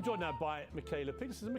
I'm joined now by Michaela Petersons.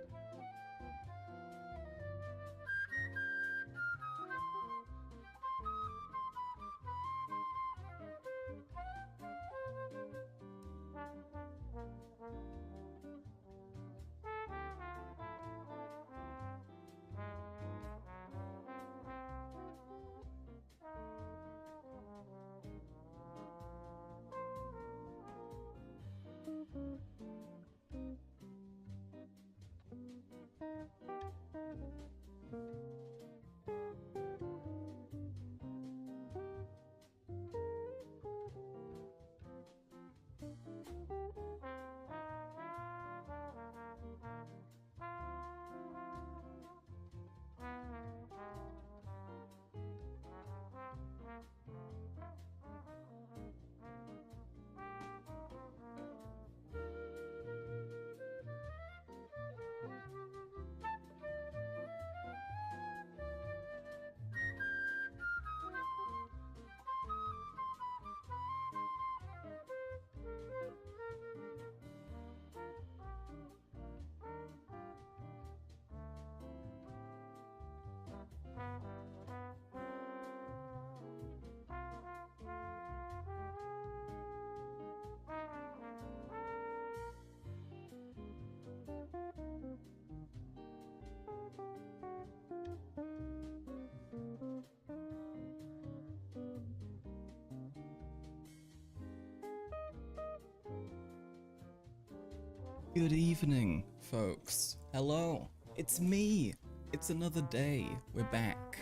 Good evening, folks. Hello. It's me. It's another day. We're back.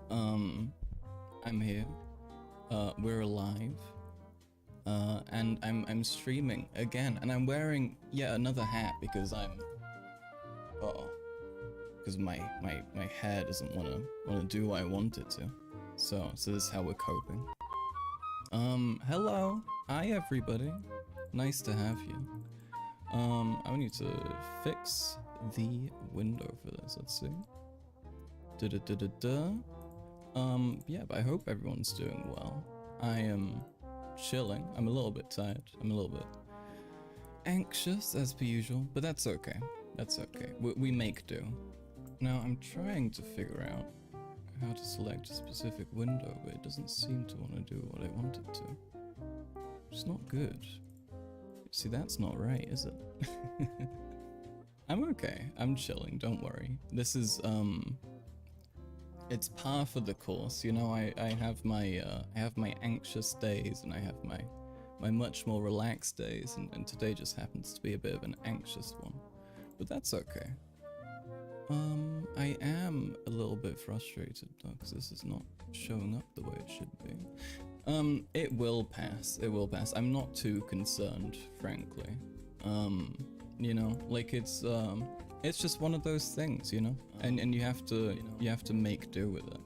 I'm here. We're alive. And I'm streaming again, and I'm wearing yet another hat because because my hair doesn't wanna do what I want it to. So this is how we're coping. Hello. Hi everybody. Nice to have you. I need to fix the window for this. Let's see. Yeah, but I hope everyone's doing well. I am chilling. I'm a little bit tired. I'm a little bit anxious as per usual, but that's okay. That's okay. We make do. Now I'm trying to figure out how to select a specific window, but it doesn't seem to want to do what I want it to. It's not good. See, that's not right, is it? I'm okay. I'm chilling, don't worry. This is, it's par for the course, you know. I have my anxious days, and I have my much more relaxed days, and today just happens to be a bit of an anxious one. But that's okay. I am a little bit frustrated though, because this is not showing up the way it should be. It will pass. It will pass. I'm not too concerned, frankly. You know, like it's just one of those things, you know, and you have to make do with it.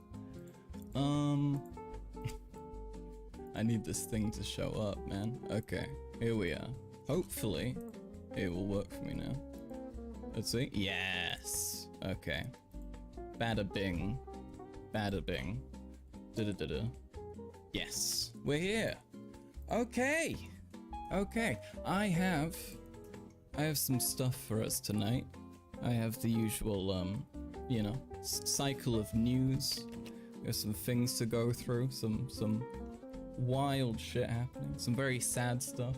I need this thing to show up, man. Okay, here we are. Hopefully, it will work for me now. Let's see. Yes. Okay. Bada bing. Bada bing. Da-da-da-da. Yes, we're here. Okay. Okay. I have some stuff for us tonight. I have the usual, you know, cycle of news. We have some things to go through, some wild shit happening, some very sad stuff,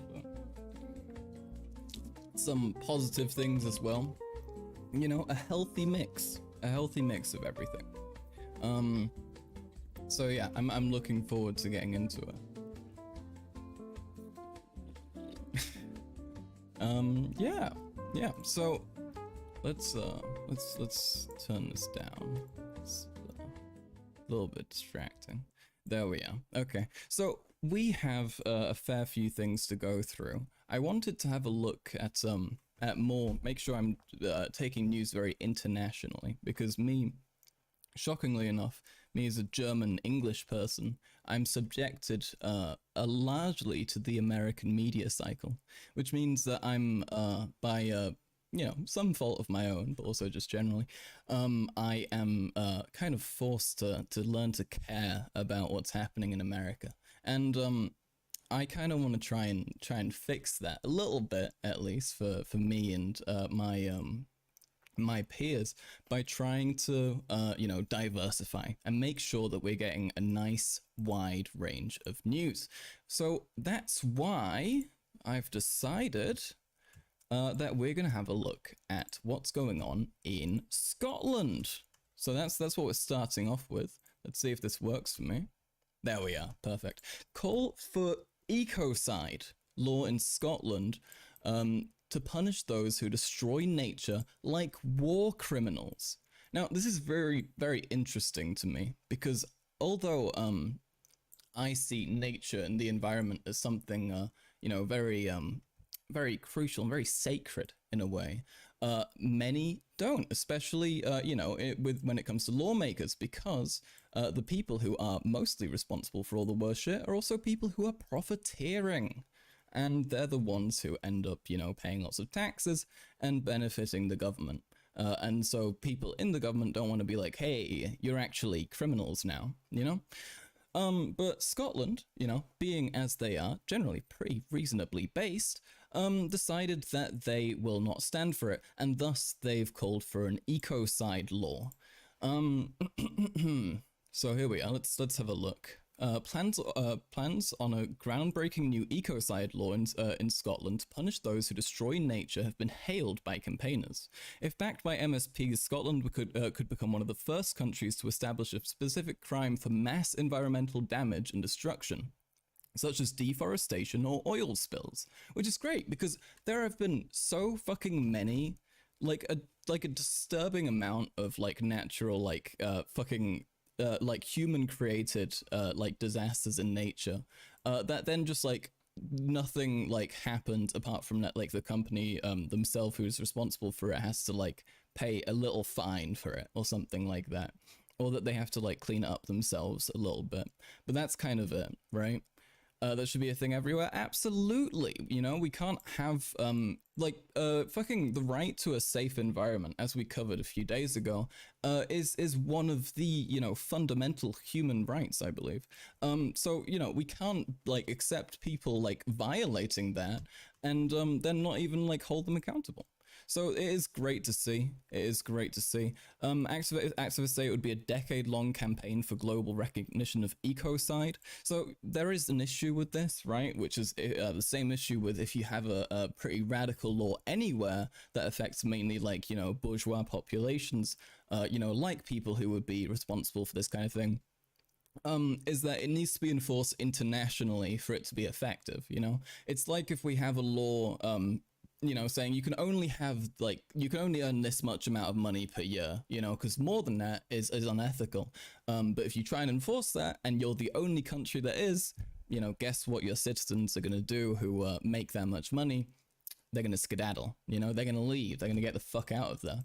some positive things as well. You know, a healthy mix of everything. So yeah, I'm looking forward to getting into it. Yeah. So let's turn this down. It's a little bit distracting. There we are. Okay, so we have a fair few things to go through. I wanted to have a look at more. Make sure I'm taking news very internationally, because shockingly enough, me as a German English person, I'm subjected largely to the American media cycle, which means that I'm by you know, some fault of my own, but also just generally, I am kind of forced to learn to care about what's happening in America. And I kind of want to try and fix that a little bit, at least for me and my peers, by trying to diversify and make sure that we're getting a nice wide range of news. So that's why I've decided that we're going to have a look at what's going on in Scotland. So that's what we're starting off with. Let's see if this works for me. There we are. Perfect. Call for ecocide law in Scotland to punish those who destroy nature like war criminals. Now, this is very, very interesting to me because although I see nature and the environment as something, very, very crucial and very sacred in a way, many don't, especially, when it comes to lawmakers, because the people who are mostly responsible for all the worst shit are also people who are profiteering. And they're the ones who end up, paying lots of taxes and benefiting the government. And so people in the government don't want to be like, hey, you're actually criminals now, But Scotland, being as they are, generally pretty reasonably based, decided that they will not stand for it, and thus they've called for an ecocide law. So here we are. Let's have a look. Plans on a groundbreaking new ecocide law in Scotland to punish those who destroy nature have been hailed by campaigners. If backed by MSPs, Scotland could become one of the first countries to establish a specific crime for mass environmental damage and destruction, such as deforestation or oil spills, which is great because there have been so fucking many, like a disturbing amount of natural human created disasters in nature that then just nothing happened apart from that the company themselves who's responsible for it has to pay a little fine for it or something like that, or that they have to clean it up themselves a little bit, but that's kind of it, right? That should be a thing everywhere. Absolutely. We can't have fucking the right to a safe environment, as we covered a few days ago, is one of the, fundamental human rights, I believe. So, we can't accept people violating that and then not even hold them accountable. So it is great to see. It is great to see. Activists say it would be a decade-long campaign for global recognition of ecocide. So there is an issue with this, right? Which is the same issue with if you have a pretty radical law anywhere that affects mainly bourgeois populations, like people who would be responsible for this kind of thing. Is that it needs to be enforced internationally for it to be effective, It's like if we have a law, saying you can only earn this much amount of money per year, because more than that is unethical. But if you try and enforce that and you're the only country that is, guess what your citizens are going to do who make that much money? They're going to skedaddle, they're going to leave. They're going to get the fuck out of there.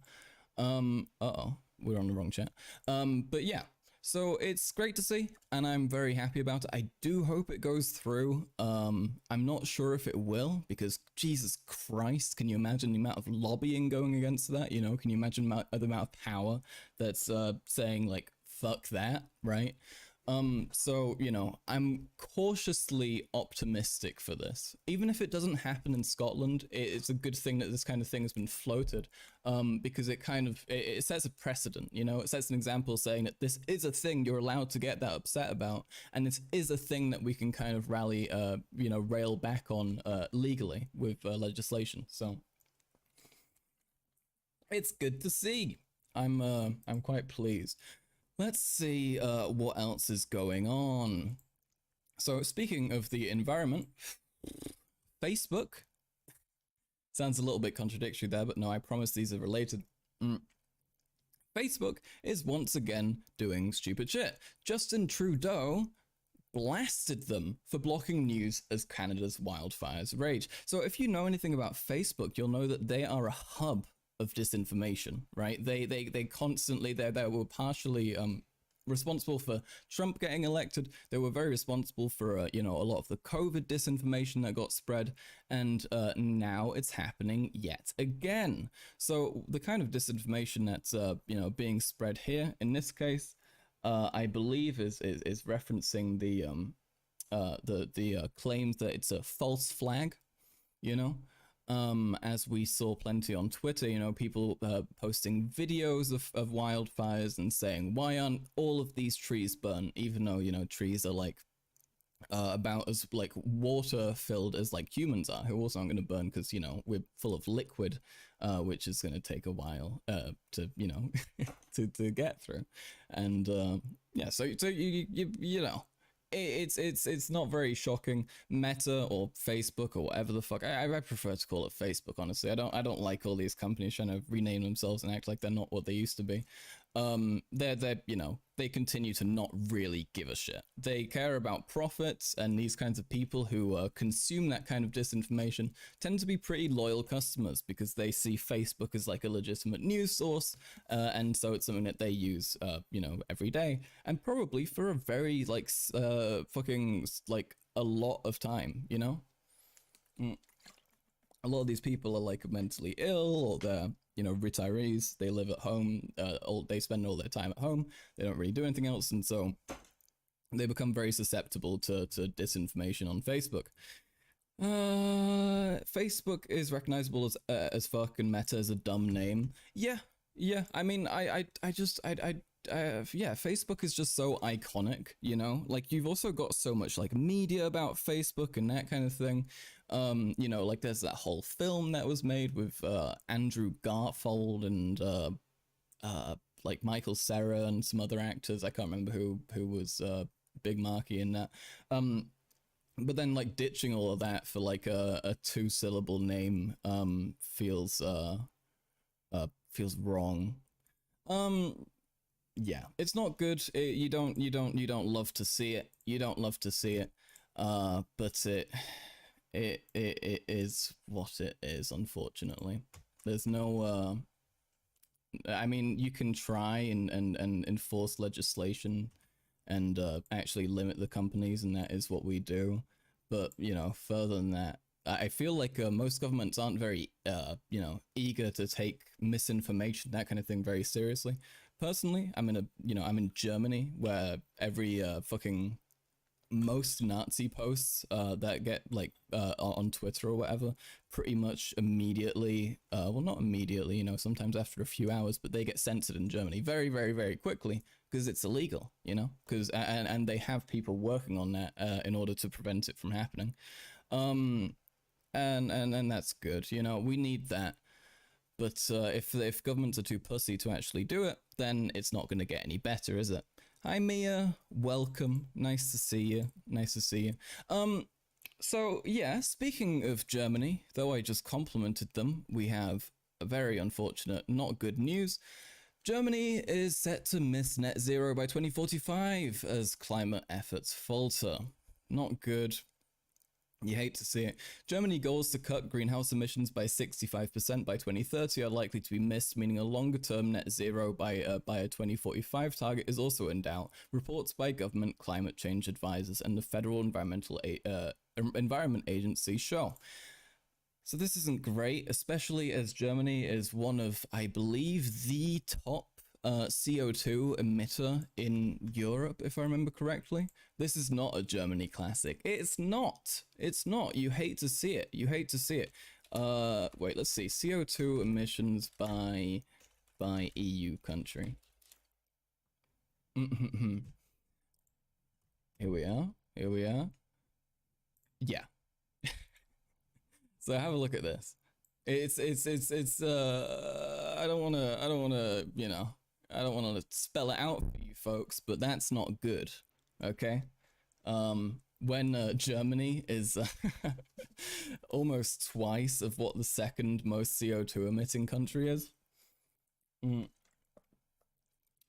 Uh-oh, we're on the wrong chat. But yeah. So it's great to see, and I'm very happy about it. I do hope it goes through. I'm not sure if it will, because Jesus Christ, can you imagine the amount of lobbying going against that? Can you imagine the amount of power that's saying fuck that, right? So, I'm cautiously optimistic for this. Even if it doesn't happen in Scotland, it's a good thing that this kind of thing has been floated, because it it sets a precedent, it sets an example saying that this is a thing you're allowed to get that upset about, and this is a thing that we can kind of rally, rail back on legally with legislation. So it's good to see. I'm quite pleased. Let's see what else is going on. So speaking of the environment, Facebook. Sounds a little bit contradictory there, but no, I promise these are related. Facebook is once again doing stupid shit. Justin Trudeau blasted them for blocking news as Canada's wildfires rage. So if you know anything about Facebook, you'll know that they are a hub of disinformation, right? They constantly, they were partially responsible for Trump getting elected. They were very responsible for a lot of the COVID disinformation that got spread, and now it's happening yet again. So the kind of disinformation that's being spread here in this case, I believe is referencing the the claims that it's a false flag, you know. As we saw plenty on Twitter, you know, people posting videos of wildfires and saying, why aren't all of these trees burnt, even though, you know, trees are like about as like water filled as like humans are, who also aren't going to burn because, you know, we're full of liquid, which is going to take a while to, you know, to get through. And yeah, so you know, it's not very shocking. Meta or Facebook or whatever the fuck, I prefer to call it Facebook, honestly. I don't like all these companies trying to rename themselves and act like they're not what they used to be. They're you know, they continue to not really give a shit. They care about profits, and these kinds of people who consume that kind of disinformation tend to be pretty loyal customers because they see Facebook as like a legitimate news source, and so it's something that they use, you know, every day, and probably for a very like fucking like a lot of time, you know. A lot of these people are like mentally ill, or they're, you know, retirees. They live at home, they spend all their time at home. They don't really do anything else, and so they become very susceptible to disinformation on Facebook. Facebook is recognizable as fuck, and Meta is a dumb name. Yeah. I mean, yeah, Facebook is just so iconic, you know? Like, you've also got so much, like, media about Facebook and that kind of thing. You know, like, there's that whole film that was made with Andrew Garfield and, like, Michael Cera and some other actors. I can't remember who was Big Marky in that. But then, like, ditching all of that for, like, a two-syllable name feels wrong. Yeah, it's not good. You don't love to see it. You don't love to see it. But it is what it is, unfortunately. There's no I mean, you can try and enforce legislation and actually limit the companies, and that is what we do. But, you know, further than that, I feel like most governments aren't very, you know, eager to take misinformation, that kind of thing, very seriously. Personally, I'm in Germany, where every fucking most Nazi posts that get like on Twitter or whatever, pretty much immediately, well, not immediately, you know, sometimes after a few hours, but they get censored in Germany very, very, very quickly because it's illegal, you know, because and they have people working on that in order to prevent it from happening. And that's good, you know, we need that. But if governments are too pussy to actually do it, then it's not going to get any better, is it? Hi Mia, welcome. Nice to see you. Nice to see you. So yeah, speaking of Germany, though I just complimented them, we have a very unfortunate, not good news. Germany is set to miss net zero by 2045 as climate efforts falter. Not good. You hate to see it. Germany goals to cut greenhouse emissions by 65% by 2030 are likely to be missed, meaning a longer-term net zero by a 2045 target is also in doubt. Reports by government climate change advisors and the Federal Environment Agency show. So this isn't great, especially as Germany is one of, I believe, the top CO2 emitter in Europe, if I remember correctly. This is not a Germany classic. It's not. It's not. You hate to see it. You hate to see it. Wait, let's see. CO2 emissions by EU country. Here we are. Here we are. Yeah. So have a look at this. It's I don't wanna, you know, I don't want to spell it out for you folks, but that's not good, okay? When Germany is almost twice of what the second most CO2 emitting country is,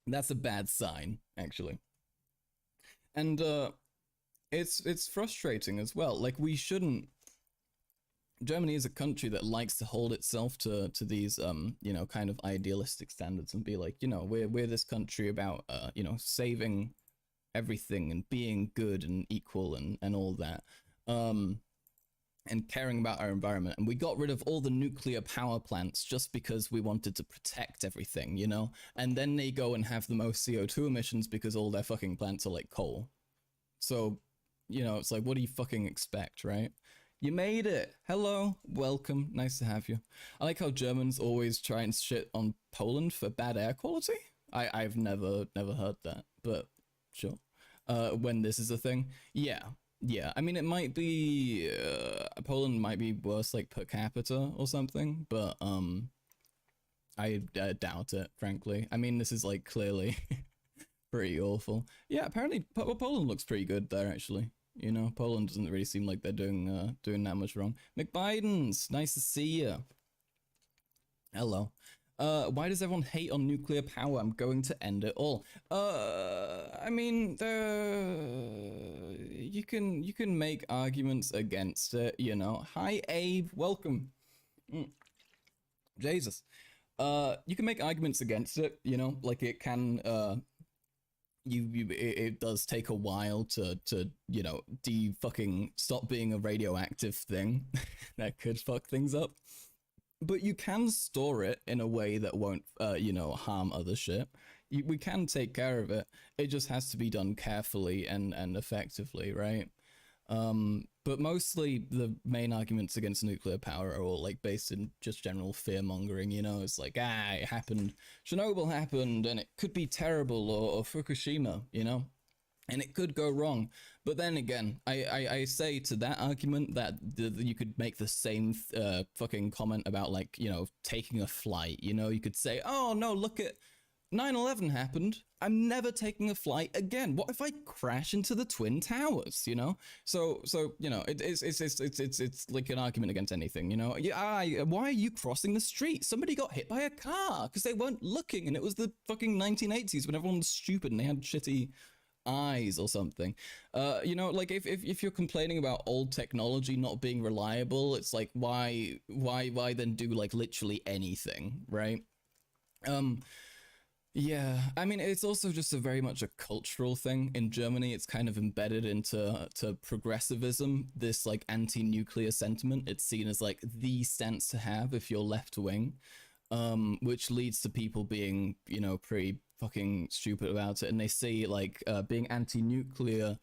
that's a bad sign, actually. And it's frustrating as well. Like, we shouldn't. Germany is a country that likes to hold itself to these you know, kind of idealistic standards and be like, you know, we're this country about you know, saving everything and being good and equal and all that, and caring about our environment. And we got rid of all the nuclear power plants just because we wanted to protect everything, you know. And then they go and have the most CO2 emissions because all their fucking plants are like coal. So you know, it's like, what do you fucking expect, right? You made it. Hello, welcome, nice to have you. I like how Germans always try and shit on Poland for bad air quality. I've never heard that, but sure. When this is a thing, yeah, yeah. I mean, it might be Poland might be worse, like per capita or something, but I doubt it, frankly. I mean, this is like clearly pretty awful. Yeah, apparently Poland looks pretty good there, actually. You know, Poland doesn't really seem like they're doing that much wrong. McBiden's, nice to see you. Hello. Why does everyone hate on nuclear power? I'm going to end it all. I mean, you can make arguments against it, you know. Hi, Abe, welcome. Jesus. You can make arguments against it, you know, like it can, it does take a while to you know, fucking stop being a radioactive thing that could fuck things up, but you can store it in a way that won't you know, harm other shit. We can take care of it. It just has to be done carefully and effectively, right? But mostly the main arguments against nuclear power are all like based in just general fear mongering, you know. It's like, it happened, Chernobyl happened, and it could be terrible, or Fukushima, you know, and it could go wrong. But then again, I say to that argument that you could make the same fucking comment about, like, you know, taking a flight, you know. You could say, oh no, look at 9/11 happened. I'm never taking a flight again. What if I crash into the Twin Towers? You know, so you know, it's like an argument against anything. You know, why are you crossing the street? Somebody got hit by a car because they weren't looking, and it was the fucking 1980s when everyone was stupid and they had shitty eyes or something. You know, like if you're complaining about old technology not being reliable, it's like why then do like literally anything, right? Yeah, I mean, it's also just a very much a cultural thing. In Germany, it's kind of embedded into progressivism, this like anti-nuclear sentiment. It's seen as like the stance to have if you're left wing, which leads to people being, you know, pretty fucking stupid about it. And they see like being anti-nuclear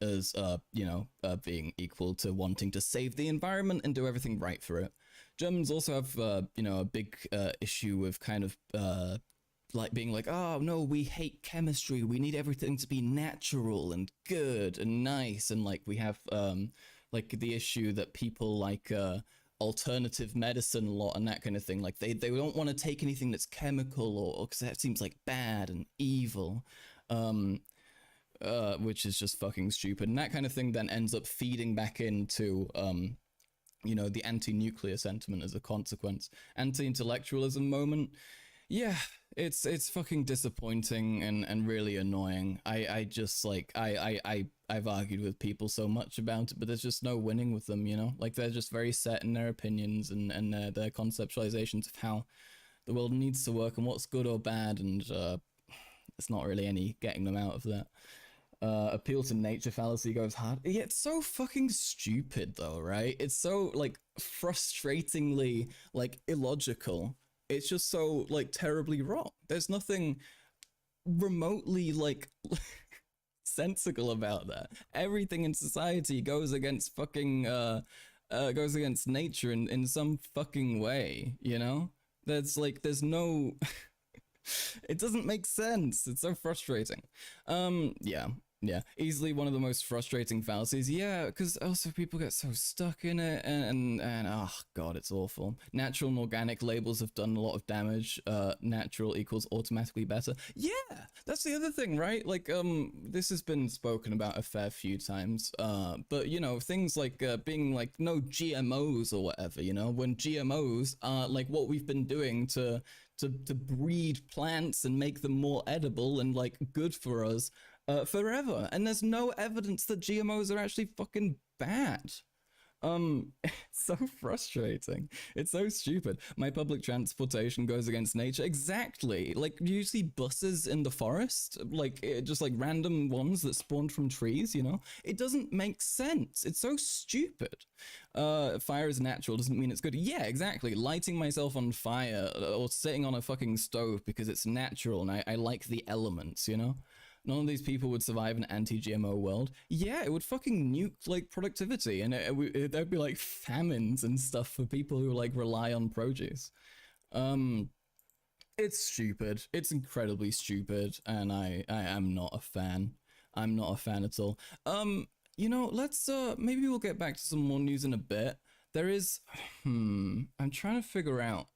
as, you know, being equal to wanting to save the environment and do everything right for it. Germans also have, you know, a big issue with kind of like being like, oh no, we hate chemistry, we need everything to be natural and good and nice, and like we have like the issue that people like alternative medicine a lot and that kind of thing, like they don't want to take anything that's chemical or because that seems like bad and evil, which is just fucking stupid, and that kind of thing then ends up feeding back into you know, the anti-nuclear sentiment as a consequence. Anti-intellectualism moment, yeah, it's fucking disappointing and really annoying. I just like I've argued with people so much about it, but there's just no winning with them, you know? Like they're just very set in their opinions and their conceptualizations of how the world needs to work and what's good or bad, and it's not really any getting them out of that. Appeal to nature fallacy goes hard. Yeah, it's so fucking stupid though, right? It's so like frustratingly like illogical. It's just so like terribly wrong. There's nothing remotely like sensical about that. Everything in society goes against fucking goes against nature in some fucking way, you know? There's no it doesn't make sense. It's so frustrating. Yeah, easily one of the most frustrating fallacies. Yeah, because also people get so stuck in it, and oh god, it's awful. Natural and organic labels have done a lot of damage. Natural equals automatically better. Yeah, that's the other thing, right? Like, this has been spoken about a fair few times. But you know, things like being like no GMOs or whatever. You know, when GMOs are like what we've been doing to breed plants and make them more edible and like good for us forever, and there's no evidence that GMOs are actually fucking bad. It's so frustrating. It's so stupid. My public transportation goes against nature. Exactly. Like, you see buses in the forest, like just like random ones that spawned from trees, you know? It doesn't make sense. It's so stupid. Fire is natural doesn't mean it's good. Yeah, exactly. Lighting myself on fire or sitting on a fucking stove because it's natural and I like the elements, you know? none of these people would survive an anti-GMO world. Yeah, it would fucking nuke like productivity, and there'd be like famines and stuff for people who like rely on produce. It's stupid. It's incredibly stupid, and I am not a fan. I'm not a fan at all. You know, let's maybe we'll get back to some more news in a bit. There is I'm trying to figure out.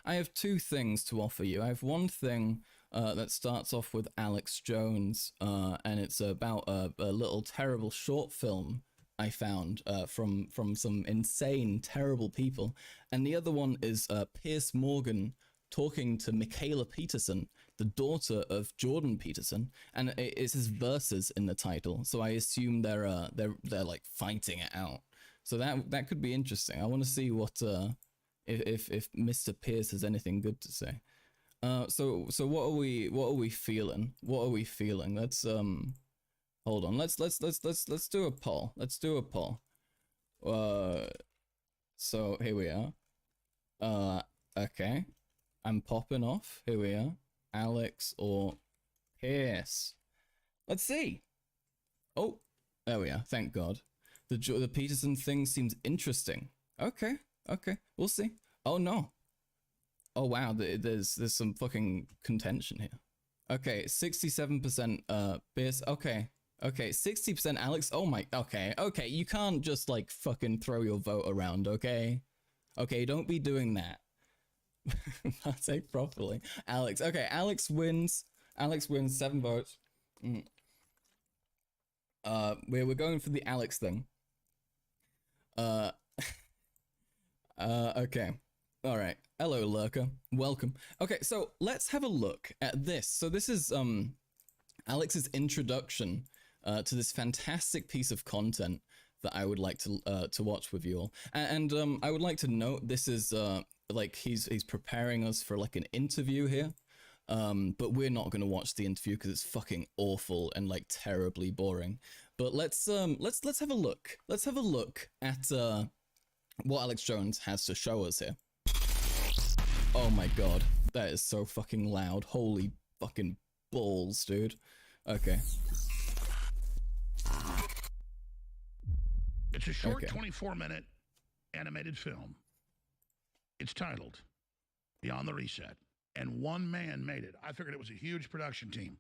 I have two things to offer you. I have one thing that starts off with Alex Jones, and it's about a little terrible short film I found from some insane, terrible people. And the other one is Piers Morgan talking to Michaela Peterson, the daughter of Jordan Peterson, and it's his verses in the title. So I assume they're like fighting it out. So that could be interesting. I want to see what if Mr. Piers has anything good to say. So what are we feeling? What are we feeling? Let's hold on. Let's do a poll. Let's do a poll. So here we are. Okay. I'm popping off. Here we are. Alex or Piers. Let's see. Oh, there we are. Thank God. The Peterson thing seems interesting. Okay. We'll see. Oh no. Oh wow. There's some fucking contention here. Okay, 67% Piers. Okay. 60% Alex. Oh my. Okay. You can't just like fucking throw your vote around. Okay. Don't be doing that. Take properly. Alex. Okay, Alex wins. 7 votes. We're going for the Alex thing. Okay. All right. Hello, Lurker. Welcome. Okay, so let's have a look at this. So this is Alex's introduction to this fantastic piece of content that I would like to watch with you all. And I would like to note this is like he's preparing us for like an interview here. But we're not going to watch the interview because it's fucking awful and like terribly boring. But let's have a look. Let's have a look at what Alex Jones has to show us here. Oh my god, that is so fucking loud. Holy fucking balls, dude. Okay. It's a short 24-minute animated film. It's titled Beyond the Reset. And one man made it. I figured it was a huge production team.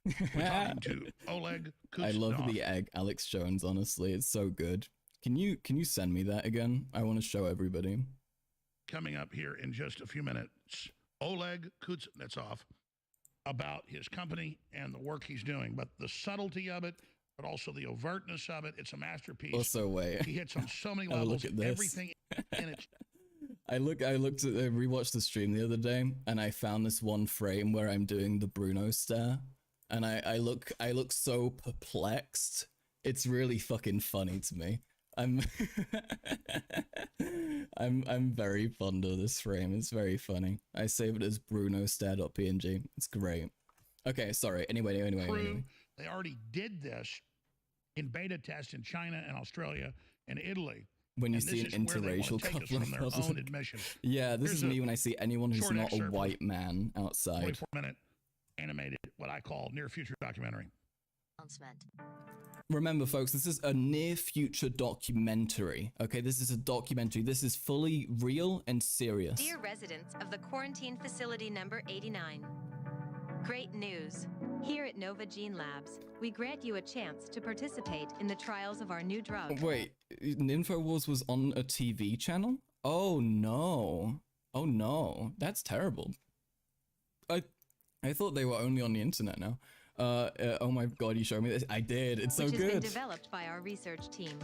We're talking to Oleg Kuznetsov. I love the egg, Alex Jones, honestly. It's so good. Can you send me that again? I want to show everybody. Coming up here in just a few minutes, Oleg Kuznetsov, about his company and the work he's doing, but the subtlety of it, but also the overtness of it. It's a masterpiece. Also, wait. He hits on so many levels. Look at this. Everything in it. I rewatched the stream the other day, and I found this one frame where I'm doing the Bruno stare, and I look so perplexed. It's really fucking funny to me. I'm very fond of this frame. It's very funny. I save it as Bruno stare.png. It's great. Okay, sorry. Anyway. They already did this in beta test in China and Australia and Italy. When you see an interracial couple from their own admission. Yeah, this is me when I see anyone who's not a white man outside. 24-minute animated, what I call near future documentary. Remember, folks, this is a near future documentary. Okay, this is a documentary. This is fully real and serious. Dear residents of the quarantine facility number 89, great news. Here at Nova Gene Labs, we grant you a chance to participate in the trials of our new drug. Wait, InfoWars was on a TV channel? Oh no. Oh no. That's terrible. I thought they were only on the internet now. Oh my god, you showed me this. I did. It's so good. Which has been developed by our research team.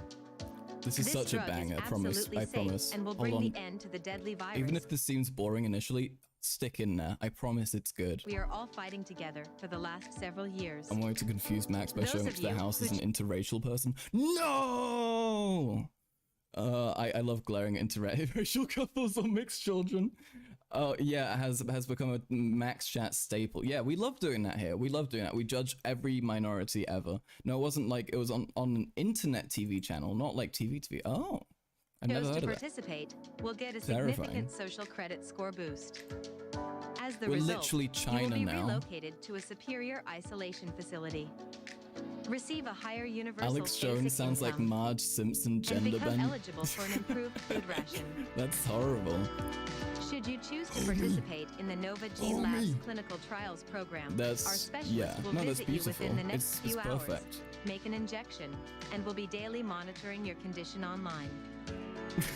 This is such a banger, I promise. I promise. And will bring the end to the deadly virus. Even if this seems boring initially, stick in there. I promise it's good. We are all fighting together for the last several years. I'm going to confuse Max by showing up to the house as an interracial person. No! I love glaring at interracial couples or mixed children. Oh yeah, it has become a Max chat staple. Yeah, we love doing that here. We love doing that. We judge every minority ever. No, it wasn't like it was on an internet TV channel, not like TV. Oh, I never heard of that. Those to participate will get a significant social credit score boost. As the We're result, literally China you will be now. relocated to a superior isolation facility. Receive a higher universal Alex Jones basic sounds like income Marge Simpson and gender become bend. eligible for an improved food ration. That's horrible. Should you choose to participate in the Nova Gene Labs clinical trials program, our That's specialists will no, that's visit you beautiful. within the next It's few hours, perfect. make an injection, and will be daily monitoring your condition online.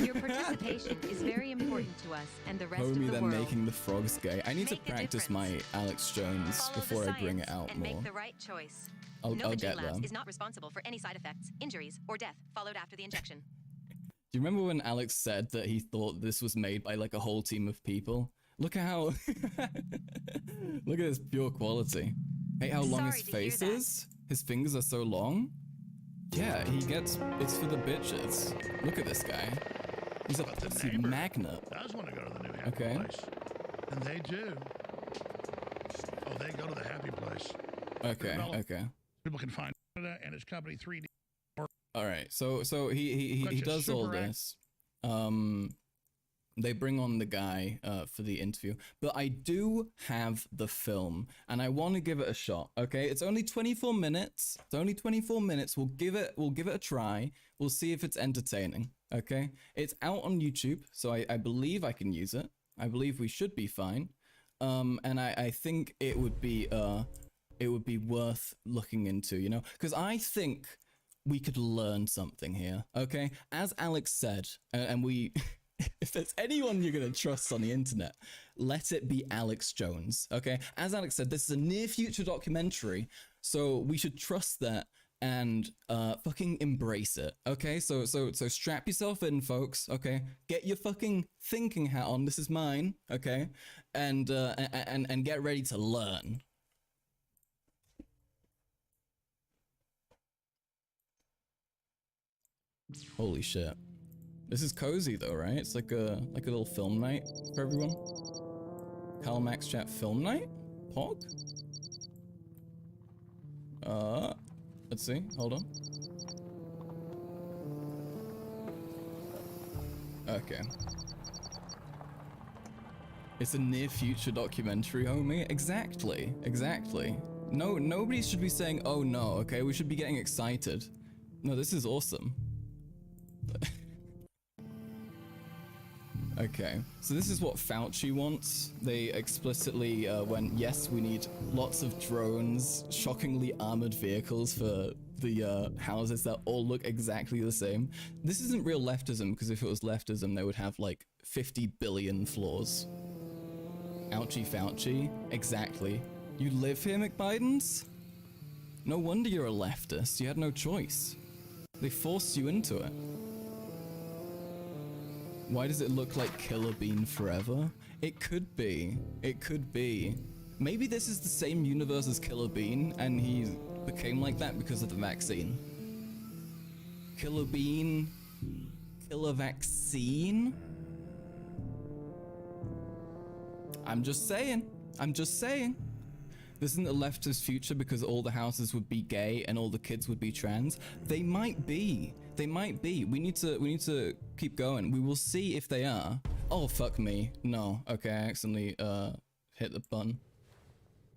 Your participation is very important to us and the rest of Homie, the they're world. making the frogs gay. I need to Make a practice my difference. Alex Jones Follow before the I bring it science out and more. make the right choice. I'll Nova Gene get there. Labs is not responsible for any side effects, injuries, or death followed after the injection. Do you remember when Alex said that he thought this was made by like a whole team of people? Look at how look at this pure quality. Hey, how long Sorry his to hear face that. is? His fingers are so long. Yeah, it's for the bitches. Look at this guy. He's a But the pussy neighbor magnet. does want to go to the new happy Okay. place. And they do. Oh, they go to the happy place. Okay, okay. People can find Canada and his company 3D. All right. So he Such a does all super act. this. They bring on the guy for the interview, but I do have the film and I want to give it a shot. Okay, it's only 24 minutes. It's only 24 minutes. We'll give it a try. We'll see if it's entertaining. Okay, it's out on YouTube, so I believe I can use it. I believe we should be fine. And I think it would be worth looking into, you know, because I think we could learn something here. Okay, as Alex said, and we. If there's anyone you're going to trust on the internet, let it be Alex Jones, okay? As Alex said, this is a near future documentary, so we should trust that and fucking embrace it, okay? So strap yourself in, folks, okay? Get your fucking thinking hat on, this is mine, okay? And get ready to learn. Holy shit. This is cozy though, right? It's like a little film night for everyone. Karl Max chat film night? Pog? Let's see. Hold on. Okay. It's a near future documentary, homie. Exactly. Exactly. No, nobody should be saying, oh no, okay? We should be getting excited. No, this is awesome. Okay, so this is what Fauci wants. They explicitly went, yes, we need lots of drones, shockingly armored vehicles for the houses that all look exactly the same. This isn't real leftism, because if it was leftism, they would have like 50 billion flaws. Ouchie Fauci, exactly. You live here, McBidens? No wonder you're a leftist, you had no choice. They forced you into it. Why does it look like Killer Bean forever? It could be. It could be. Maybe this is the same universe as Killer Bean, and he became like that because of the vaccine. Killer Bean? Killer vaccine? I'm just saying. I'm just saying. This isn't a leftist future because all the houses would be gay and all the kids would be trans. They might be. They might be. We need to keep going. We will see if they are. Oh, fuck me. No. Okay, I accidentally hit the button.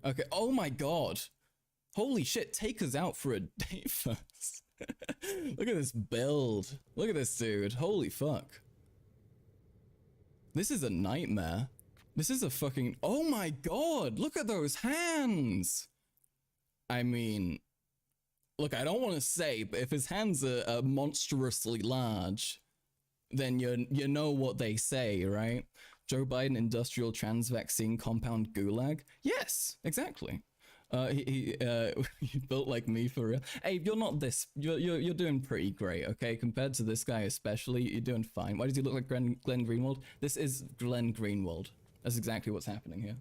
Okay. Oh my god. Holy shit, take us out for a date first. Look at this build. Look at this dude. Holy fuck. This is a nightmare. This is a fucking... Oh my god! Look at those hands! I mean... Look, I don't want to say, but if his hands are monstrously large, then you know what they say, right? Joe Biden industrial trans vaccine compound gulag? Yes, exactly. He built like me for real. Hey, you're not this. You're doing pretty great, okay? Compared to this guy especially, you're doing fine. Why does he look like Glenn Greenwald? This is Glenn Greenwald. That's exactly what's happening here.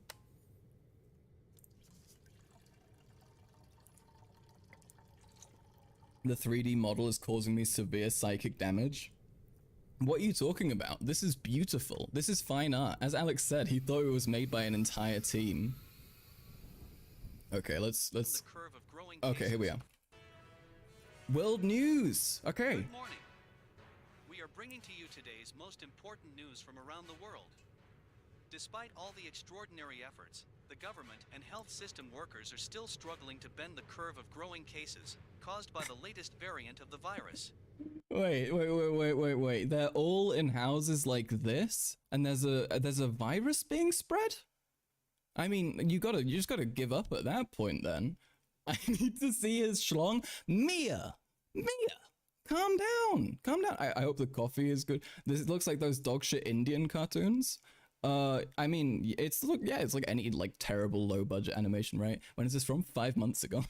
The 3D model is causing me severe psychic damage. What are you talking about? This is beautiful. This is fine art. As Alex said, he thought it was made by an entire team. Okay, let's... Okay, here we are. World news! Okay. Good morning. We are bringing to you today's most important news from around the world. Despite all the extraordinary efforts, the government and health system workers are still struggling to bend the curve of growing cases caused by the latest variant of the virus. Wait. They're all in houses like this, and there's a virus being spread? I mean, you just gotta give up at that point then. I need to see his schlong. Mia! Calm down. I hope the coffee is good. This looks like those dog shit Indian cartoons. I mean, it's like any like terrible low budget animation, right? When is this from? 5 months ago.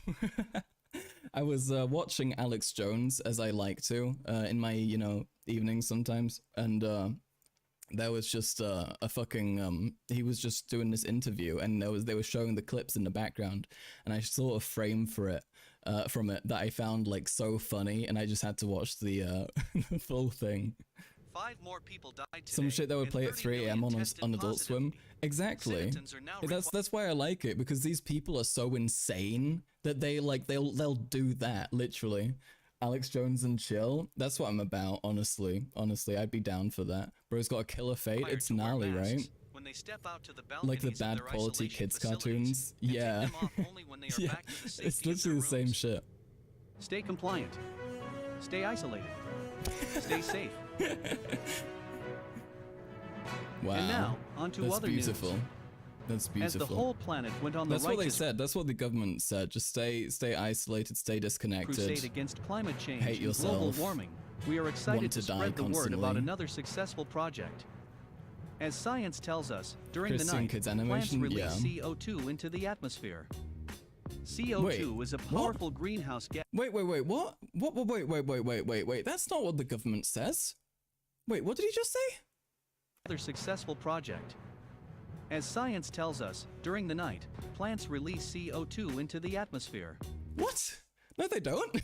I was watching Alex Jones, as I like to, in my, evenings sometimes, and there was just a fucking, he was just doing this interview, and they were showing the clips in the background, and I saw a frame from it that I found like so funny, and I just had to watch the full thing. 5 more people died today, Some shit that would play at 3 a.m. on Adult Swim. Exactly. That's why I like it, because these people are so insane that they'll do that, literally. Alex Jones and chill. That's what I'm about, honestly. I'd be down for that. Bro's got a killer fate. It's gnarly, right? When they step out to the Like the bad quality kids cartoons. Yeah. Yeah. It's literally the same shit. Stay compliant. Stay isolated. Stay safe. Wow. And now, on to other beautiful. news. That's beautiful. As the whole planet went on the That's what they said. That's what the government said. Just stay isolated, stay disconnected. crusade against climate change Hate and yourself. global warming, we are excited to die spread the word constantly. about another successful project. As science tells us, during Christian the night, kids plants animation? release Yeah. CO2 into the atmosphere. CO2 is a powerful greenhouse gas. Wait, what? Wait. That's not what the government says. Wait, what did he just say? Another successful project. As science tells us, during the night, plants release CO2 into the atmosphere. What? No, they don't.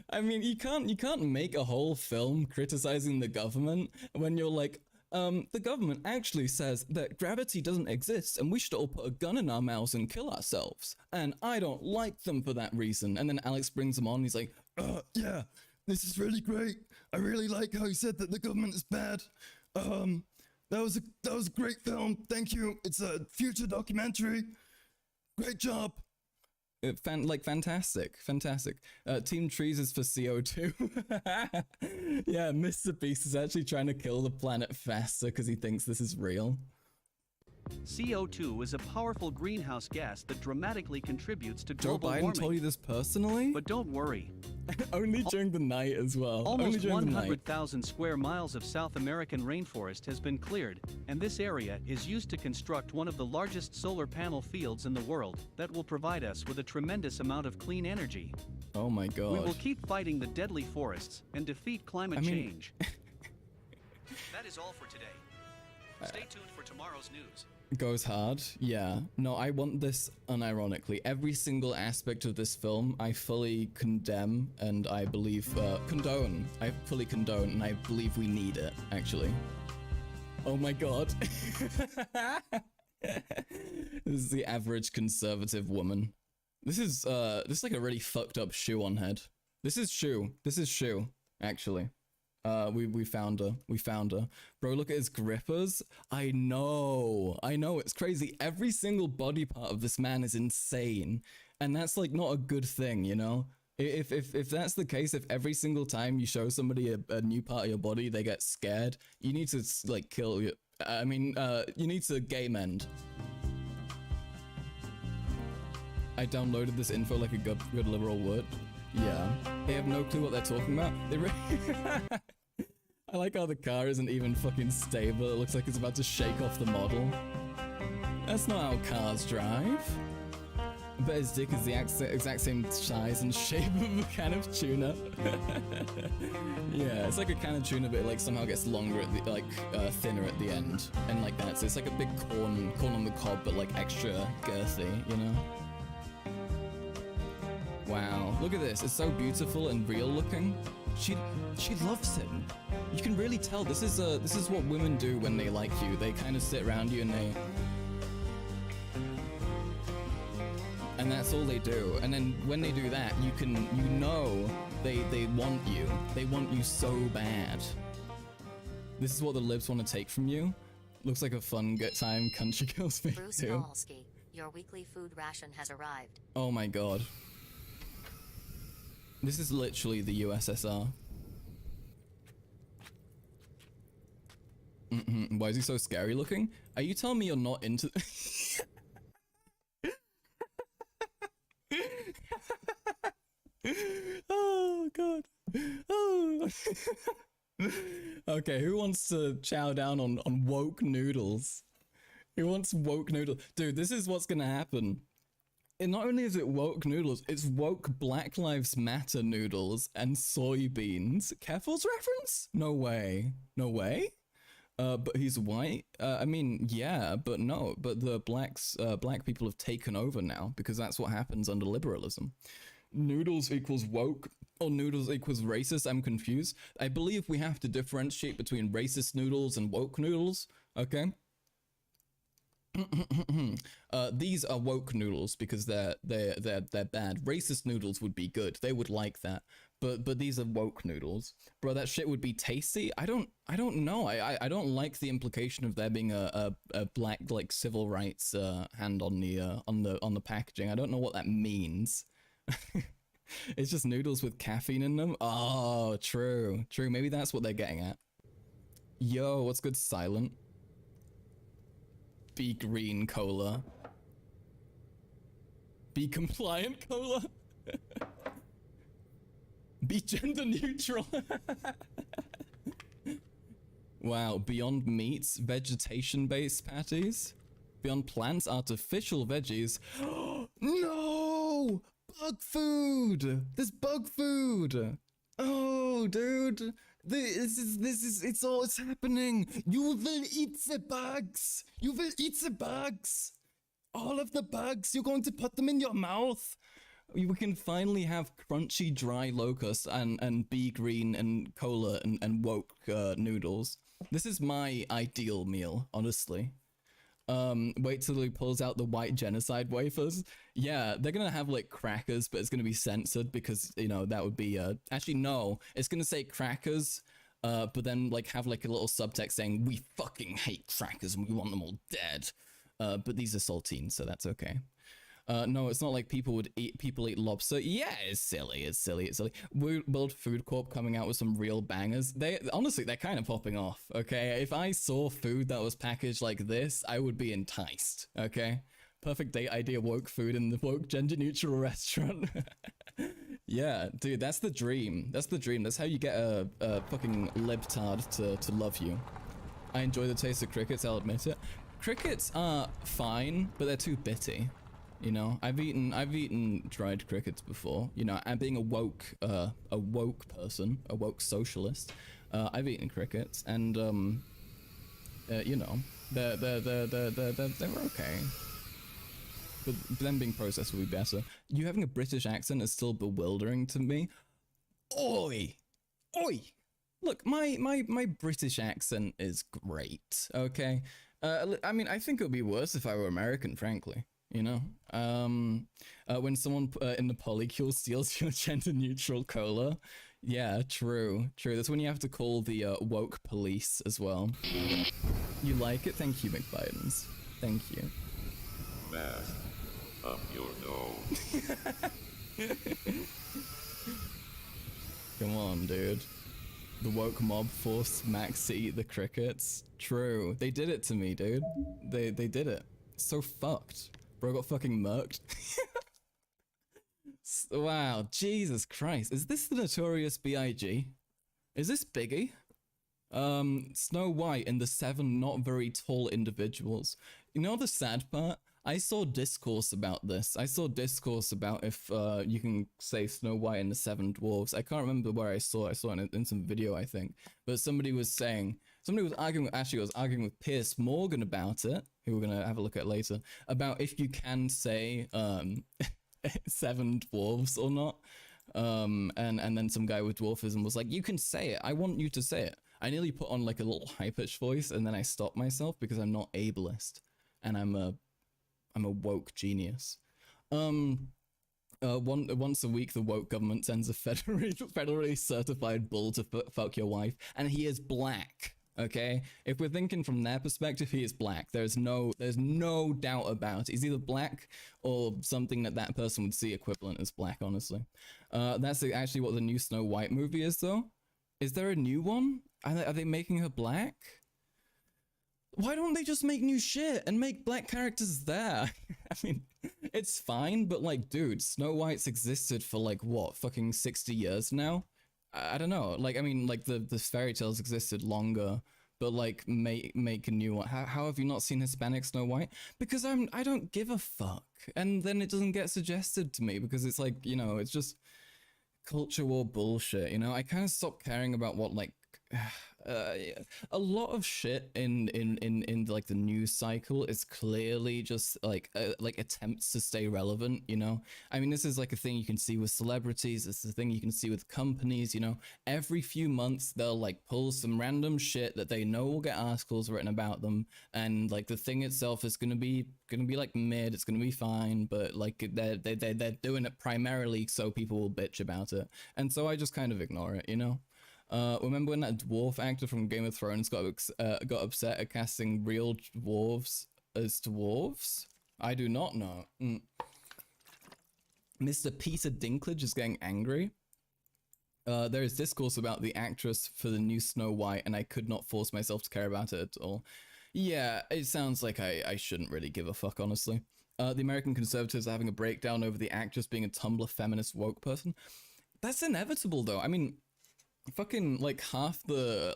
I mean, you can't make a whole film criticizing the government when you're like, the government actually says that gravity doesn't exist and we should all put a gun in our mouths and kill ourselves. And I don't like them for that reason. And then Alex brings them on and he's like, yeah, this is really great. I really like how you said that the government is bad. That was a great film. Thank you. It's a future documentary. Great job. Fantastic. Team Trees is for CO2. Yeah, Mr. Beast is actually trying to kill the planet faster because he thinks this is real. CO2 is a powerful greenhouse gas that dramatically contributes to Joe global Biden warming. told you this personally? But don't worry. Only during the night as well. Only Almost during the night. 100,000 square miles of South American rainforest has been cleared, and this area is used to construct one of the largest solar panel fields in the world that will provide us with a tremendous amount of clean energy. Oh my god. We will keep fighting the deadly forests and defeat climate change. That is all for today. Stay tuned for tomorrow's news. Goes hard. Yeah. No, I want this unironically. Every single aspect of this film, I fully condemn and I believe, condone. I fully condone and I believe we need it, actually. Oh my god. This is the average conservative woman. This is like a really fucked up shoe on head. This is shoe, actually. We found her. Bro, look at his grippers. I know, it's crazy. Every single body part of this man is insane. And that's like not a good thing, you know? If that's the case, if every single time you show somebody a new part of your body, they get scared, you need to like kill you. I mean, you need to game end. I downloaded this info like a good liberal would. Yeah, they have no clue what they're talking about. I like how the car isn't even fucking stable. It looks like it's about to shake off the model. That's not how cars drive. But his dick is the exact same size and shape of a can of tuna. Yeah, it's like a can of tuna, but it like somehow gets longer at the thinner at the end, and like that. So it's like a big corn on the cob, but like extra girthy, you know. Wow, look at this. It's so beautiful and real looking. She loves him. You can really tell this is what women do when they like you. They kind of sit around you and that's all they do. And then when they do that, you know they want you. They want you so bad. This is what the libs want to take from you. Looks like a fun good time country girls thing Bruce too. Polsky, your weekly food ration has arrived. Oh my god. This is literally the USSR. Why is he so scary looking? Are you telling me you're not into... Oh god. Oh. Okay, who wants to chow down on woke noodles? Who wants woke noodles? Dude, this is what's gonna happen. And not only is it woke noodles, it's woke Black Lives Matter noodles and soybeans. Keffel's reference? No way. No way? But he's white? I mean, yeah, but no. But the black people have taken over now because that's what happens under liberalism. Noodles equals woke or noodles equals racist? I'm confused. I believe we have to differentiate between racist noodles and woke noodles, okay? These are woke noodles because they're bad. Racist noodles would be good. They would like that. But these are woke noodles. Bro, that shit would be tasty. I don't know. I don't like the implication of there being a black like civil rights hand on the packaging. I don't know what that means. It's just noodles with caffeine in them. Oh, true. Maybe that's what they're getting at. Yo, what's good, Silent? Be green cola. Be compliant cola. Be gender neutral. Wow, Beyond Meats, vegetation-based patties. Beyond Plants, artificial veggies. No! Bug food! There's bug food! Oh, dude. This is, it's happening. You will eat the bugs. You will eat the bugs. All of the bugs. You're going to put them in your mouth. We can finally have crunchy, dry locusts and bee green and cola and woke noodles. This is my ideal meal, honestly. Wait till he pulls out the white genocide wafers. Yeah, they're gonna have like crackers, but it's gonna be censored because, you know, that would be actually no, it's gonna say crackers, but then like have like a little subtext saying we fucking hate crackers and we want them all dead. But these are saltines, so that's okay. No, it's not like people eat lobster. Yeah, it's silly. World Food Corp coming out with some real bangers. Honestly, they're kind of popping off, okay? If I saw food that was packaged like this, I would be enticed, okay? Perfect date idea, woke food in the woke gender neutral restaurant. Yeah, dude, that's the dream. That's how you get a fucking libtard to love you. I enjoy the taste of crickets, I'll admit it. Crickets are fine, but they're too bitty. You know, I've eaten dried crickets before. You know, and being a woke person, a woke socialist, I've eaten crickets, and you know, they're okay. But them being processed would be better. You having a British accent is still bewildering to me. Oi. Look, my British accent is great. Okay. I mean, I think it would be worse if I were American, frankly. You know, when someone in the polycule steals your gender neutral cola. Yeah, true. That's when you have to call the woke police as well. You like it? Thank you, McBidens. Thank you. Mask up your nose. Come on, dude. The woke mob forced Max to eat the crickets. True. They did it to me, dude. They did it. So fucked. Bro got fucking murked. Wow, Jesus Christ. Is this the Notorious B.I.G.? Is this Biggie? Snow White and the 7 not very tall individuals. You know the sad part? I saw discourse about this. I saw discourse about if you can say Snow White and the 7 dwarves. I can't remember where I saw it. I saw it in some video, I think. But somebody was arguing with Piers Morgan about it, who we're gonna have a look at later, about if you can say 7 dwarves or not. And then some guy with dwarfism was like, you can say it. I want you to say it. I nearly put on like a little high-pitched voice, and then I stopped myself because I'm not ableist, and I'm a woke genius. Once a week, the woke government sends a federally certified bull to fuck your wife, and he is black. Okay, if we're thinking from their perspective, he is black. There's no doubt about it. He's either black or something that person would see equivalent as black, honestly. That's actually what the new Snow White movie is, though. Is there a new one? Are they making her black? Why don't they just make new shit and make black characters there? I mean, it's fine, but like, dude, Snow White's existed for like, what, fucking 60 years now? I don't know. Like, I mean, like, the fairy tales existed longer, but like, make a new one. How have you not seen Hispanic Snow White? Because I don't give a fuck. And then it doesn't get suggested to me because it's like, you know, it's just culture war bullshit, you know? I kind of stopped caring about what, like, a lot of shit in like the news cycle is clearly just like attempts to stay relevant, you know? I mean, this is like a thing you can see with celebrities. This is a thing you can see with companies, you know? Every few months they'll like pull some random shit that they know will get articles written about them, and like the thing itself is gonna be like mid. It's gonna be fine, but like they're doing it primarily so people will bitch about it, and so I just kind of ignore it, you know? Remember when that dwarf actor from Game of Thrones got upset at casting real dwarves as dwarves? I do not know. Mr. Peter Dinklage is getting angry. There is discourse about the actress for the new Snow White, and I could not force myself to care about it at all. Yeah, it sounds like I shouldn't really give a fuck, honestly. The American conservatives are having a breakdown over the actress being a Tumblr feminist woke person. That's inevitable, though. I mean, fucking like half the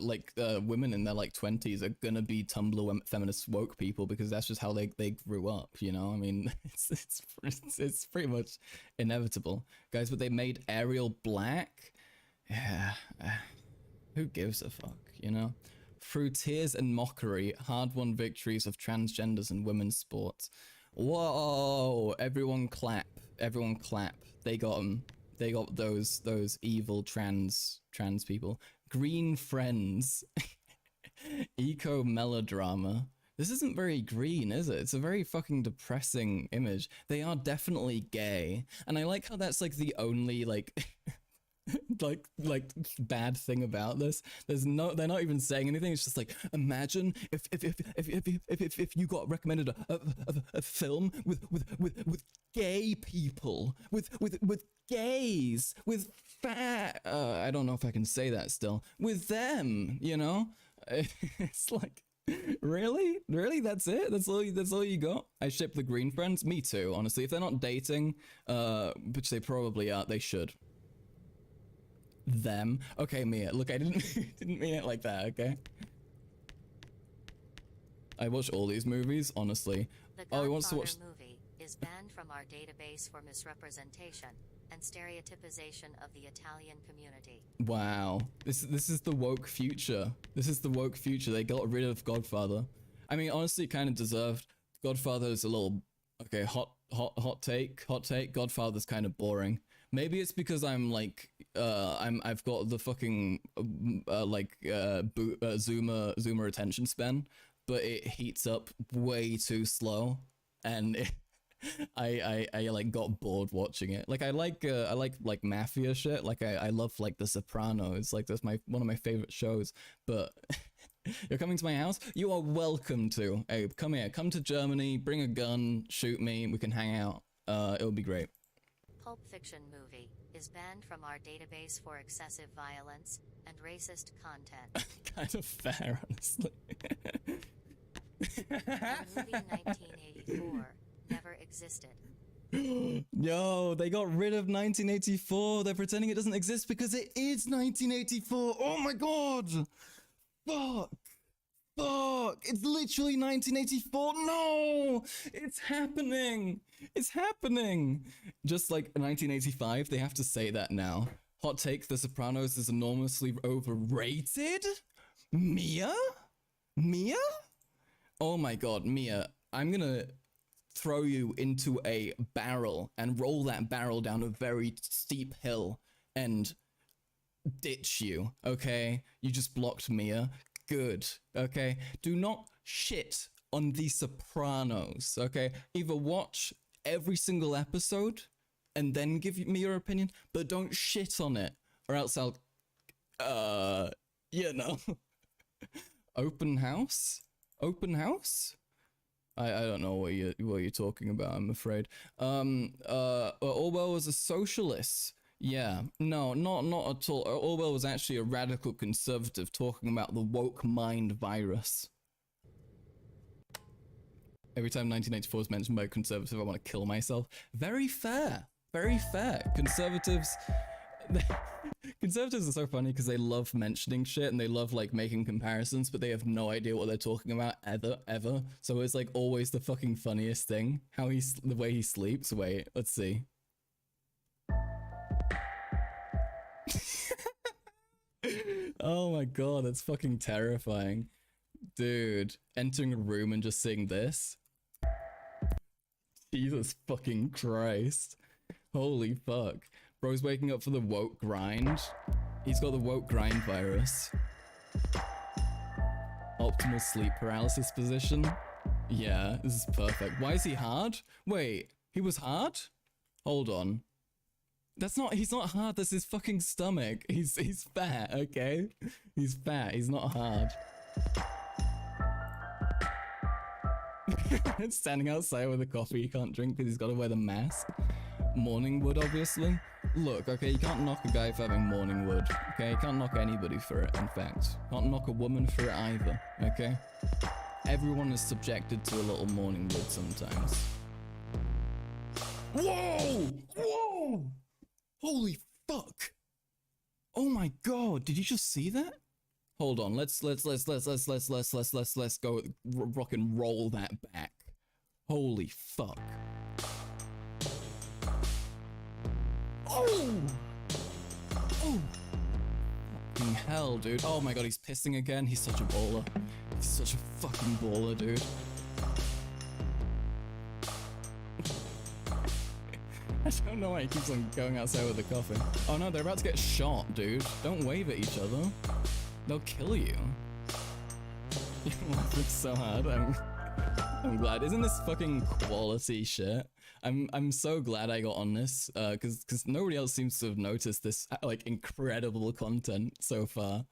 women in their like 20s are gonna be Tumblr feminist woke people because that's just how they grew up, you know? I mean, it's pretty much inevitable, guys. But they made Ariel black. Yeah, who gives a fuck, you know? Through tears and mockery, hard-won victories of transgenders in women's sports. Whoa! Everyone clap! Everyone clap! They got them. They got those evil trans people. Green friends. Eco melodrama. This isn't very green, is it? It's a very fucking depressing image. They are definitely gay, and I like how that's like the only like like bad thing about this. They're not even saying anything. It's just like, imagine if you got recommended a film with gay people, with gays, with fat, I don't know if I can say that still, with them, you know? It's like, really? That's it? That's all you got? I ship the green friends? Me too, honestly. If they're not dating, which they probably are, they should. Them. Okay, Mia, look, I didn't mean it like that, okay? I watch all these movies, honestly. The He wants to watch... movie is banned from our database for misrepresentation and stereotypization of the Italian community. Wow. This is the woke future. This is the woke future. They got rid of Godfather. I mean, honestly, kind of deserved. Godfather is a little... Okay, hot take. Godfather's kind of boring. Maybe it's because I'm like, I've got the fucking, Zoomer attention span, but it heats up way too slow, and I like got bored watching it. Like I like mafia shit. Like I love like The Sopranos. Like that's one of my favorite shows. But you're coming to my house? You are welcome to. Hey, come here. Come to Germany. Bring a gun. Shoot me. We can hang out. It'll be great. Pulp Fiction movie is banned from our database for excessive violence and racist content. Kind of fair, honestly. The movie 1984 never existed. Yo, they got rid of 1984. They're pretending it doesn't exist because it is 1984. Oh my god. Fuck, it's literally 1984. No, it's happening. Just like 1985, they have to say that now. Hot take, The Sopranos is enormously overrated? Mia? Oh my god, Mia, I'm gonna throw you into a barrel and roll that barrel down a very steep hill and ditch you, okay? You just blocked Mia. Good, okay? Do not shit on The Sopranos, okay? Either watch every single episode and then give me your opinion, but don't shit on it, or else I'll, you know. Open house? Open house? I don't know what you're talking about, I'm afraid. Orwell was a socialist. Yeah, no, not at all. Orwell was actually a radical conservative talking about the woke mind virus. Every time 1984 is mentioned by a conservative, I want to kill myself. Very fair. Very fair. Conservatives... Conservatives are so funny because they love mentioning shit and they love like making comparisons, but they have no idea what they're talking about ever. So it's like always the fucking funniest thing. The way he sleeps. Wait, let's see. Oh my god, that's fucking terrifying. Dude, entering a room and just seeing this. Jesus fucking Christ. Holy fuck. Bro's waking up for the woke grind. He's got the woke grind virus. Optimal sleep paralysis position. Yeah, this is perfect. Why is he hard? Wait, he was hard? Hold on. He's not hard, that's his fucking stomach. He's fat, okay? He's fat, he's not hard. Standing outside with a coffee he can't drink because he's got to wear the mask. Morning wood, obviously. Look, okay, you can't knock a guy for having morning wood. Okay, you can't knock anybody for it, in fact. Can't knock a woman for it either, okay? Everyone is subjected to a little morning wood sometimes. Whoa! Whoa! Holy fuck! Oh my god, did you just see that? Hold on, let's go rock and roll that back. Holy fuck. Oh! Oh! Fucking hell, dude. Oh my god, he's pissing again. He's such a baller. He's such a fucking baller, dude. I don't know why he keeps on going outside with the coffin. Oh no, they're about to get shot, dude. Don't wave at each other. They'll kill you. You're laughing so hard. I'm glad. Isn't this fucking quality shit? I'm so glad I got on this, cause nobody else seems to have noticed this like incredible content so far.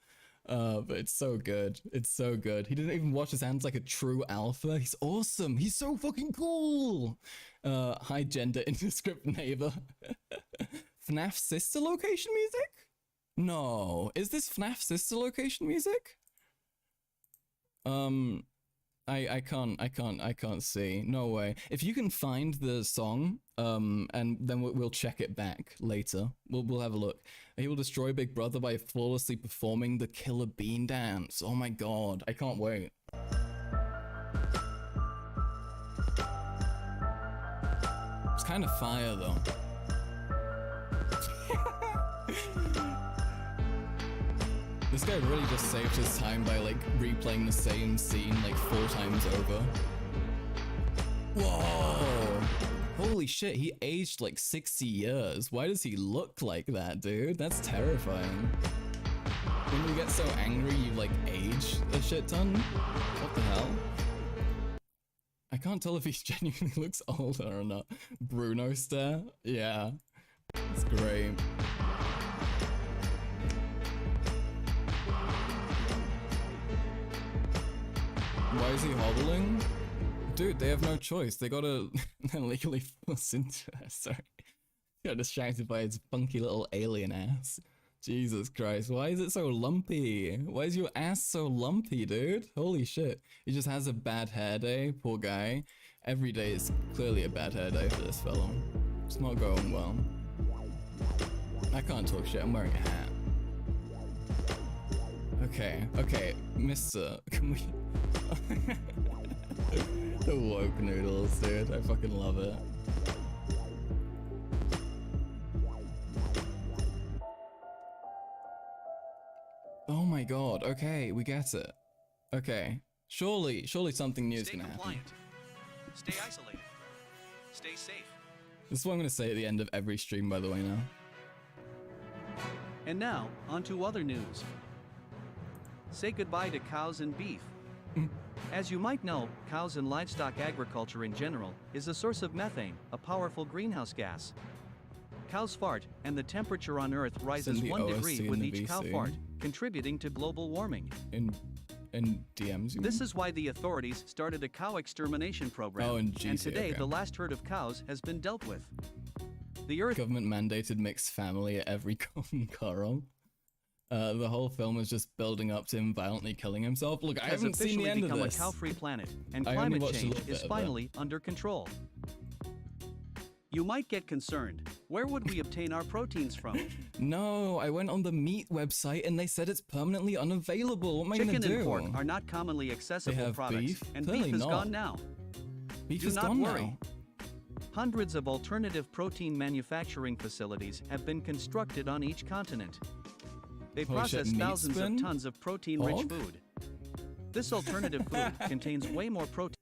But it's so good. It's so good. He didn't even wash his hands like a true alpha. He's awesome. He's so fucking cool. Hi gender indescript neighbor. FNAF sister location music? No. Is this FNAF sister location music? I can't see. No way. If you can find the song, and then we'll check it back later. We'll have a look. He will destroy Big Brother by flawlessly performing the Killer Bean dance. Oh my god, I can't wait. It's kind of fire though. This guy really just saved his time by like replaying the same scene like 4 times over. Whoa! Holy shit, he aged like 60 years. Why does he look like that, dude? That's terrifying. When you get so angry, you like age a shit ton? What the hell? I can't tell if he genuinely looks older or not. Bruno stare? Yeah. It's great. Why is he hobbling? Dude, they have no choice. They gotta legally force into it. Sorry. Got distracted by its funky little alien ass. Jesus Christ, why is it so lumpy? Why is your ass so lumpy, dude? Holy shit. He just has a bad hair day, poor guy. Every day is clearly a bad hair day for this fellow. It's not going well. I can't talk shit, I'm wearing a hat. Okay, mister, can we... The woke noodles, dude, I fucking love it. Oh my god, okay, we get it. Okay, surely something new is gonna happen. Stay isolated. Stay safe. This is what I'm gonna say at the end of every stream, by the way, now. And now, on to other news. Say goodbye to cows and beef. As you might know, cows and livestock agriculture in general is a source of methane, a powerful greenhouse gas. Cows fart, and the temperature on Earth rises 1 degree with each cow fart, contributing to global warming. In DMs, you This mean? is why the authorities started a cow extermination program. Oh, in and GT, today, okay. the last herd of cows has been dealt with. The Earth Government mandated mixed family at every Carl. The whole film is just building up to him violently killing himself. Look, I has haven't seen the officially end of become a this. cow-free planet, and I only climate watched a change little bit is of finally under control. You might get concerned. Where would we obtain our proteins from? No, I went on the meat website and they said it's permanently unavailable. What am I gonna Chicken do? and pork are not commonly accessible have products, beef? and Clearly beef is not. gone now. Beef Do is not gone worry. now. Hundreds of alternative protein manufacturing facilities have been constructed on each continent. They Holy shit, process meat thousands spin? of tons of protein-rich Hog? food. This alternative food contains way more protein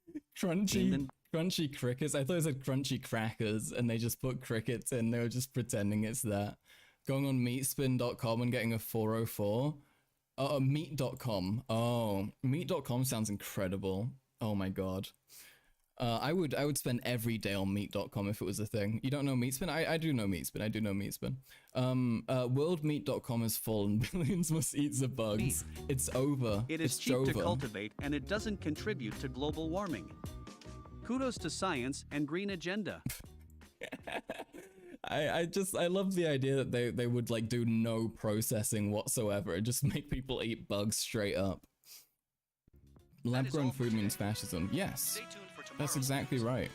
Crunchy crickets. I thought it said crunchy crackers and they just put crickets in. They were just pretending it's that. Going on meatspin.com and getting a 404. Meat.com. Oh, meat.com sounds incredible. Oh my god. I would spend every day on meat.com if it was a thing. You don't know Meatspin? I do know Meatspin. I do know Meatspin. Worldmeat.com is full and billions must eat the bugs. Beef. It's over. It is it's cheap to Jova. cultivate, and it doesn't contribute to global warming. Kudos to science and green agenda. I love the idea that they would like do no processing whatsoever and just make people eat bugs straight up. Lab is all grown for food today. means fascism. Yes. Stay tuned for tomorrow's That's exactly news. right.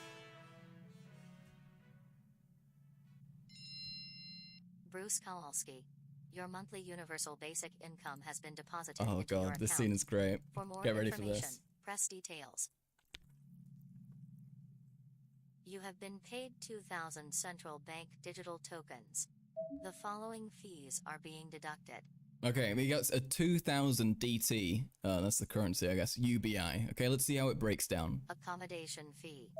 Bruce Kowalski. Your monthly universal basic income has been deposited Oh into your god, this account. scene is great. For more Get ready for information, this. press details. You have been paid 2,000 central bank digital tokens. The following fees are being deducted. Okay, we got a 2000 DT. That's the currency, I guess. UBI. Okay, let's see how it breaks down. Accommodation fee.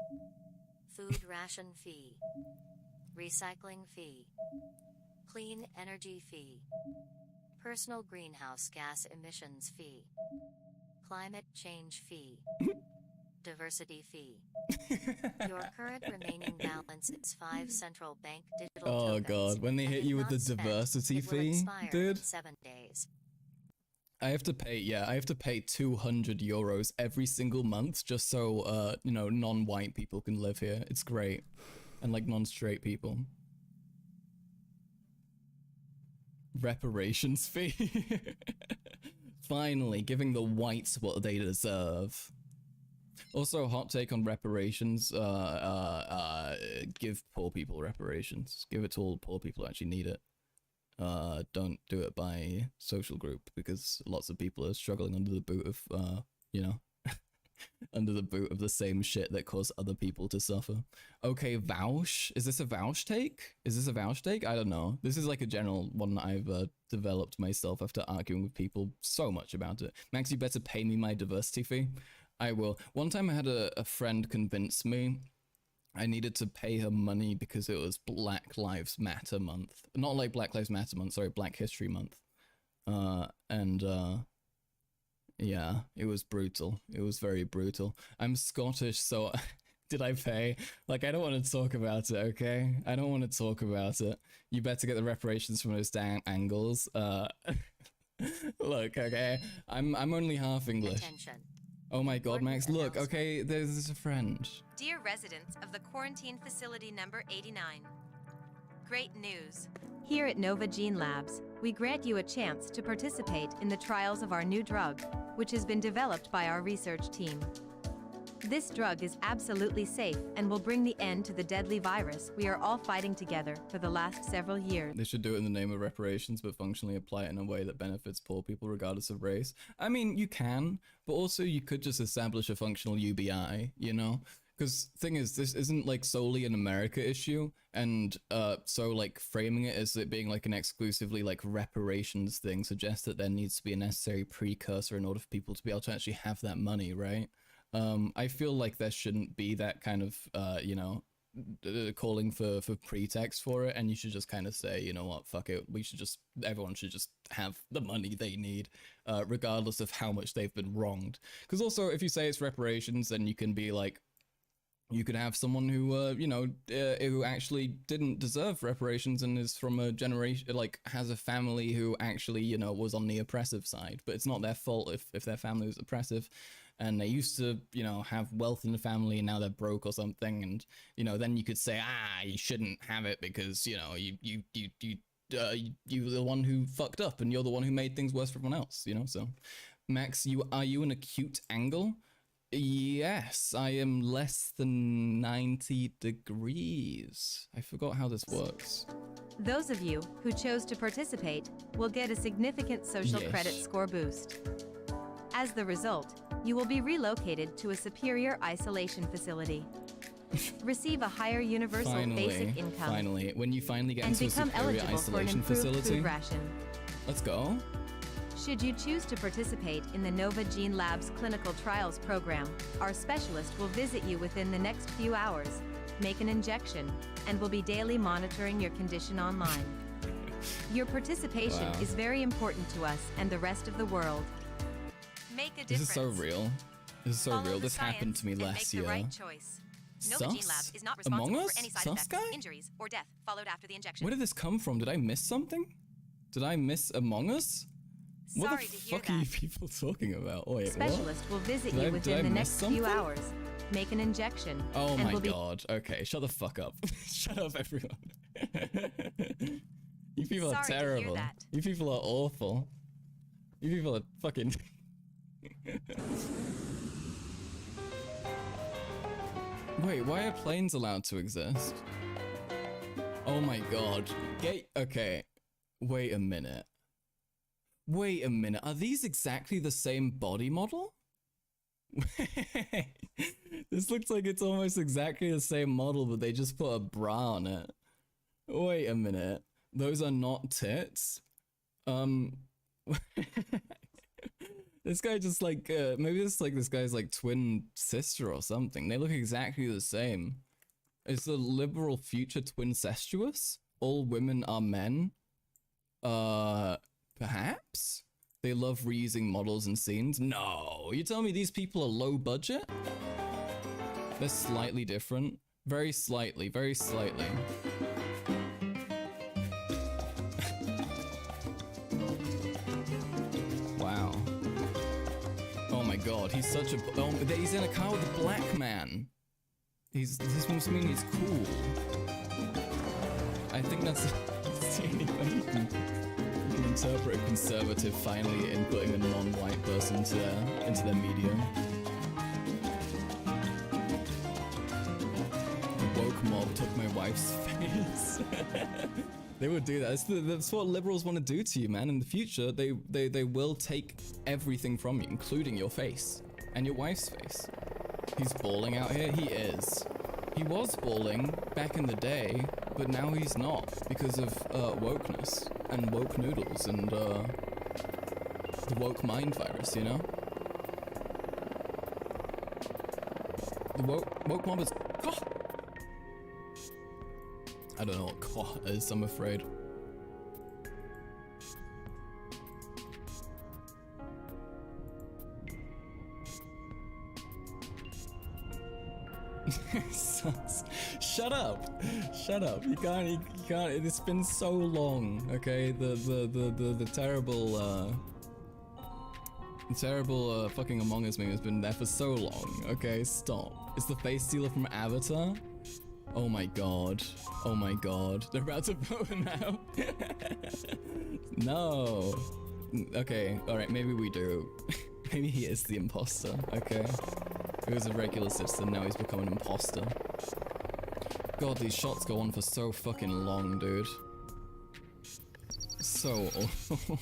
Food ration fee. Recycling fee. Clean energy fee. Personal greenhouse gas emissions fee. Climate change fee. Diversity fee. Your current remaining balance is 5 central bank digital Oh tokens. god, when they and hit if you with not the spent, diversity it will fee, expire dude. in 7 days. I have to pay 200 euros every single month just so, you know, non-white people can live here. It's great. And like non-straight people. Reparations fee. Finally, giving the whites what they deserve. Also, hot take on reparations. Give poor people reparations. Give it to all poor people who actually need it. Don't do it by social group because lots of people are struggling under the boot of, you know, under the boot of the same shit that caused other people to suffer. Okay, Vouch. Is this a Vouch take? Is this a Vouch take? I don't know. This is like a general one that I've developed myself after arguing with people so much about it. Max, you better pay me my diversity fee. I will. One time I had a friend convince me I needed to pay her money because it was Black Lives Matter month. Not like Black Lives Matter month, sorry, Black History month. Yeah, it was brutal. It was very brutal. I'm Scottish, so did I pay? Like, I don't want to talk about it, okay? I don't want to talk about it. You better get the reparations from those damn angles. Look, okay? I'm only half English. Attention. Oh my god, Important Max, look, announcement. okay, there's a friend. Dear residents of the quarantine facility number 89, great news. Here at Nova Gene Labs, we grant you a chance to participate in the trials of our new drug, which has been developed by our research team. This drug is absolutely safe and will bring the end to the deadly virus we are all fighting together for the last several years. They should do it in the name of reparations, but functionally apply it in a way that benefits poor people regardless of race. I mean, you can, but also you could just establish a functional UBI, you know? Because thing is, this isn't like solely an America issue, and so like framing it as it being like an exclusively like reparations thing suggests that there needs to be a necessary precursor in order for people to be able to actually have that money, right? I feel like there shouldn't be that kind of, you know, calling for pretext for it, and you should just kind of say, you know what, fuck it, everyone should just have the money they need, regardless of how much they've been wronged. Because also, if you say it's reparations, then you can be like, You could have someone who, who actually didn't deserve reparations and is from a generation, like, has a family who actually, was on the oppressive side. But it's not their fault if their family was oppressive. And they used to, have wealth in the family and now they're broke or something. And, then you could say, you shouldn't have it because, you're the one who fucked up and you're the one who made things worse for everyone else, So, Max, are you an acute angle? Yes, I am less than 90 degrees. I forgot how this works. Those of you who chose to participate will get a significant social credit score boost. As the result, you will be relocated to a superior isolation facility. Receive a higher universal basic income. Finally, when you finally get and into a become superior eligible for an isolation improved facility. food ration. Let's go. Should you choose to participate in the Nova Gene Labs clinical trials program, our specialist will visit you within the next few hours, make an injection, and will be daily monitoring your condition online. Your participation is very important to us and the rest of the world. Make a difference. This is so real. This is so Follow real. the This happened to me science and last make year. the right choice. Nova Gene Labs is not responsible Among for Us? any side Sus effects, guy? injuries, or death followed after the injection. Where did this come from? Did I miss something? Did I miss Among Us? What Sorry the to hear fuck are you that. people talking about? Wait, Specialist will visit Did I- you did I within the miss next few something? hours, make an injection, Oh and my will be god. Okay, shut the fuck up. Shut up, everyone. You people are Sorry to hear terrible. that. You people are awful. You people are fucking... Wait, why are planes allowed to exist? Oh my god. Okay. Wait a minute. Wait a minute. Are these exactly the same body model? This looks like it's almost exactly the same model, but they just put a bra on it. Wait a minute. Those are not tits? This guy just like, maybe it's like this guy's like twin sister or something. They look exactly the same. Is the liberal future twincestuous? All women are men? Perhaps? They love reusing models and scenes? No, you tell me these people are low budget? They're slightly different. Very slightly, very slightly. Wow. Oh my god, he's such a... Oh, he's in a car with a black man. This must mean he's cool. I think that's the only way you can interpret a conservative finally inputting a non-white person into their media. The woke mob took my wife's face. They would do that. That's what liberals want to do to you, man. In the future, they will take everything from you, including your face and your wife's face. He's balling out here? He is. He was balling back in the day, but now he's not because of wokeness and woke noodles and the woke mind virus, you know? The woke mob is... Oh! I don't know what "koh" is, I'm afraid. Shut up! Shut up! You can't. It's been so long. Okay, the terrible fucking Among Us meme has been there for so long. Okay, stop. It's the face stealer from Avatar. Oh my god. Oh my god. They're about to vote now. No. Okay. All right. Maybe we do. Maybe he is the imposter. Okay. He was a regular citizen, now he's become an imposter. God, these shots go on for so fucking long, dude. So awful.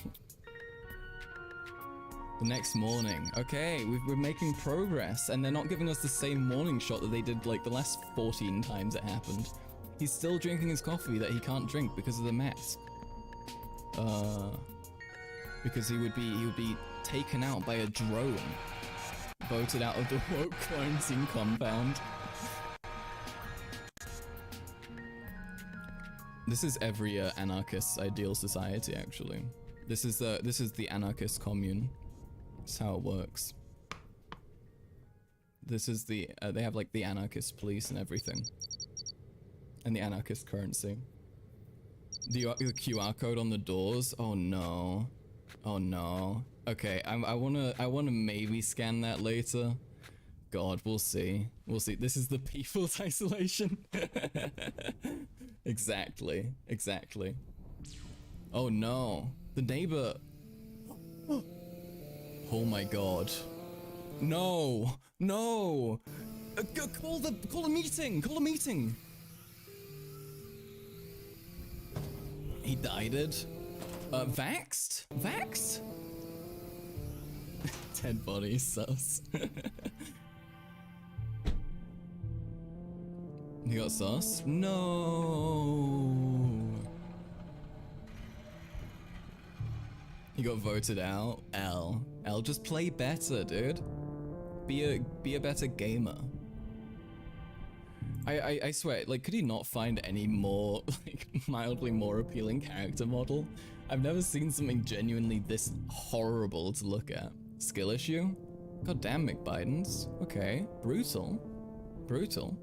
The next morning. Okay, we're making progress, and they're not giving us the same morning shot that they did like the last 14 times it happened. He's still drinking his coffee that he can't drink because of the mask. Because he would be taken out by a drone. Voted out of the woke quarantine compound. This is every anarchist's ideal society, actually. This is the anarchist commune. That's how it works. This is the, they have like the anarchist police and everything. And the anarchist currency. The QR code on the doors? Oh no. Oh no. Okay, I wanna maybe scan that later. God, we'll see. We'll see. This is the people's isolation. Exactly. Exactly. Oh no. The neighbor. Oh my god. No. No. Call a meeting. Call a meeting. He died. Vaxxed? Vaxxed? Dead body sus. He got sus? No. He got voted out. L, just play better, dude. Be a better gamer. I swear, like, could he not find any more, like, mildly more appealing character model? I've never seen something genuinely this horrible to look at. Skill issue? God damn, McBidens. Okay. Brutal. Brutal.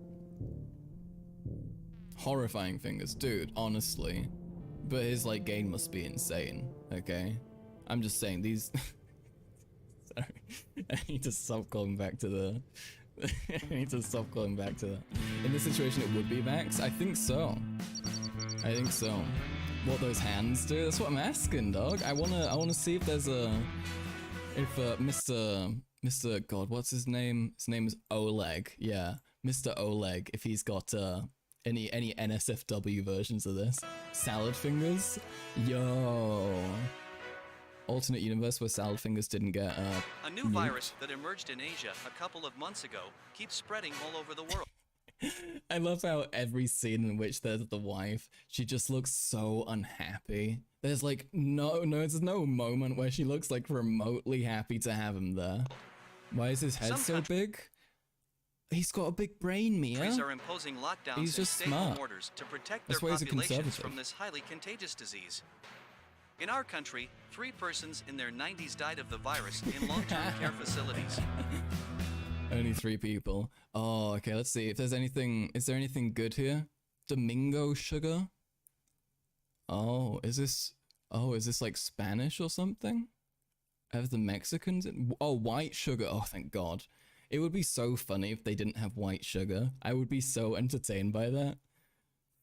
Horrifying fingers. Dude, honestly. But his, like, gain must be insane, okay? I'm just saying, these... Sorry. I need to stop going back to the... I need to stop going back to that. In this situation, it would be Vax? I think so. I think so. What those hands do? That's what I'm asking, dog. I wanna see if there's a... If, Mr. God, what's his name? His name is Oleg. Yeah. Mr. Oleg, if he's got, any NSFW versions of this. Salad fingers? Yo. Alternate universe where salad fingers didn't get, A new virus that emerged in Asia a couple of months ago keeps spreading all over the world. I love how every scene in which there's the wife, she just looks so unhappy. There's like there's no moment where she looks like remotely happy to have him there. Why is his head so big? He's got a big brain, Mia. Countries are imposing lockdowns He's just and stay-home smart. orders to protect That's their why he's a populations conservative. from this highly contagious disease. In our country, 3 persons in their 90s died of the virus in long-term care facilities. Only 3 people. Oh, okay, let's see if there's anything. Is there anything good here? Domingo sugar? Oh, is this like Spanish or something? Have the Mexicans in? Oh, white sugar. Oh, thank God. It would be so funny if they didn't have white sugar. I would be so entertained by that.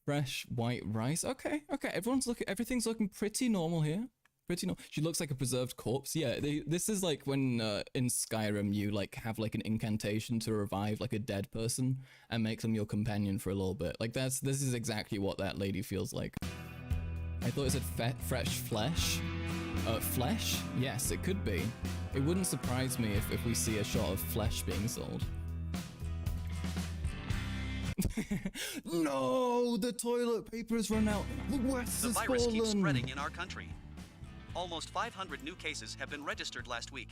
Fresh white rice. Okay, okay. Everything's looking pretty normal here. Pretty normal. She looks like a preserved corpse. Yeah, this is like when in Skyrim you like have like an incantation to revive like a dead person and make them your companion for a little bit. Like this is exactly what that lady feels like. I thought it said fresh flesh. Flesh? Yes, it could be. It wouldn't surprise me if we see a shot of flesh being sold. No, the toilet paper has run out. The West The has virus fallen. keeps spreading in our country. Almost 500 new cases have been registered last week.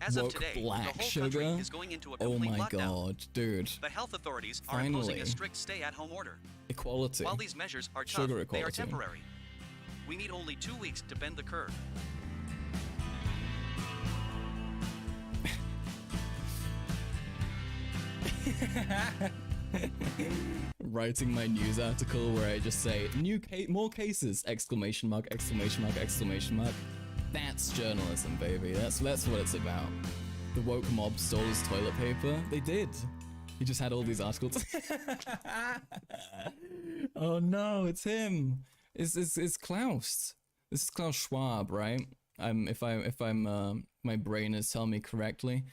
As of Woke today, black the whole sugar? country is going into a Oh complete my lockdown. God, dude. The health authorities are imposing a Finally. strict stay-at-home order. Equality. While these measures are tough, Sugar they are equality. temporary. We need only 2 weeks to bend the curve. Writing my news article where I just say more cases! Exclamation mark! Exclamation mark! Exclamation mark! That's journalism, baby. That's what it's about. The woke mob stole his toilet paper. They did. He just had all these articles. Oh no, it's him. It's Klaus. This is Klaus Schwab, right? If I'm my brain is telling me correctly.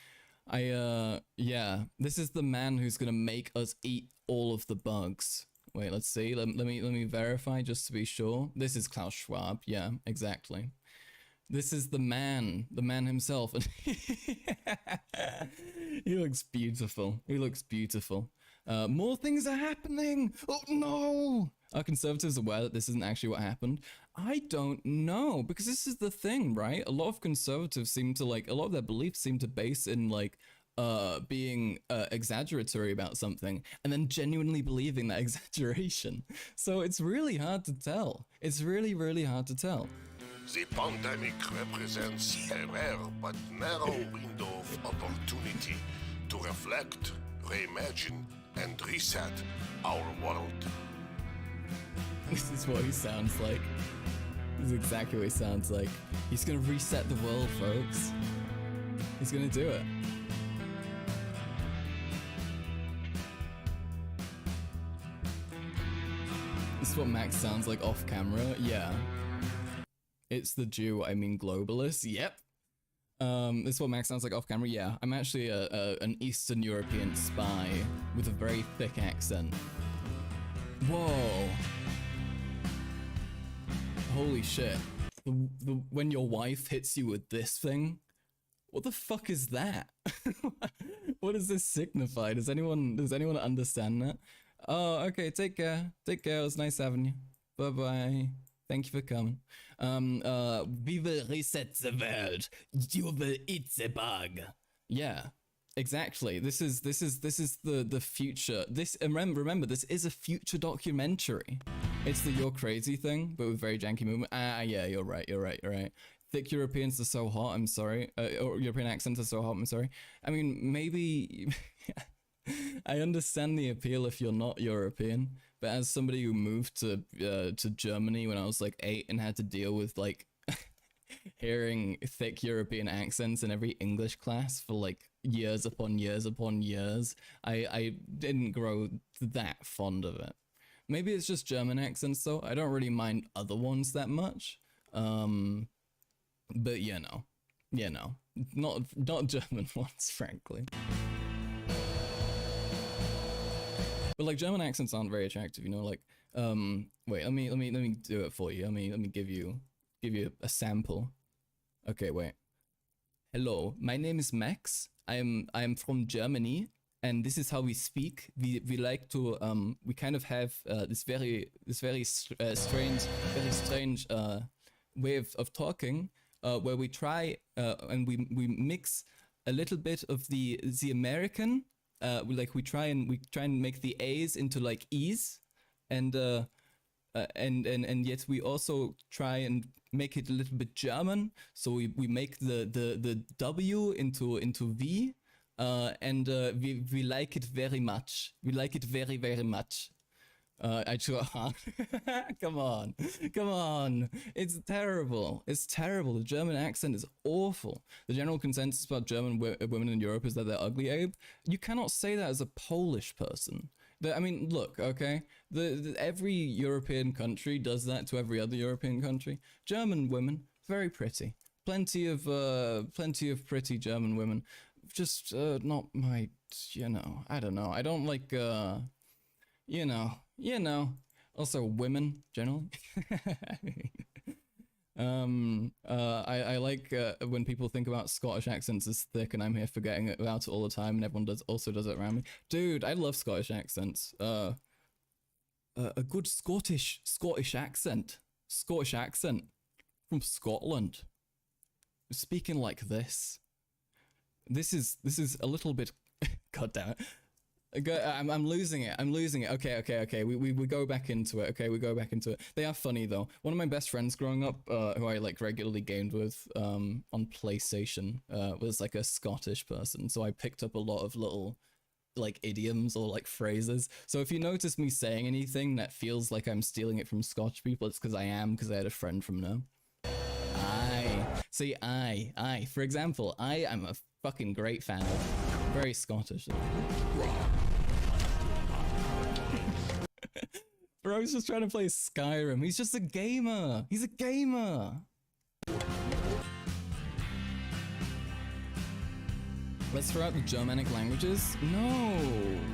Yeah, this is the man who's gonna make us eat all of the bugs. Wait, let's see. Let me verify just to be sure. This is Klaus Schwab. Yeah, exactly. This is the man himself. He looks beautiful. He looks beautiful. More things are happening. Oh no! Are conservatives aware that this isn't actually what happened? I don't know, because this is the thing, right? A lot of conservatives seem to a lot of their beliefs seem to base in being exaggeratory about something and then genuinely believing that exaggeration. So it's really hard to tell. It's really, really hard to tell. The pandemic represents a rare but narrow window of opportunity to reflect, reimagine, and reset our world. This is what he sounds like. This is exactly what he sounds like. He's gonna reset the world, folks. He's gonna do it. This is what Max sounds like off camera. Yeah. It's the Jew, I mean globalist. Yep. This is what Max sounds like off camera. Yeah, I'm actually an Eastern European spy with a very thick accent. Whoa. Holy shit. When your wife hits you with this thing, what the fuck is that? What does this signify? Does anyone understand that? Oh, okay, take care. Take care, it was nice having you. Bye-bye. Thank you for coming. We will reset the world. You will eat the bug. Yeah, exactly. This is the future. And remember, this is a future documentary. It's the You're Crazy thing, but with very janky movement. Yeah, you're right. Thick Europeans are so hot, I'm sorry. Or European accents are so hot, I'm sorry. I mean, maybe... I understand the appeal if you're not European, but as somebody who moved to Germany when I was like 8 and had to deal with like hearing thick European accents in every English class for like years upon years upon years, I didn't grow that fond of it. Maybe it's just German accents though. I don't really mind other ones that much. But not German ones, frankly. But like German accents aren't very attractive, you know. Like, wait, let me do it for you. Let me give you a sample. Okay, wait. Hello, my name is Max. I am from Germany, and this is how we speak. We like to we kind of have this very strange way of talking, where we try and we mix a little bit of the American. We try and make the A's into like E's, and yet we also try and make it a little bit German. So we make the W into V, and we like it very much. We like it very, very much. I try. Come on. It's terrible. It's terrible. The German accent is awful. The general consensus about German women in Europe is that they're ugly, Abe. You cannot say that as a Polish person. I mean, look, okay? Every European country does that to every other European country. German women, very pretty. Plenty of pretty German women. Just not my, I don't know. I don't like, also women generally. I like when people think about Scottish accents as thick, and I'm here forgetting about it all the time, and everyone also does it around me. Dude, I love Scottish accents. A good Scottish accent from Scotland, speaking like this. This is a little bit. God damn it. I'm losing it. Okay. We go back into it. Okay, we go back into it. They are funny though. One of my best friends growing up, who I like regularly gamed with on PlayStation, was like a Scottish person. So I picked up a lot of little like idioms or like phrases. So if you notice me saying anything that feels like I'm stealing it from Scotch people, it's because I had a friend from there. I. For example, I am a fucking great fan of very Scottish. Bro, he's just trying to play Skyrim. He's just a gamer. He's a gamer. Let's throw out the Germanic languages. No,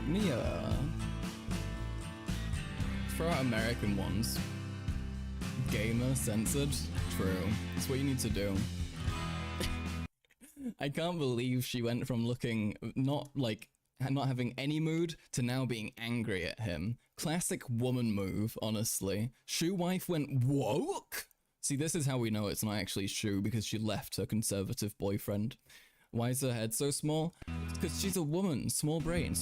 Mia. Throw out American ones. Gamer, censored. True. That's what you need to do. I can't believe she went from looking not having any mood to now being angry at him. Classic woman move, honestly. Shoe wife went woke? See, this is how we know it's not actually Shoe, because she left her conservative boyfriend. Why is her head so small? It's because she's a woman. Small brain.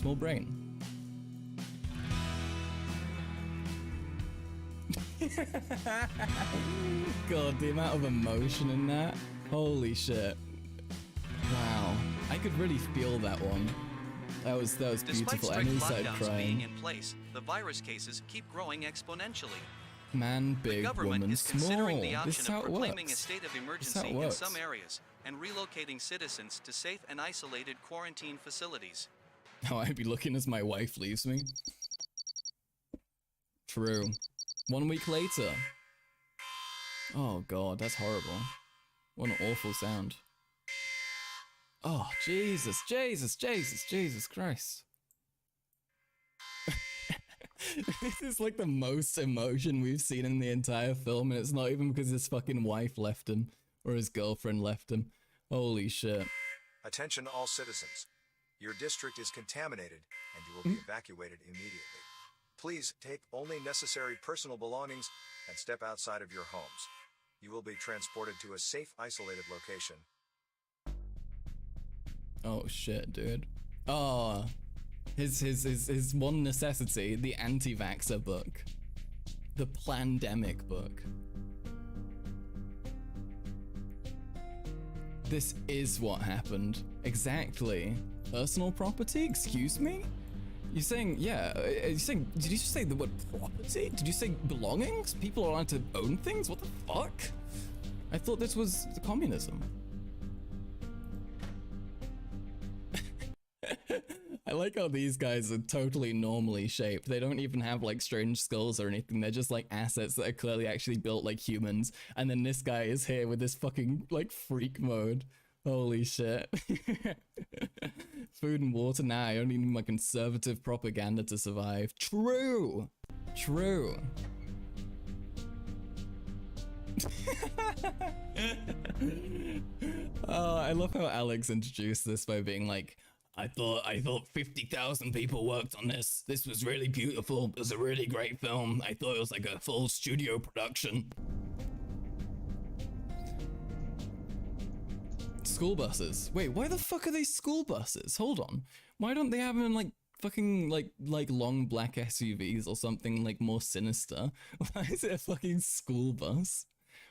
God, the amount of emotion in that. Holy shit. Wow. I could really feel that one. That was Despite beautiful. I strict nearly started lockdowns being crying. in place, the virus cases keep growing exponentially. Man The big, government woman is small. considering the This is option how of it proclaiming a works. state of This is how emergency it in works. some areas and relocating citizens to safe and isolated quarantine facilities. How I'd be looking as my wife leaves me. True. 1 week later. Oh god, that's horrible. What an awful sound. Oh, Jesus, Jesus, Jesus, Jesus Christ. This is like the most emotion we've seen in the entire film, and it's not even because his fucking wife left him, or his girlfriend left him. Holy shit. Attention all citizens. Your district is contaminated, and you will be evacuated immediately. Please take only necessary personal belongings and step outside of your homes. You will be transported to a safe, isolated location. Oh shit, dude. Oh, his one necessity, the anti-vaxxer book. The Plandemic book. This is what happened. Exactly. Personal property? Excuse me? You're saying, yeah, you're saying, did you just say the word property? Did you say belongings? People are allowed to own things? What the fuck? I thought this was communism. I like how these guys are totally normally shaped. They don't even have like strange skulls or anything. They're just like assets that are clearly actually built like humans. And then this guy is here with this fucking like freak mode. Holy shit. Food and water now. I only need my conservative propaganda to survive. True. True. Oh, I love how Alex introduced this by being like, I thought 50,000 people worked on this. This was really beautiful. It was a really great film. I thought it was like a full studio production. School buses. Wait, why the fuck are they school buses? Hold on. Why don't they have them in like fucking like long black SUVs or something like more sinister? Why is it a fucking school bus?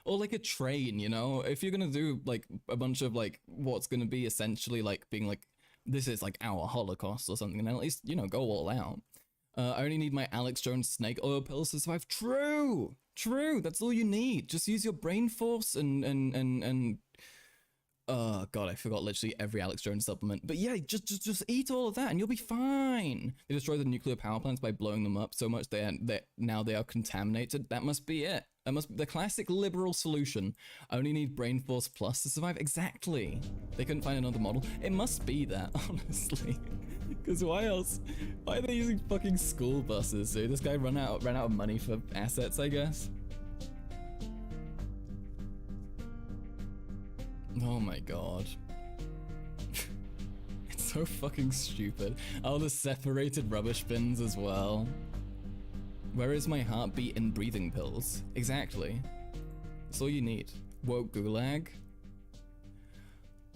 Or like a train, you know? If you're gonna do like a bunch of like what's gonna be essentially like being like, this is like our Holocaust or something, and at least, you know, go all out. I only need my Alex Jones snake oil pills to survive. True! True! That's all you need. Just use your brain force and oh god, I forgot literally every Alex Jones supplement. But yeah, just eat all of that and you'll be fine. They destroy the nuclear power plants by blowing them up so much that now they are contaminated. That must be it. That must be the classic liberal solution. I only need Brain Force Plus to survive. Exactly. They couldn't find another model. It must be that, honestly. Because why else? Why are they using fucking school buses, dude? This guy ran out of money for assets, I guess. Oh my god. It's so fucking stupid. Oh, the separated rubbish bins as well. Where is my heartbeat and breathing pills? Exactly. That's all you need. Woke gulag.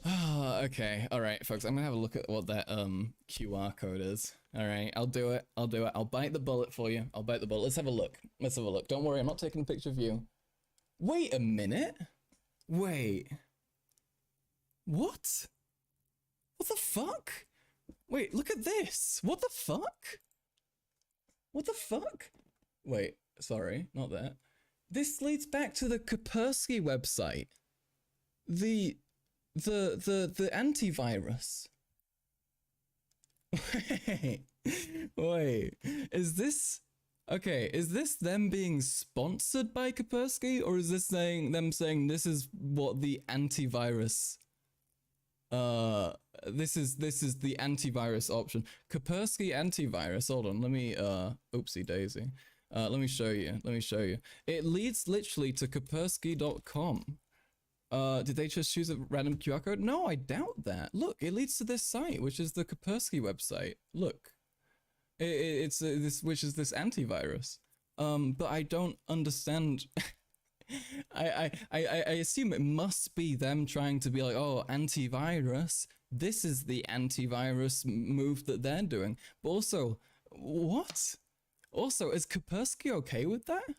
Ah, okay. Alright, folks. I'm gonna have a look at what that QR code is. Alright, I'll do it. I'll do it. I'll bite the bullet for you. I'll bite the bullet. Let's have a look. Let's have a look. Don't worry, I'm not taking a picture of you. Wait a minute. Wait. What? What the fuck? Wait, look at this. What the fuck? What the fuck? Wait, sorry, not that. This leads back to the Kaspersky website. The antivirus. Wait, is this them being sponsored by Kaspersky, or is this them saying this is what the antivirus this is the antivirus option. Kaspersky antivirus. Hold on, let me oopsie daisy. Let me show you. It leads literally to Kaspersky.com. Did they just choose a random QR code? No, I doubt that. Look, it leads to this site, which is the Kaspersky website. Look. It's which is this antivirus. But I don't understand. I assume it must be them trying to be like, oh, antivirus. This is the antivirus move that they're doing. But also, what? Also, is Kaspersky okay with that?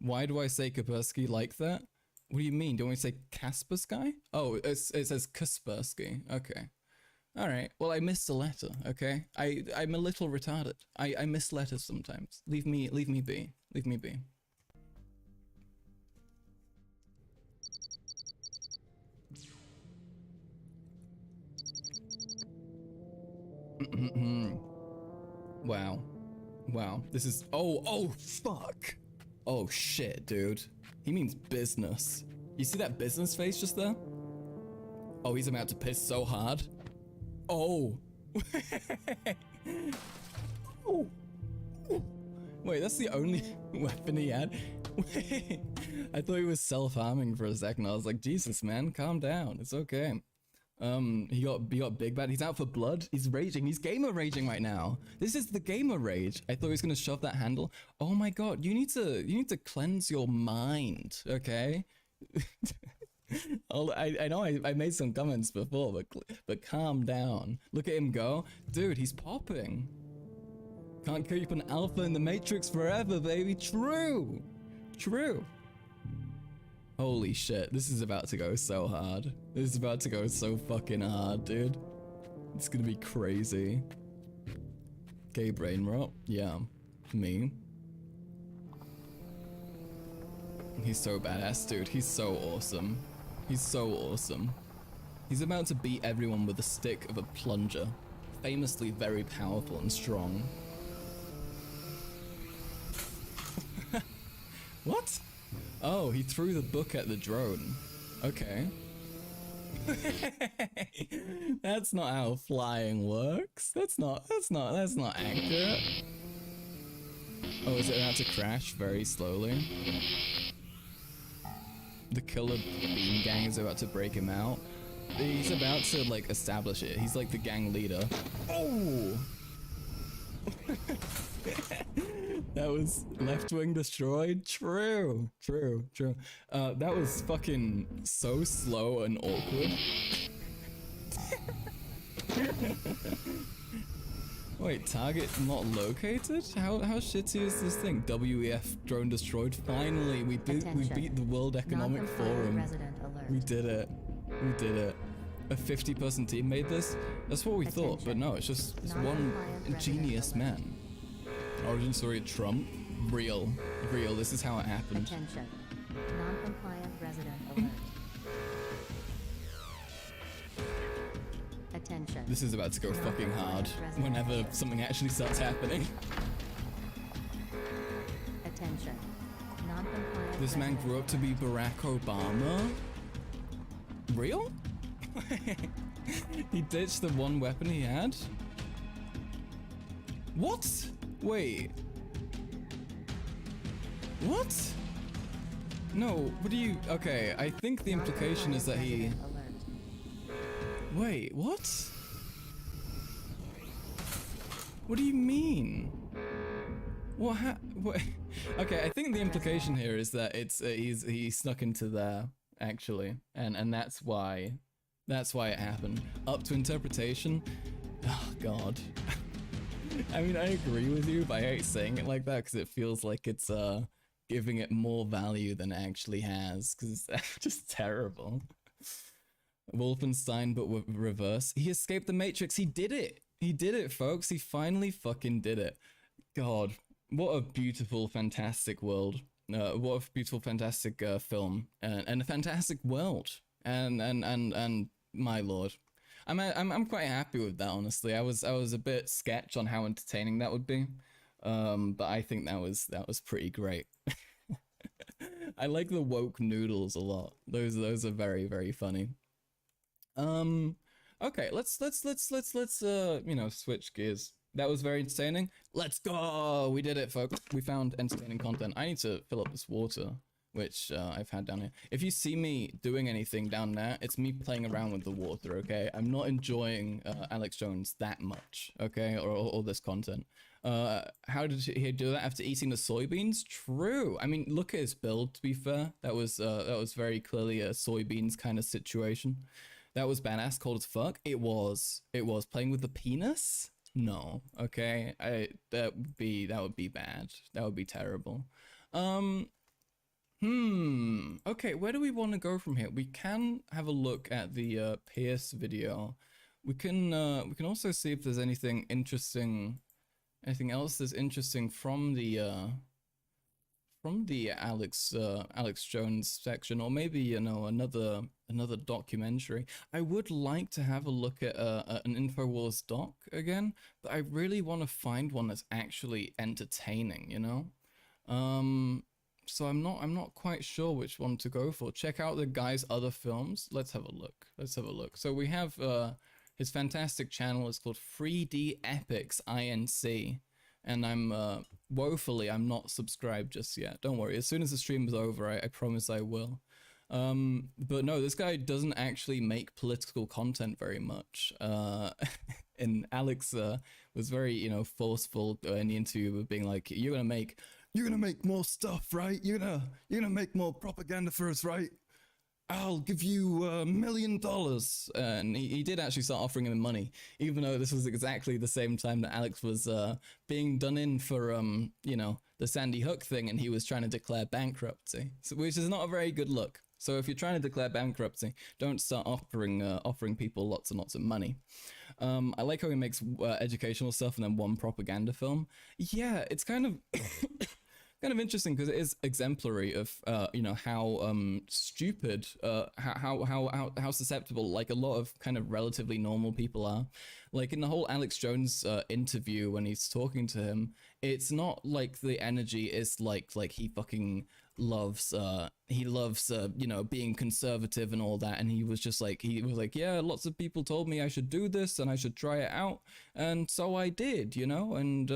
Why do I say Kaspersky like that? What do you mean? Do you want me to say Kaspersky? Oh, it says Kaspersky. Okay. Alright, well I missed a letter, okay? I'm a little retarded. I miss letters sometimes. Leave me be. Leave me be. Wow. Wow. This is oh fuck. Oh shit, dude. He means business. You see that business face just there? Oh, he's about to piss so hard. Oh. Oh. Wait, that's the only weapon he had? Wait, I thought he was self-harming for a second. I was like, Jesus, man, calm down. It's okay. He got big bad. He's out for blood. He's raging. He's gamer raging right now. This is the gamer rage. I thought he was gonna shove that handle. Oh my god, you need to cleanse your mind, okay? I know I made some comments before, but calm down. Look at him go. Dude, he's popping. Can't keep an alpha in the Matrix forever, baby. True. True. Holy shit, this is about to go so hard. This is about to go so fucking hard, dude. It's gonna be crazy. Gay brain rot? Yeah, me. He's so badass, dude. He's so awesome. He's so awesome. He's about to beat everyone with the stick of a plunger. Famously very powerful and strong. What? Oh, he threw the book at the drone. Okay. That's not how flying works. That's not accurate. Oh, is it about to crash very slowly? The killer bean gang is about to break him out. He's about to like establish it. He's like the gang leader. Oh! That was left wing destroyed. True. That was fucking so slow and awkward. Wait, target not located? How shitty is this thing? WEF drone destroyed. Finally, we beat the World Economic Forum. We did it. A 50-person team made this? That's what we thought, but no, it's just one genius man. Origin story of Trump? Real. This is how it happened. Attention. Non-compliant resident alert. Attention. This is about to go fucking hard whenever something actually starts happening. Attention. Non-compliant This man grew up to be Barack Obama? Real? He ditched the one weapon he had? What? Wait. What? No, what do you... Okay, I think the implication is that he... Wait, what? What do you mean? What Okay, I think the implication here is that it's he snuck into there, actually. And that's why it happened. Up to interpretation? Oh, God. I mean, I agree with you, but I hate saying it like that because it feels like it's giving it more value than it actually has, because it's just terrible. Wolfenstein, but with reverse. He escaped the Matrix. He did it. He did it, folks. He finally fucking did it. God, what a beautiful, fantastic world. What a beautiful, fantastic film, and a fantastic world. And my lord. I'm quite happy with that, honestly. I was a bit sketch on how entertaining that would be, but I think that was pretty great. I like the woke noodles a lot. Those are very, very funny. Okay, let's switch gears. That was very entertaining. Let's go. We did it, folks. We found entertaining content. I need to fill up this water, which I've had down here. If you see me doing anything down there, it's me playing around with the water, okay? I'm not enjoying Alex Jones that much, okay? Or this content. How did he do that after eating the soybeans? True. I mean, look at his build, to be fair. That was very clearly a soybeans kind of situation. That was badass, cold as fuck. It was. Playing with the penis? No, okay? That would be bad. That would be terrible. Okay, where do we want to go from here? We can have a look at the Piers video, we can also see if there's anything interesting, anything else that's interesting from the Alex Jones section, or maybe, you know, another documentary. I would like to have a look at an InfoWars doc again, but I really want to find one that's actually entertaining, you know. So I'm not quite sure which one to go for. Check out the guy's other films. Let's have a look. So we have his fantastic channel is called 3D Epics Inc. And I'm woefully I'm not subscribed just yet. Don't worry. As soon as the stream is over, I promise I will. But no, this guy doesn't actually make political content very much. And Alex was very, you know, forceful in the interview of being like, you're gonna make more stuff, right? You're gonna make more propaganda for us, right? I'll give you $1 million. And he did actually start offering him money, even though this was exactly the same time that Alex was being done in for, you know, the Sandy Hook thing, and he was trying to declare bankruptcy, so, which is not a very good look. So if you're trying to declare bankruptcy, don't start offering people lots and lots of money. I like how he makes educational stuff and then one propaganda film. Yeah, it's kind of kind of interesting because it is exemplary of you know, how stupid, how susceptible like a lot of kind of relatively normal people are. Like in the whole Alex Jones interview, when he's talking to him, it's not like the energy is like he fucking loves you know, being conservative and all that, and he was like, yeah, lots of people told me I should do this and I should try it out, and so I did, you know, and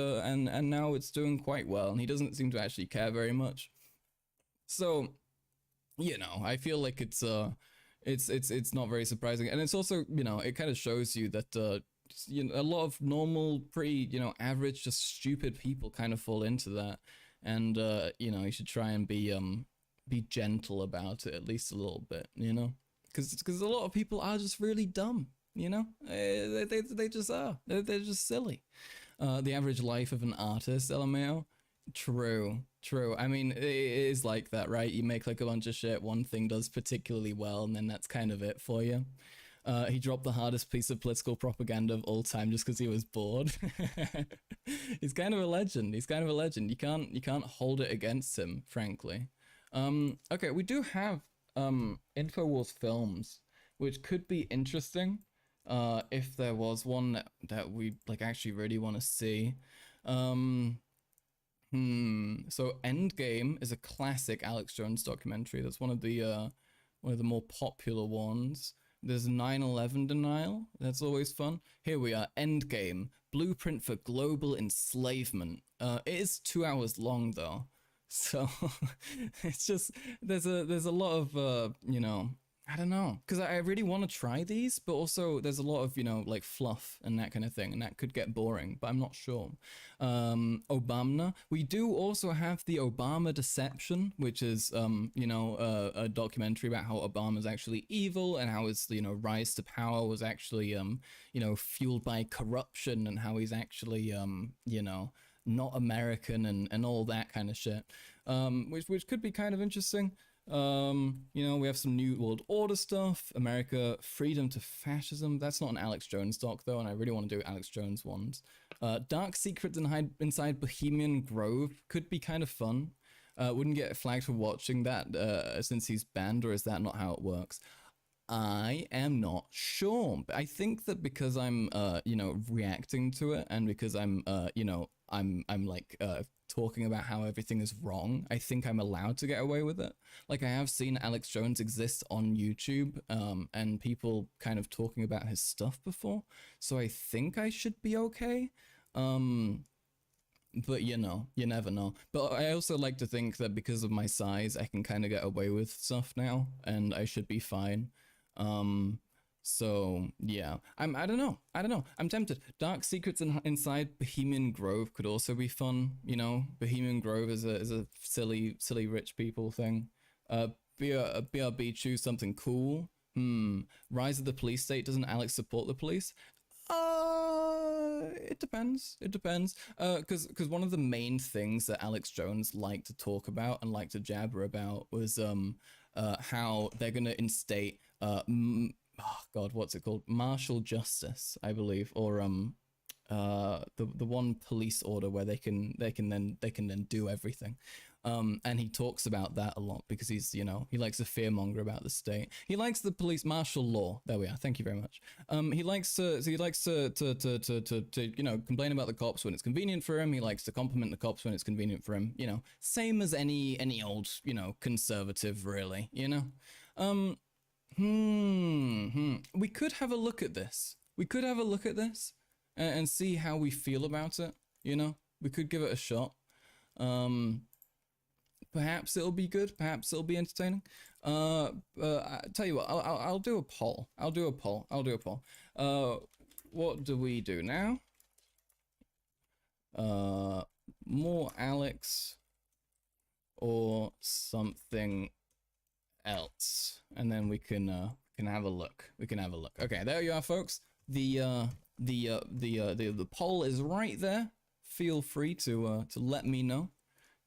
now it's doing quite well, and he doesn't seem to actually care very much. So, you know, I feel like it's not very surprising, and it's also, you know, it kind of shows you that you know, a lot of normal, pretty, you know, average, just stupid people kind of fall into that. And, you know, you should try and be gentle about it, at least a little bit, you know? Because a lot of people are just really dumb, you know? They just are. They're just silly. The average life of an artist, LMAO? True. I mean, it is like that, right? You make like a bunch of shit, one thing does particularly well, and then that's kind of it for you. He dropped the hardest piece of political propaganda of all time just because he was bored. He's kind of a legend. You can't hold it against him, frankly. Okay, we do have InfoWars films, which could be interesting if there was one that we like actually really want to see. So Endgame is a classic Alex Jones documentary. That's one of the more popular ones. There's 9/11 denial. That's always fun. Here we are. Endgame. Blueprint for global enslavement. It is 2 hours long though, so it's just there's a lot of you know, I don't know, because I really want to try these, but also there's a lot of, you know, like fluff and that kind of thing, and that could get boring, but I'm not sure. Obama. We do also have the Obama Deception, which is, you know, a documentary about how Obama's actually evil and how his, you know, rise to power was actually, you know, fueled by corruption, and how he's actually, you know, not American and all that kind of shit, which could be kind of interesting. You know, we have some New World Order stuff, America, Freedom to Fascism. That's not an Alex Jones doc though, and I really want to do Alex Jones ones. Dark Secrets Inside Bohemian Grove could be kind of fun. Wouldn't get flagged for watching that since he's banned, or is that not how it works? I am not sure, but I think that because I'm you know, reacting to it, and because I'm you know, I'm like talking about how everything is wrong, I think I'm allowed to get away with it. Like, I have seen Alex Jones exist on YouTube, and people kind of talking about his stuff before, so I think I should be okay. But you know, you never know. But I also like to think that because of my size, I can kind of get away with stuff now, and I should be fine. So yeah, I don't know. I'm tempted. Dark Secrets Inside Bohemian Grove could also be fun. You know, Bohemian Grove is a silly rich people thing. BRB choose something cool. Rise of the Police State. Doesn't Alex support the police? It depends. Because one of the main things that Alex Jones liked to talk about and liked to jabber about was how they're gonna instate oh God, what's it called? Martial justice, I believe, or the one police order where they can then do everything. And he talks about that a lot because he's, you know, he likes to fearmonger about the state. He likes the police martial law. There we are. Thank you very much. He likes to you know, complain about the cops when it's convenient for him. He likes to compliment the cops when it's convenient for him. You know, same as any old, you know, conservative, really. You know. We could have a look at this. We could have a look at this and see how we feel about it. You know, we could give it a shot. Perhaps it'll be good. Perhaps it'll be entertaining. I tell you what, I'll do a poll. I'll do a poll. What do we do now? More Alex or something else, and then we can have a look. Okay, there you are, folks. The poll is right there. Feel free to let me know,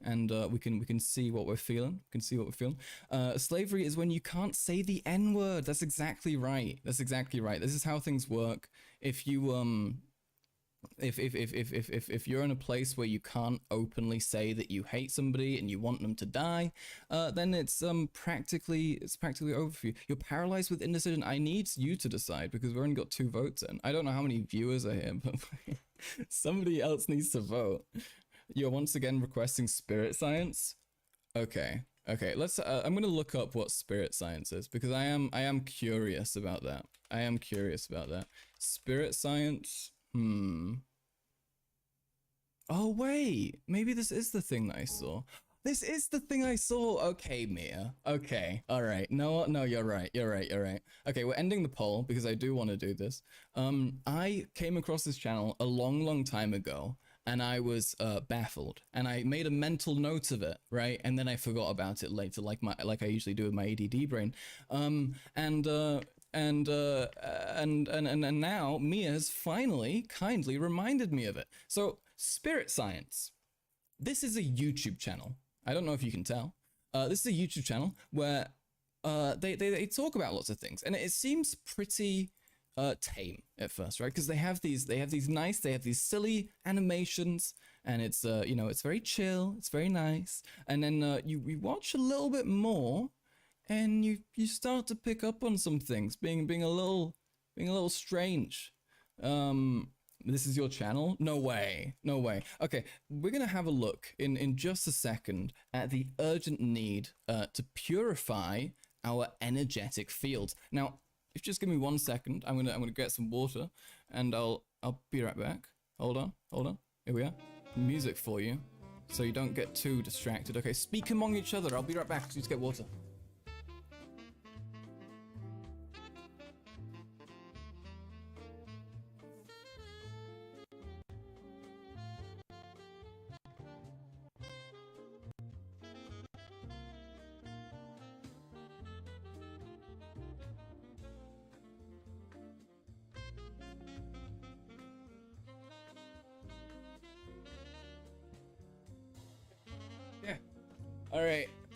and we can see what we're feeling. Slavery is when you can't say the N-word. That's exactly right. This is how things work. If you if you're in a place where you can't openly say that you hate somebody and you want them to die, then it's practically over for you. You're paralyzed with indecision. I need you to decide because we've only got 2 votes in. I don't know how many viewers are here, but somebody else needs to vote. You're once again requesting spirit science. Okay. Let's. I'm gonna look up what spirit science is because I am curious about that. Spirit science. Oh wait, maybe this is the thing that I saw. This is the thing I saw. Okay, Mia. Okay, all right. No, you're right. Okay, we're ending the poll because I do want to do this. I came across this channel a long time ago, and I was baffled, and I made a mental note of it, right? And then I forgot about it later, like I usually do with my ADD brain. And now Mia has finally kindly reminded me of it. So spirit science. This is a YouTube channel. I don't know if you can tell. This is a YouTube channel where they talk about lots of things, and it seems pretty tame at first, right? Because they have these silly animations, and it's you know, it's very chill, it's very nice, and then you watch a little bit more, and you start to pick up on some things being a little strange. This is your channel? No way. Okay, we're gonna have a look in just a second at the urgent need to purify our energetic fields. Now, if you just give me 1 second, I'm gonna get some water, and I'll be right back. Hold on. Here we are. Music for you, so you don't get too distracted. Okay, speak among each other. I'll be right back. Just get water.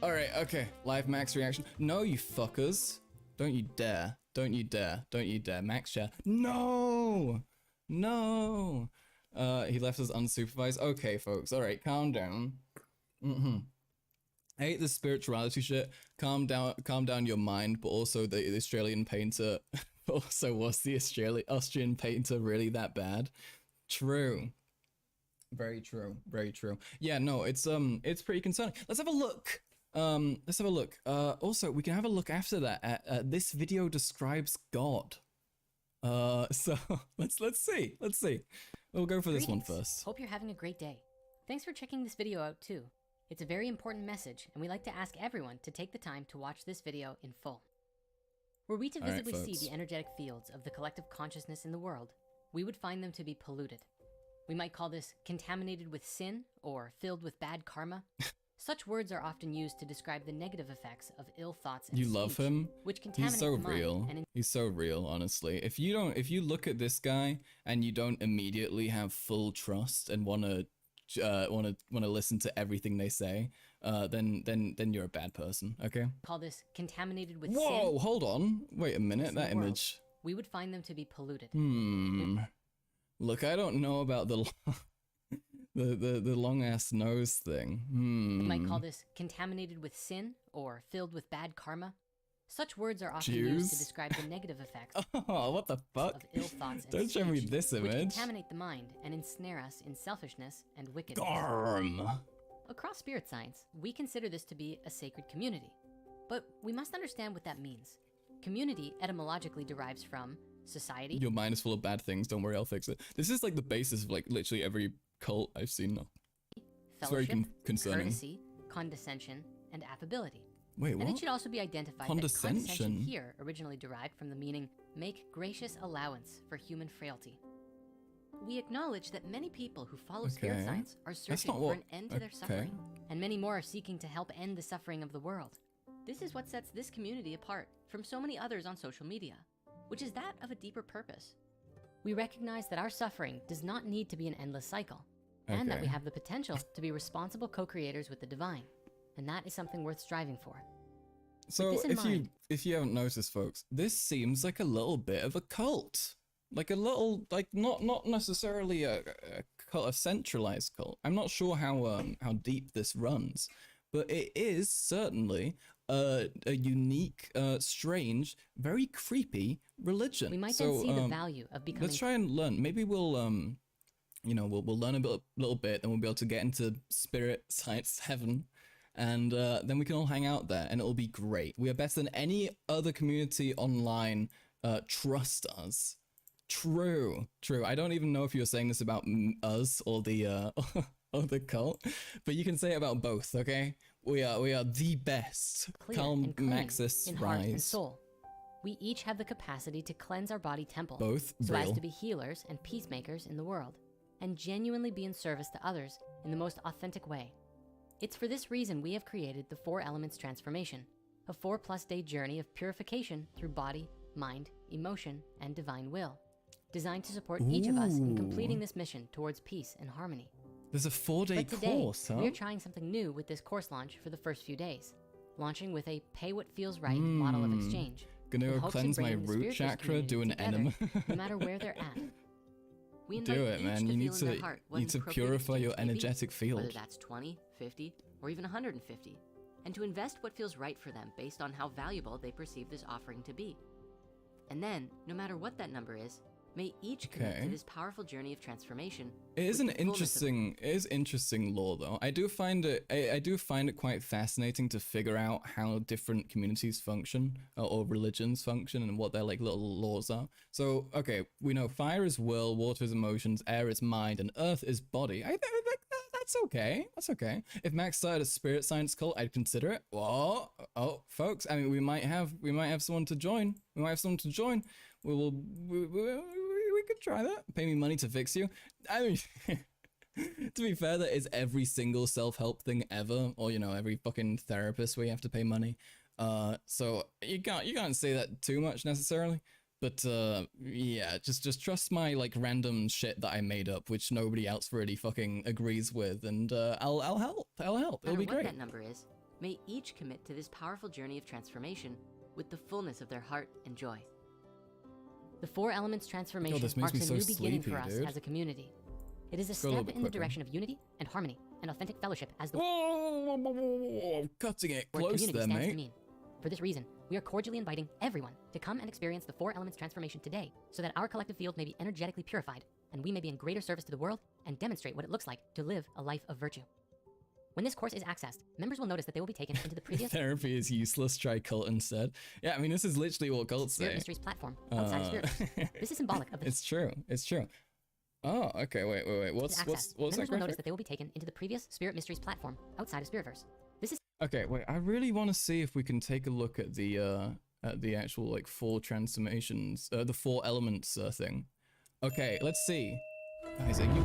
All right, okay. Live max reaction. No, you fuckers. Don't you dare. Max chat. No. He left us unsupervised. Okay, folks. All right, calm down. I hate this spirituality shit. Calm down your mind, but also the Australian painter. Also, was the Austrian painter really that bad? True. Very true. Yeah, no, it's pretty concerning. Let's have a look. Also, we can have a look after that at this video describes God. So let's see. We'll go for this one first. Hope you're having a great day. Thanks for checking this video out too. It's a very important message, and we like to ask everyone to take the time to watch this video in full. Were we to visibly see the energetic fields of the collective consciousness in the world, we would find them to be polluted. We might call this contaminated with sin or filled with bad karma. Such words are often used to describe the negative effects of ill thoughts and speech, love him. Which contaminate He's so the mind real. He's so real, honestly. If you look at this guy and you don't immediately have full trust and wanna listen to everything they say, then you're a bad person. Okay. Call this contaminated with Whoa, sin. hold on. Wait a minute. That world, image. We would find them to be polluted. Look, I don't know about the the long ass nose thing. We might call this contaminated with sin or filled with bad karma. Such words are often used to describe the negative effects Oh, what the fuck? of ill thoughts and Don't show me speech, this which image. contaminate the mind and ensnare us in selfishness and wickedness. Garm. Across spirit science, we consider this to be a sacred community. But we must understand what that means. Community etymologically derives from society. Your mind is full of bad things. Don't worry, I'll fix it. This is like the basis of like literally every cult I've seen now. It's very concerning. Courtesy, condescension, and affability. Wait, what? And it should also be identified that condescension here originally derived from the meaning make gracious allowance for human frailty. We acknowledge that many people who follow spirit science are searching for an end to their suffering, and many more are seeking to help end the suffering of the world. This is what sets this community apart from so many others on social media, which is that of a deeper purpose. We recognize that our suffering does not need to be an endless cycle, and that we have the potential to be responsible co-creators with the divine, and that is something worth striving for. So if you haven't noticed, folks, this seems like a little bit of a cult. Like a little, like not necessarily a cult, a centralized cult. I'm not sure how deep this runs, but it is certainly a unique, strange, very creepy religion. We might then see the value of becoming. Let's try and learn. Maybe we'll you know, we'll learn a little bit, and we'll be able to get into spirit science heaven. And then we can all hang out there, and it'll be great. We are better than any other community online. Trust us. True. I don't even know if you're saying this about us or the or the cult, but you can say it about both. Okay, we are the best. Calm Maxis in heart and soul. We each have the capacity to cleanse our body temple, both so real. as to be healers and peacemakers in the world, and genuinely be in service to others in the most authentic way. It's for this reason we have created the 4 Elements Transformation, a 4+ day journey of purification through body, mind, emotion, and divine will, designed to support each of us in completing this mission towards peace and harmony. There's a 4-day course, huh? We are trying something new with this course launch for the first few days, launching with a pay what feels right model of exchange. Gonna cleanse my root chakra, do an enema. No matter where they're at. We do it, man. You need to purify your energetic field. Whether that's 20, 50, or even 150, and to invest what feels right for them based on how valuable they perceive this offering to be. And then, no matter what that number is, may each commit to this powerful journey of transformation. It is interesting lore, though. I do find it quite fascinating to figure out how different communities function or religions function and what their like little laws are. So, okay, we know fire is will, water is emotions, air is mind, and earth is body. I think that's okay. That's okay. If Max started a spirit science cult, I'd consider it. Whoa, oh, folks. I mean, we might have someone to join. We could try that. Pay me money to fix you. I mean, to be fair, that is every single self-help thing ever, or you know, every fucking therapist where you have to pay money. So you can't say that too much necessarily. But yeah, just trust my like random shit that I made up, which nobody else really fucking agrees with, and I'll help. It'll be great. What that number is, may each commit to this powerful journey of transformation with the fullness of their heart and joy. The 4 Elements Transformation marks a new beginning for us as a community. It is a step in the direction of unity and harmony and authentic fellowship as the cutting it close there, mate. For this reason, we are cordially inviting everyone to come and experience the 4 Elements Transformation today so that our collective field may be energetically purified and we may be in greater service to the world and demonstrate what it looks like to live a life of virtue. When this course is accessed, members will notice that they will be taken into the previous therapy is useless. Try cult instead. Yeah, I mean, this is literally what cults say. Spirit Mysteries platform outside of Spirit. This is symbolic of this. It's true. Oh, okay. Wait. What's that? Members will notice that they will be taken into the previous Spirit Mysteries platform outside of Spiritverse. This is okay. Wait, I really want to see if we can take a look at the actual like 4 transformations, the 4 elements thing. Okay, let's see. Guys, are you?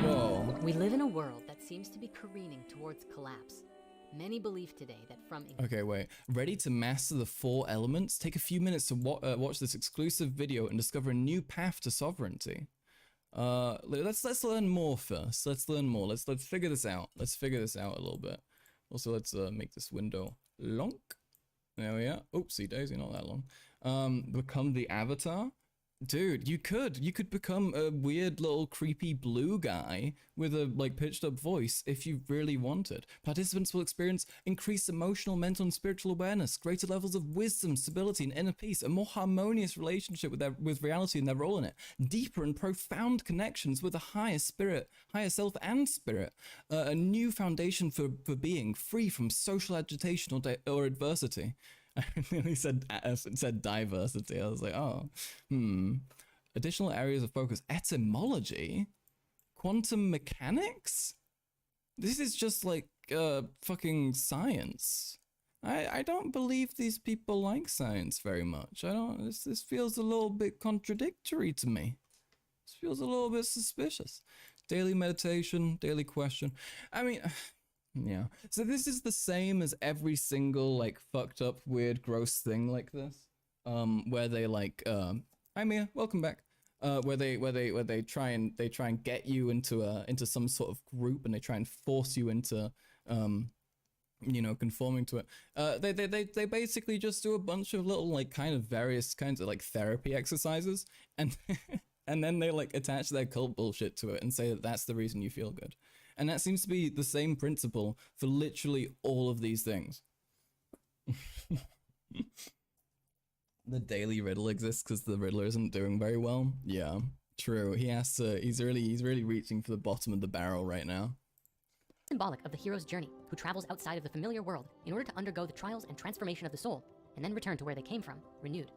Whoa. We live in a world that seems to be careening towards collapse. Many believe today that from... Okay, wait. Ready to master the 4 elements? Take a few minutes to watch this exclusive video and discover a new path to sovereignty. Let's learn more first. Let's learn more. Let's figure this out. Let's figure this out a little bit. Also, let's make this window long. There we are. Oopsie daisy, not that long. Become the avatar. Dude, you could become a weird little creepy blue guy with a like pitched up voice if you really wanted. Participants will experience increased emotional, mental, and spiritual awareness, greater levels of wisdom, stability, and inner peace, a more harmonious relationship with reality and their role in it, deeper and profound connections with a higher spirit, higher self and spirit, a new foundation for being free from social agitation or adversity. I nearly said diversity. I was like, oh, Additional areas of focus: etymology, quantum mechanics. This is just like fucking science. I don't believe these people like science very much. I don't. This feels a little bit contradictory to me. This feels a little bit suspicious. Daily meditation, daily question. I mean. Yeah. So this is the same as every single like fucked up, weird, gross thing like this, where they like, hi Mia, welcome back. Where they try and get you into some sort of group, and they try and force you into, you know, conforming to it. They basically just do a bunch of little like kind of various kinds of like therapy exercises, and and then they like attach their cult bullshit to it and say that that's the reason you feel good. And that seems to be the same principle for literally all of these things. The Daily Riddle exists because the Riddler isn't doing very well. Yeah, true. He has to. He's really reaching for the bottom of the barrel right now. Symbolic of the hero's journey, who travels outside of the familiar world in order to undergo the trials and transformation of the soul, and then return to where they came from, renewed.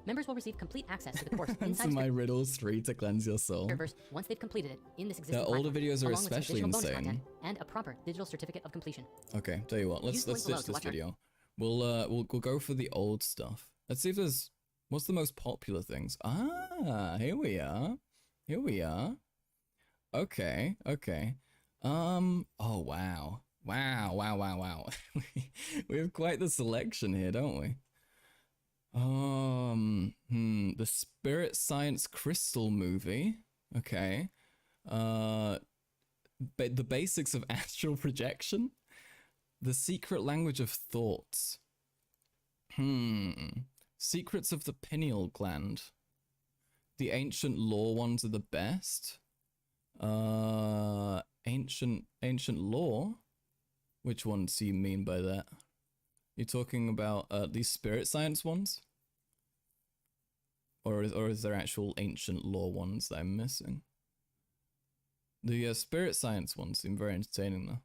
Members will receive complete access to the course Answer my riddles 3 to cleanse your soul. Servers once they've completed it in this existing Their older videos are especially insane. And a proper digital certificate of completion. Okay, tell you what, let's ditch this video. We'll go for the old stuff. Let's see if there's what's the most popular things. Ah, here we are. Here we are. Okay. Oh wow. Wow. We have quite the selection here, don't we? The Spirit Science Crystal movie. Okay. The basics of astral projection. The secret language of thoughts. Secrets of the pineal gland. The ancient law ones are the best. Ancient law? Which ones do you mean by that? You're talking about these spirit science ones? Or is there actual ancient law ones that I'm missing? The spirit science ones seem very entertaining though.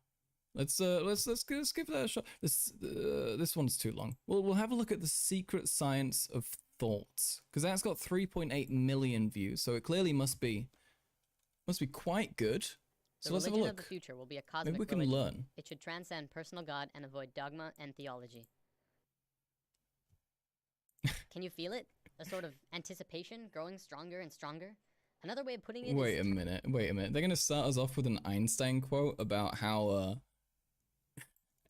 Let's give that a shot. This one's too long. We'll have a look at the secret science of thoughts, because that's got 3.8 million views, so it clearly must be quite good. So let's have a look. The religion of the future will be a cosmic Maybe we can religion. learn. It should transcend personal God and avoid dogma and theology. Can you feel it? A sort of anticipation growing stronger and stronger? Another way of putting it Wait a minute. They're going to start us off with an Einstein quote about how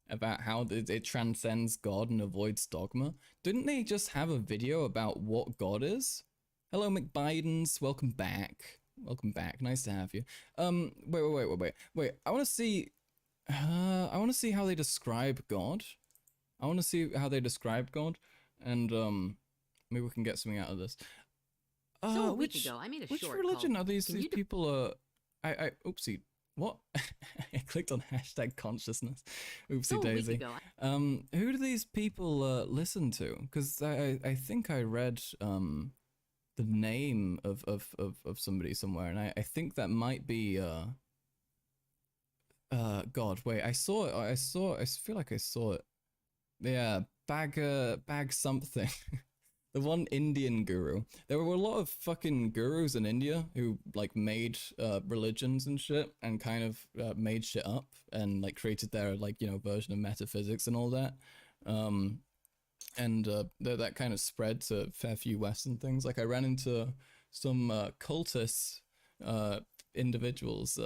it transcends God and avoids dogma. Didn't they just have a video about what God is? Hello, McBidens. Welcome back. Welcome back. Nice to have you. Wait. I want to see how they describe God. And maybe we can get something out of this. So a week ago, I made a which short religion called, are these people? Oopsie. What? I clicked on hashtag consciousness. Oopsie daisy. Who do these people listen to? Because I think I read the name of somebody somewhere, and I think that might be God. Wait, I saw it. I feel like I saw it. Yeah, bag something. The one Indian guru. There were a lot of fucking gurus in India who like made religions and shit, and kind of made shit up and like created their like, you know, version of metaphysics and all that. And that kind of spread to a fair few Western things. Like I ran into some cultist individuals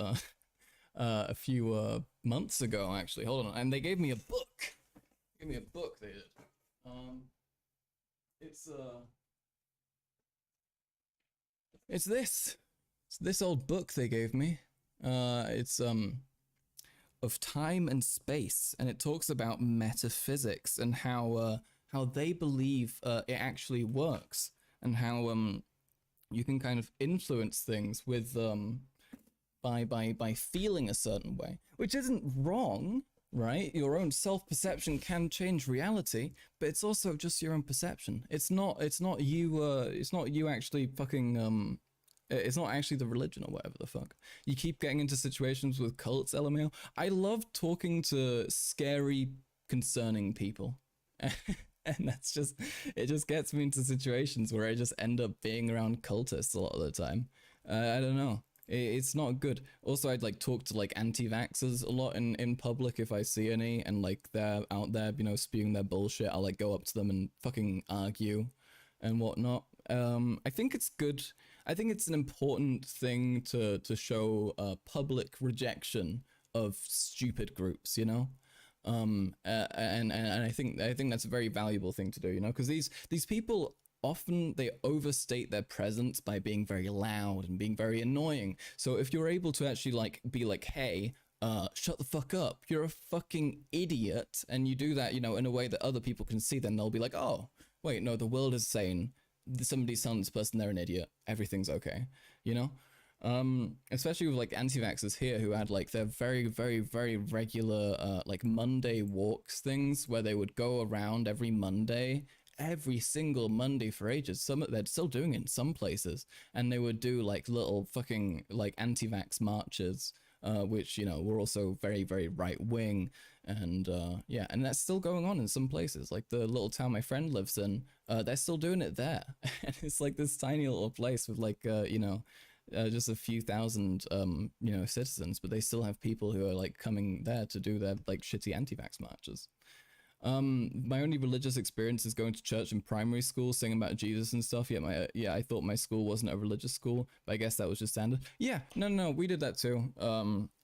a few months ago, actually. Hold on, and they gave me a book. They did. It's this old book they gave me. It's of time and space, and it talks about metaphysics and how they believe it actually works, and how you can kind of influence things with by feeling a certain way, which isn't wrong, right? Your own self-perception can change reality, but it's also just your own perception. It's not you actually fucking it's not actually the religion or whatever the fuck. You keep getting into situations with cults, LMAO. I love talking to scary, concerning people. And that's just, it just gets me into situations where I just end up being around cultists a lot of the time. I don't know. It's not good. Also, I'd like talk to like anti-vaxxers a lot in public if I see any, and like they're out there, you know, spewing their bullshit. I'll like go up to them and fucking argue and whatnot. I think it's good. I think it's an important thing to show public rejection of stupid groups, you know? And I think that's a very valuable thing to do, you know, because these people often they overstate their presence by being very loud and being very annoying. So if you're able to actually like be like, hey, shut the fuck up, you're a fucking idiot, and you do that, you know, in a way that other people can see, then they'll be like, oh wait, no, the world is sane, somebody's telling this person they're an idiot, everything's okay, you know? Especially with like anti-vaxxers here who had like their very, very, very regular like Monday walks things where they would go around every single Monday for ages. They're still doing it in some places, and they would do like little fucking like anti-vax marches, which, you know, were also very, very right wing, and yeah, and that's still going on in some places. Like the little town my friend lives in, they're still doing it there, and it's like this tiny little place with like you know, just a few thousand you know, citizens, but they still have people who are like coming there to do their like shitty anti-vax marches. My only religious experience is going to church in primary school, singing about Jesus and stuff. Yeah, I thought my school wasn't a religious school, but I guess that was just standard. Yeah, no, we did that too.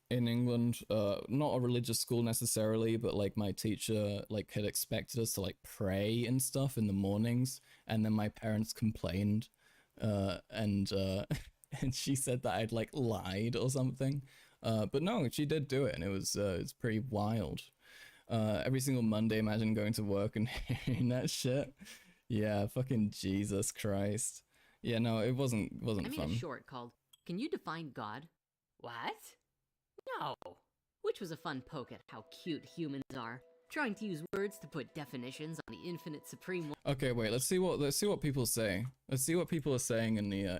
In England, not a religious school necessarily, but like my teacher like had expected us to like pray and stuff in the mornings, and then my parents complained, and and she said that I'd like lied or something. But no, she did do it, and it's pretty wild. Every single Monday, imagine going to work and hearing that shit. Yeah, fucking Jesus Christ. Yeah, no, it wasn't fun. I made a short called "Can You Define God?" What? No. Which was a fun poke at how cute humans are, trying to use words to put definitions on the infinite supreme. Okay, wait. Let's see what people say. Let's see what people are saying in the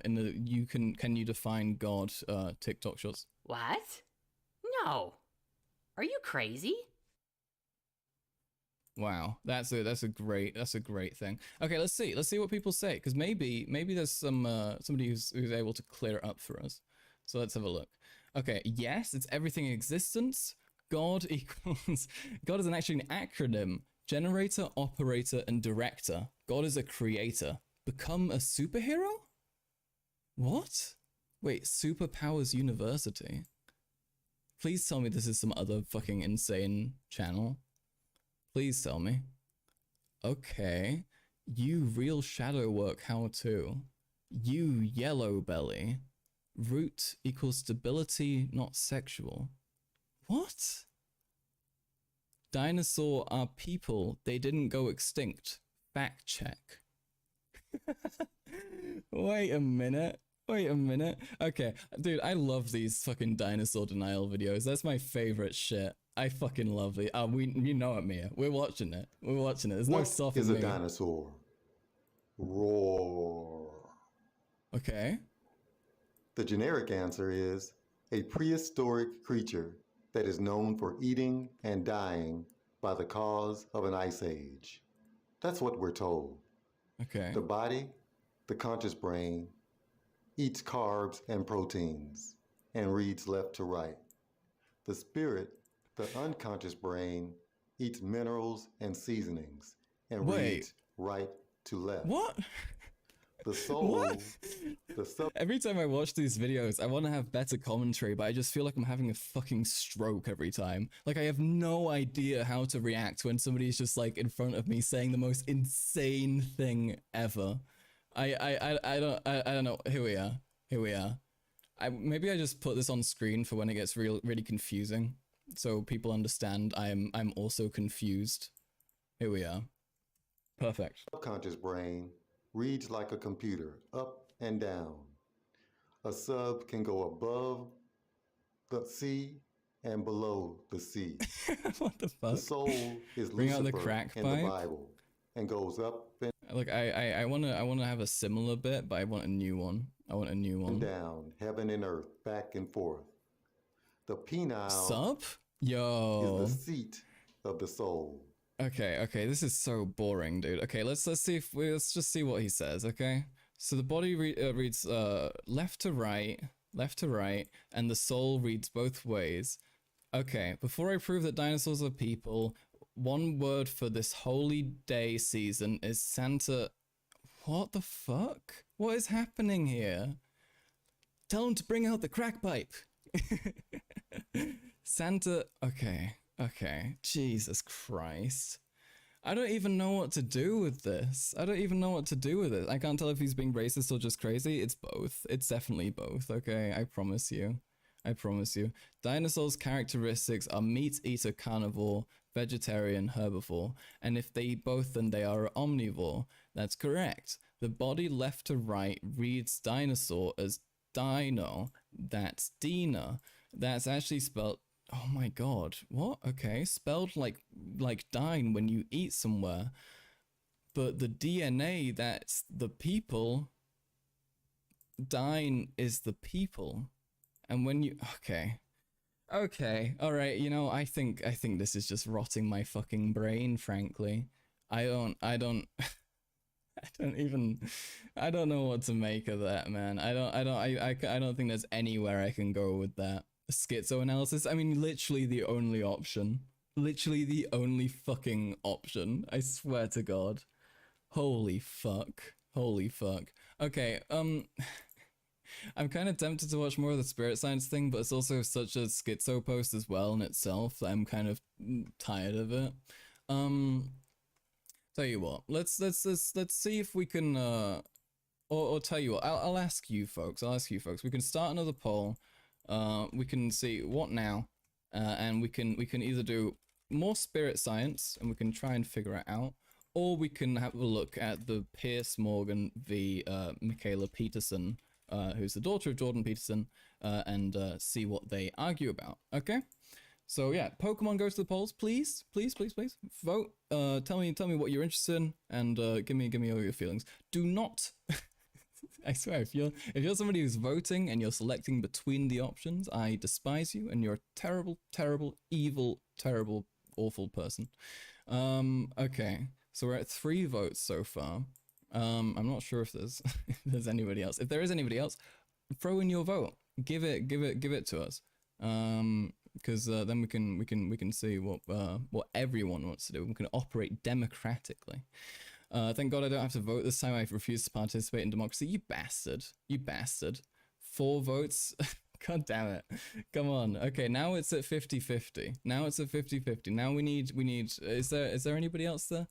can you define God TikTok shots. What? No. Are you crazy? Wow, that's a great thing. Okay, let's see what people say, because maybe there's somebody who's able to clear it up for us. So let's have a look. Okay, yes, it's everything in existence. God equals God is actually an acronym: generator, operator, and director. God is a creator. Become a superhero? What? Wait, Superpowers University? Please tell me this is some other fucking insane channel. Please tell me. Okay. You real shadow work how to. You yellow belly. Root equals stability, not sexual. What? Dinosaur are people. They didn't go extinct. Fact check. Wait a minute. Okay, dude, I love these fucking dinosaur denial videos. That's my favorite shit. I fucking love it. You know it, Mia. We're watching it. There's no stopping me. What is a dinosaur? Roar. Okay. The generic answer is a prehistoric creature that is known for eating and dying by the cause of an ice age. That's what we're told. Okay. The body, the conscious brain, eats carbs and proteins and reads left to right. The spirit, the unconscious brain, eats minerals and seasonings and reads right to left. What? The soul, what? Every time I watch these videos, I want to have better commentary, but I just feel like I'm having a fucking stroke every time. Like, I have no idea how to react when somebody's just like in front of me saying the most insane thing ever. I don't know. Here we are. Maybe I just put this on screen for when it gets really confusing. so people understand I'm also confused. Here we are. Perfect. Subconscious brain reads like a computer, up and down. A sub can go above the sea and below the sea. What the fuck? The soul is Bring out the Lucifer crack in pipe. the Bible and goes up and Look, I wanna have a similar bit, but I want a new one. I want a new one. down, heaven and earth, back and forth. The penile Sup? Yo. is the seat of the soul. Okay, this is so boring, dude. Okay, let's see if let's just see what he says. Okay, so the body reads left to right, and the soul reads both ways. Okay, before I prove that dinosaurs are people, one word for this holy day season is Santa. What the fuck? What is happening here? Tell him to bring out the crack pipe. Santa. Okay. Jesus Christ. I don't even know what to do with this. I can't tell if he's being racist or just crazy. It's both. It's definitely both, okay? I promise you. Dinosaurs' characteristics are meat eater, carnivore, vegetarian, herbivore. And if they both, then they are omnivore. That's correct. The body left to right reads dinosaur as dino. That's Dina. That's actually spelled... Oh my god, what? Okay, spelled like dine when you eat somewhere. But the DNA, that's the people. Dine is the people. And when you... Okay, alright, you know, I think this is just rotting my fucking brain, frankly. I don't know what to make of that, man. I don't think there's anywhere I can go with that. Schizoanalysis, I mean, literally the only option. Literally the only fucking option. I swear to God. Holy fuck. Okay, I'm kind of tempted to watch more of the spirit science thing, but it's also such a schizo post as well in itself that I'm kind of tired of it. Tell you what, let's see if we can or tell you what, I'll ask you folks. We can start another poll. We can see what now, and we can either do more spirit science and we can try and figure it out, or we can have a look at the Piers Morgan v Michaela Peterson, who's the daughter of Jordan Peterson, and see what they argue about. Okay, so yeah, Pokemon, go to the polls, please, vote. Tell me what you're interested in, and give me all your feelings. Do not. I swear, if you're somebody who's voting and you're selecting between the options, I despise you, and you're a terrible, evil, terrible, awful person. Okay, so we're at 3 votes so far. I'm not sure if there's if there's anybody else. If there is anybody else, throw in your vote. Give it to us. Because then we can see what everyone wants to do. We can operate democratically. Thank God I don't have to vote this time. I refuse to participate in democracy. You bastard. 4 votes. God damn it. Come on. Okay, now it's at 50-50. Now we need, is there anybody else there?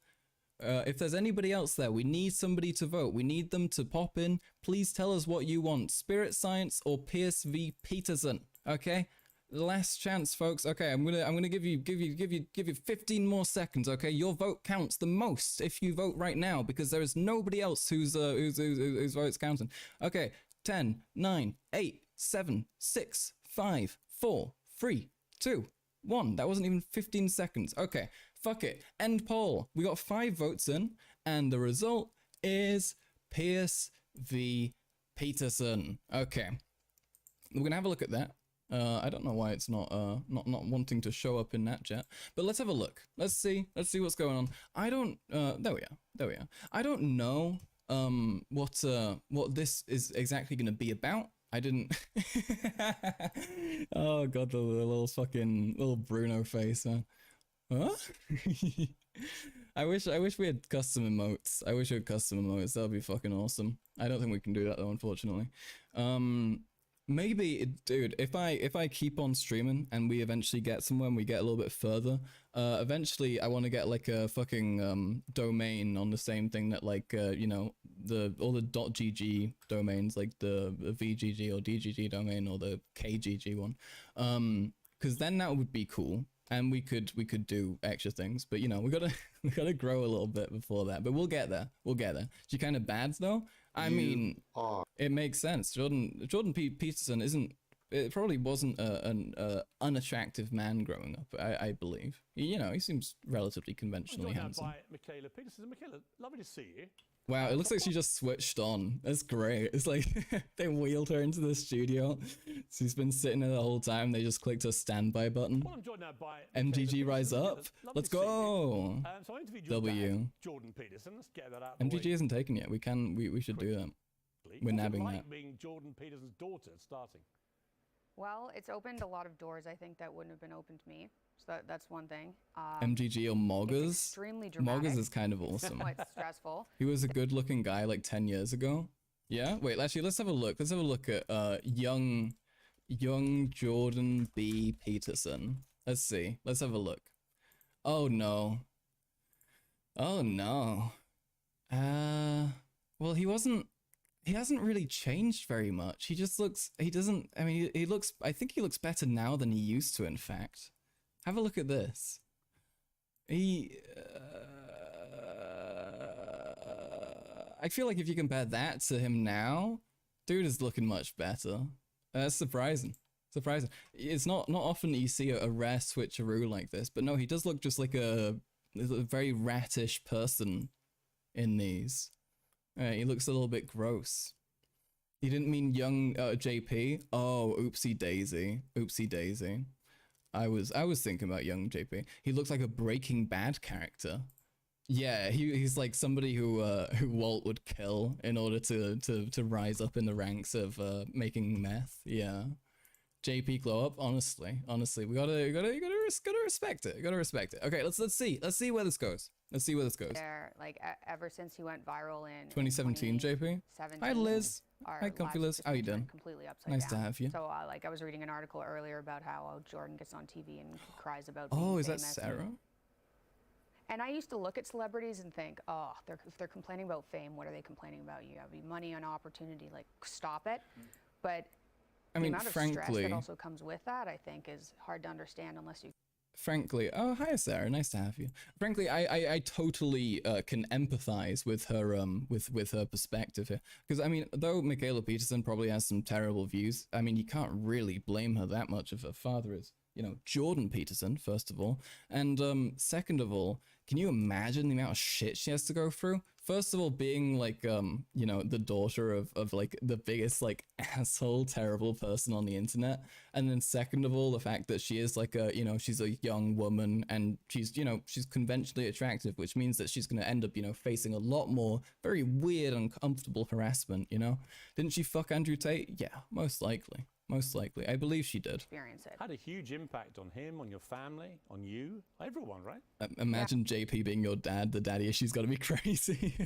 If there's anybody else there, we need somebody to vote. We need them to pop in. Please tell us what you want. Spirit science or Piers v Peterson. Okay? Last chance, folks. Okay, I'm gonna give you 15 more seconds. Okay, your vote counts the most if you vote right now, because there is nobody else whose vote's counting. Okay, 10, 9, 8, 7, 6, 5, 4, 3, 2, 1. That wasn't even 15 seconds. Okay, fuck it. End poll. We got 5 votes in, and the result is Piers v Peterson. Okay, we're gonna have a look at that. I don't know why it's not wanting to show up in that yet, but let's have a look. Let's see what's going on. I don't there we are. I don't know what this is exactly going to be about. I didn't Oh god, the little Bruno face, man. Huh? I wish we had custom emotes. That would be fucking awesome. I don't think we can do that though, unfortunately. Maybe, dude, if I keep on streaming and we eventually get somewhere and we get a little bit further, eventually I want to get like a fucking domain on the same thing that like you know, all the .gg domains, like the VGG or DGG domain or the KGG one. because then that would be cool, and we could do extra things. But you know, we gotta grow a little bit before that. But we'll get there. We'll get there. She kind of bad though. I mean, it makes sense. Jordan Peterson isn't. It probably wasn't an unattractive man growing up. I believe. You know, he seems relatively conventionally handsome. By Michaela Petersons. Michaela, lovely to see you. Wow, it looks like she just switched on. That's great. It's like they wheeled her into the studio. She's been sitting there the whole time. They just clicked her standby button. Well, I'm joined now by MGG Rise Up. Let's go. So I interviewed your dad, Jordan Peterson. Let's get that out of the MGG way. isn't taken yet. We should do that. We're nabbing that. Being Jordan Peterson's daughter starting. Well, it's opened a lot of doors, I think, that wouldn't have been open to me. So that's one thing. MGG or Moggers? Extremely dramatic. Moggers is kind of awesome. It's stressful. He was a good-looking guy like 10 years ago. Yeah? Wait, actually, let's have a look. Let's have a look at young Jordan B. Peterson. Let's see. Let's have a look. Oh, no. Oh, no. Well, he hasn't really changed very much. He just looks, I think he looks better now than he used to, in fact. Have a look at this. I feel like if you compare that to him now, dude is looking much better. That's surprising. Surprising. It's not often that you see a rare switcheroo like this, but no, he does look just like a very rattish person in these. He looks a little bit gross. You didn't mean young JP? Oh, oopsie daisy. Oopsie daisy. I was thinking about young JP. He looks like a Breaking Bad character. Yeah, he's like somebody who Walt would kill in order to rise up in the ranks of making meth. Yeah. JP glow up, honestly, we gotta respect it. Gotta respect it. Okay, let's see where this goes. Let's see where this goes. There, like ever since he went viral in 2017, JP. Hi Liz. Hi Comfy Liz. How you doing? Completely upside nice down. to have you. So like I was reading an article earlier about how Jordan gets on TV and cries about. Oh, is that Sarah? And I used to look at celebrities and think, oh, if they're complaining about fame, what are they complaining about? You have money and opportunity, like stop it. But I mean, the amount of stress that also comes with that, I think, is hard to understand unless you. Frankly, oh hi Sarah, nice to have you. Frankly, I totally can empathize with her with her perspective here, because I mean, though Michaela Peterson probably has some terrible views, I mean, you can't really blame her that much if her father is, you know, Jordan Peterson, first of all, and second of all, can you imagine the amount of shit she has to go through? First of all, being like, you know, the daughter of like the biggest like asshole, terrible person on the internet. And then second of all, the fact that she is like you know, she's a young woman and she's, you know, she's conventionally attractive, which means that she's going to end up, you know, facing a lot more very weird, uncomfortable harassment, you know? Didn't she fuck Andrew Tate? Yeah, most likely. Most likely. I believe she did. Experience it. Had a huge impact on him, on your family, on you, everyone, right? Imagine JP being your dad. The daddy issue's got to be crazy.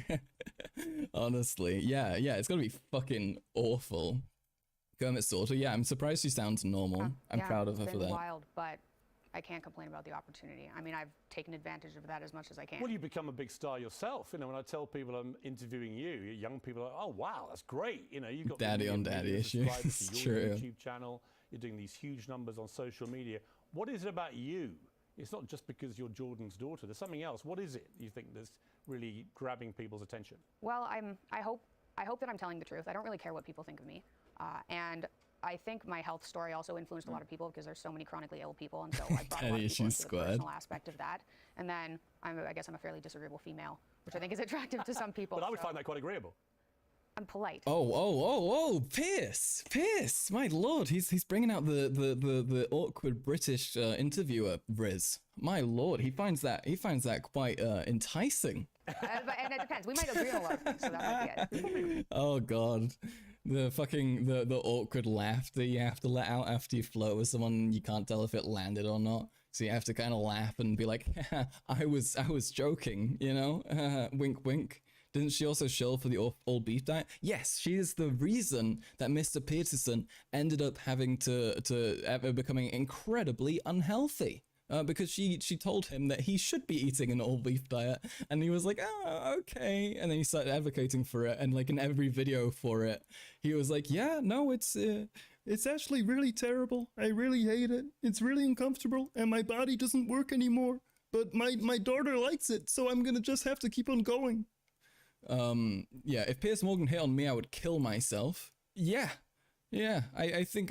Honestly. Yeah, it's got to be fucking awful. Kermit Sorter, yeah, I'm surprised she sounds normal. I'm proud of her for that. Wild, but I can't complain about the opportunity. I mean, I've taken advantage of that as much as I can. Well, you become a big star yourself. You know, when I tell people I'm interviewing you, young people are like, oh, wow, that's great. You know, you've got daddy on daddy issues. It's your YouTube channel. You're doing these huge numbers on social media. What is it about you? It's not just because you're Jordan's daughter. There's something else. What is it you think that's really grabbing people's attention? Well, I hope that I'm telling the truth. I don't really care what people think of me. And I think my health story also influenced a lot of people because there's so many chronically ill people, and so I brought a lot of people into the personal aspect of that. And then I guess I'm a fairly disagreeable female, which I think is attractive to some people. But I would find that quite agreeable. I'm polite. Oh, Piers, my lord, he's bringing out the awkward British interviewer Riz. My lord, he finds that quite enticing. And it depends. We might agree on a lot of things, so that might be it. Oh God. The awkward laugh that you have to let out after you flirt with someone and you can't tell if it landed or not. So you have to kind of laugh and be like, I was joking, you know? Wink, wink. Didn't she also shill for the all beef diet? Yes, she is the reason that Mr. Peterson ended up having to becoming incredibly unhealthy. Because she told him that he should be eating an all beef diet, and he was like, oh, okay, and then he started advocating for it, and like in every video for it, he was like, yeah, no, it's It's actually really terrible. I really hate it. It's really uncomfortable, and my body doesn't work anymore. But my daughter likes it, so I'm gonna just have to keep on going. Yeah, if Piers Morgan hit on me, I would kill myself. Yeah. I think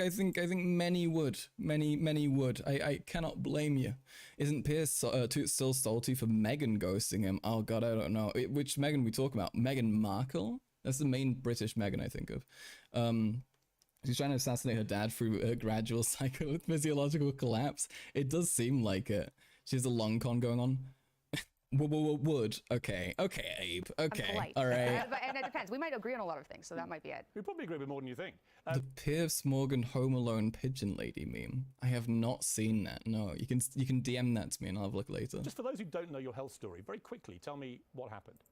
many would. Many would. I cannot blame you. Isn't Piers still salty for Meghan ghosting him? Oh god, I don't know. Which Meghan we talk about? Meghan Markle? That's the main British Meghan I think of. She's trying to assassinate her dad through a gradual psychophysiological collapse. It does seem like it. She has a long con going on. Would. Okay, Abe. Okay, all right. And it depends. We might agree on a lot of things, so that might be it. We probably agree with more than you think. The Piers Morgan Home Alone pigeon lady meme. I have not seen that. No, you can DM that to me and I'll have a look later. Just for those who don't know your health story, very quickly, tell me what happened.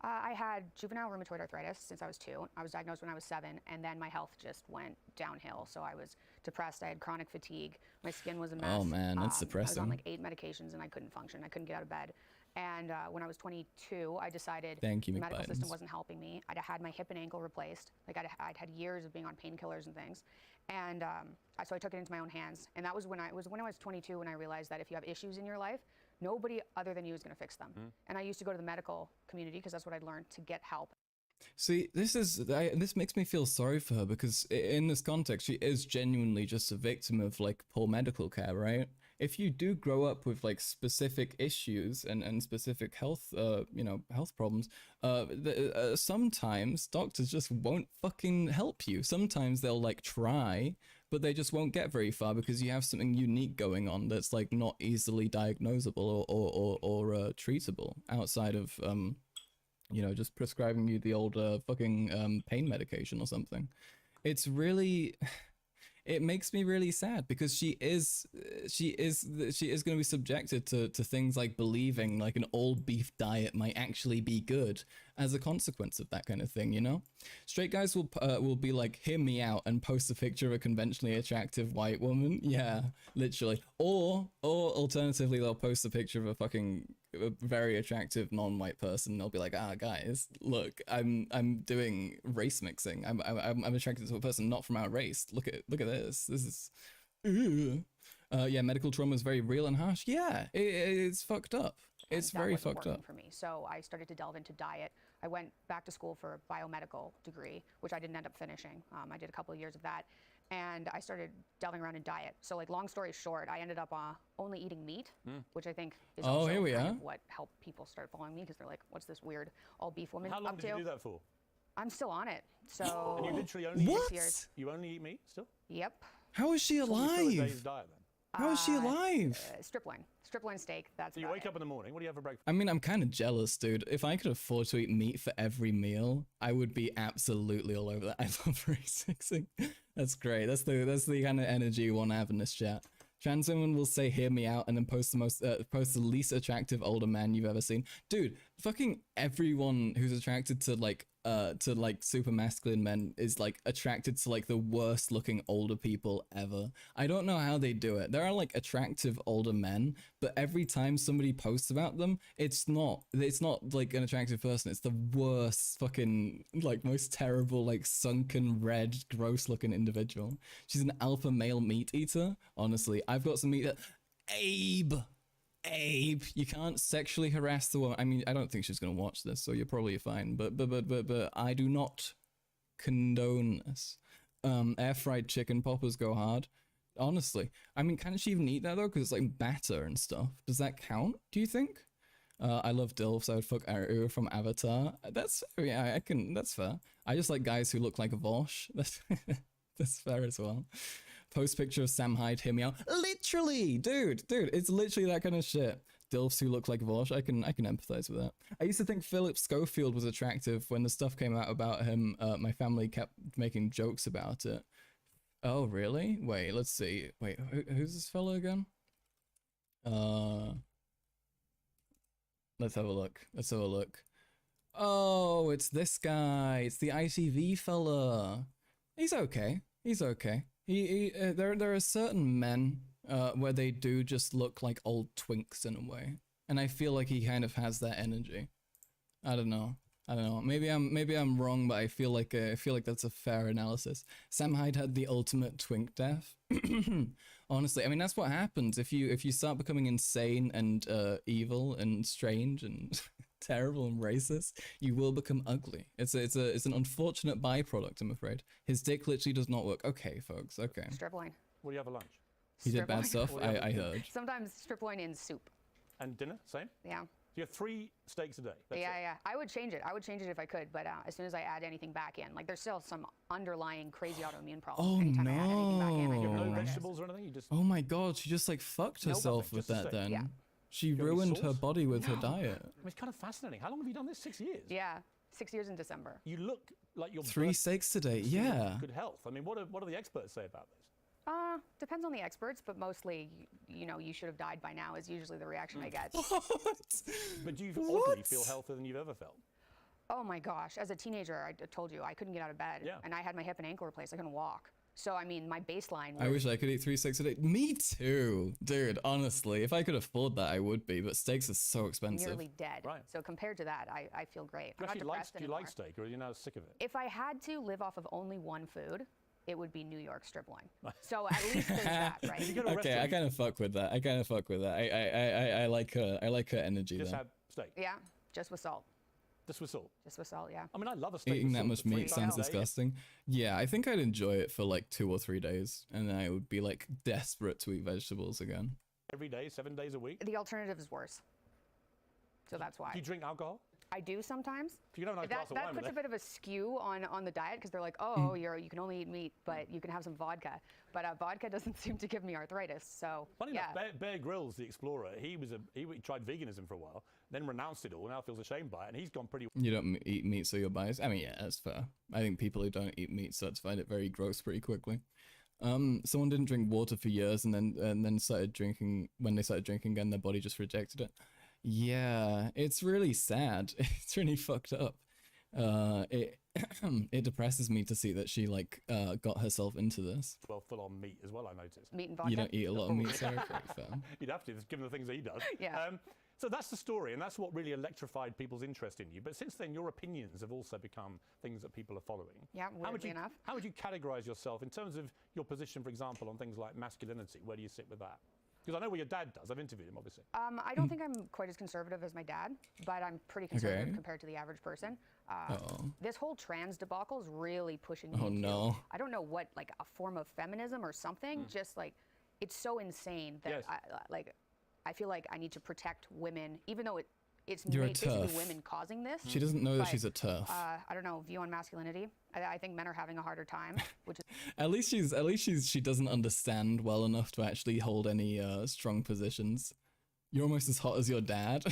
I had juvenile rheumatoid arthritis since I was 2. I was diagnosed when I was 7, and then my health just went downhill. So I was depressed. I had chronic fatigue. My skin was a mess. Oh man, that's depressing. I was on like 8 medications and I couldn't function. I couldn't get out of bed. And when I was 22, I decided the medical system wasn't helping me. I'd had my hip and ankle replaced. Like I'd had years of being on painkillers and things. And so I took it into my own hands. And that was when I was 22 when I realized that if you have issues in your life, nobody other than you is going to fix them. And I used to go to the medical community because that's what I'd learned to get help. See, this makes me feel sorry for her because in this context, she is genuinely just a victim of like poor medical care, right? If you do grow up with like specific issues and specific health, health problems, sometimes doctors just won't fucking help you. Sometimes they'll like try, but they just won't get very far because you have something unique going on that's like not easily diagnosable or treatable outside of just prescribing you the old fucking pain medication or something. It's really, it makes me really sad because she is going to be subjected to things like believing like an all beef diet might actually be good as a consequence of that kind of thing, you know? Straight guys will be like, hear me out, and post a picture of a conventionally attractive white woman. Yeah, literally. Or alternatively, they'll post a picture of a very attractive non-white person. They'll be like, guys, look, I'm doing race mixing. I'm attracted to a person not from our race. Look at this. This is, yeah, medical trauma is very real and harsh. Yeah, it's fucked up. It's very fucked up for me. So I started to delve into diet. I went back to school for a biomedical degree, which I didn't end up finishing. I did a couple of years of that, and I started delving around in diet. So like long story short, I ended up only eating meat, which I think is also kind of what helped people start following me because they're like, what's this weird all beef woman up to? How long did you do that for? I'm still on it. So and you literally only eat 6 years. You only eat meat still? Yep. How is she alive? So you still a day's diet, then? How is she alive? Strip loin steak. That's so you wake up in the morning. What do you have for breakfast? I mean, I'm kind of jealous, dude. If I could afford to eat meat for every meal, I would be absolutely all over that. I love race mixing. That's great. That's the kind of energy you want to have in this chat. Trans women will say, "Hear me out," and then post the least attractive older man you've ever seen. Dude, fucking everyone who's attracted to like super masculine men is like attracted to like the worst looking older people ever. I don't know how they do it. There are like attractive older men, but every time somebody posts about them, it's not like an attractive person. It's the worst fucking like most terrible like sunken red gross looking individual. She's an alpha male meat eater. Honestly, I've got some meat that Abe, you can't sexually harass the woman. I mean, I don't think she's gonna watch this, so you're probably fine. But I do not condone this. Air fried chicken poppers go hard. Honestly, I mean, can she even eat that though? Because it's like batter and stuff. Does that count? Do you think? I love dilfs. I would fuck Aru from Avatar. That's I can. That's fair. I just like guys who look like a Vosh. That's fair as well. Post picture of Sam Hyde, hear me out. Literally, dude, it's literally that kind of shit. Dilfs who look like Vosh, I can empathize with that. I used to think Philip Schofield was attractive when the stuff came out about him. My family kept making jokes about it. Oh, really? Wait, let's see. Wait, who's this fellow again? Let's have a look. Oh, it's this guy. It's the ITV fella. He's okay. There are certain men where they do just look like old twinks in a way, and I feel like he kind of has that energy. I don't know. I don't know. Maybe I'm wrong, but I feel like that's a fair analysis. Sam Hyde had the ultimate twink death. Honestly, I mean that's what happens if you start becoming insane and evil and strange and terrible and racist. You will become ugly. It's an unfortunate byproduct, I'm afraid. His dick literally does not work. Okay, folks. Okay. Strip loin. What do you have for lunch? He did bad stuff. I heard. Sometimes strip loin in soup. And dinner, same. Yeah. You have 3 steaks a day. That's yeah. I would change it. I would change it if I could, but as soon as I add anything back in, like there's still some underlying crazy autoimmune problems. Oh Anytime I add anything back in, I You have no get vegetables or anything? You just... Oh my god, she just like fucked herself with that then. Yeah. She ruined her body with her diet. I mean, it's kind of fascinating. How long have you done this? 6 years? Yeah, 6 years in December. You look like you're 3 steaks today. Yeah. Good health. I mean, what do the experts say about this? Depends on the experts, but mostly, you know, you should have died by now is usually the reaction I get. But do you oddly feel healthier than you've ever felt? Oh my gosh, as a teenager, I told you, I couldn't get out of bed. Yeah. And I had my hip and ankle replaced. I couldn't walk. So, I mean, my baseline was... I wish I could eat 3 steaks a day. Me too. Dude, honestly, if I could afford that, I would be, but steaks are so expensive. nearly dead. Right. So compared to that, I feel great. Do I'm not depressed you anymore. like steak, or are you now sick of it? If I had to live off of only one food, it would be New York strip loin. So at least there's that, right? Okay, I kind of fuck with that. I like her energy. Just there. have steak. Yeah, just with salt. Just with salt. Just with salt, yeah. I mean, I love a steak. Eating with that salt much for 3 meat sounds times a day. disgusting. Yeah, I think I'd enjoy it for like 2 or 3 days, and then I would be like desperate to eat vegetables again. Every day, 7 days a week. The alternative is worse. So that's why. Do you drink alcohol? I do sometimes. You can have a nice glass of wine that with puts it. a bit of a skew on the diet because they're like, oh, you can only eat meat, but you can have some vodka. But vodka doesn't seem to give me arthritis. So Funny yeah. enough, Bear Grylls, the explorer, he tried veganism for a while, then renounced it all, now feels ashamed by it, and he's gone pretty. You don't eat meat, so you're biased. I mean, yeah, that's fair. I think people who don't eat meat start to find it very gross pretty quickly. Someone didn't drink water for years, and then started drinking. When they started drinking again, their body just rejected it. Yeah, it's really sad. It's really fucked up. It depresses me to see that she like got herself into this. Well, full on meat as well, I noticed. Meat and vodka. You don't eat a lot of meat, Sarah. Very fair. You'd have to, given the things that he does. Yeah. So that's the story, and that's what really electrified people's interest in you. But since then, your opinions have also become things that people are following. Yeah, weirdly enough. How would you categorize yourself in terms of your position, for example, on things like masculinity? Where do you sit with that? Because I know what your dad does. I've interviewed him, obviously. I don't think I'm quite as conservative as my dad, but I'm pretty conservative compared to the average person. This whole trans debacle is really pushing me into, I don't know what, like a form of feminism or something, just like, it's so insane that I feel like I need to protect women, even though it's basically women causing this. She doesn't know that she's a TERF. I don't know, view on masculinity. I think men are having a harder time, which is... At least she doesn't understand well enough to actually hold any strong positions. You're almost as hot as your dad.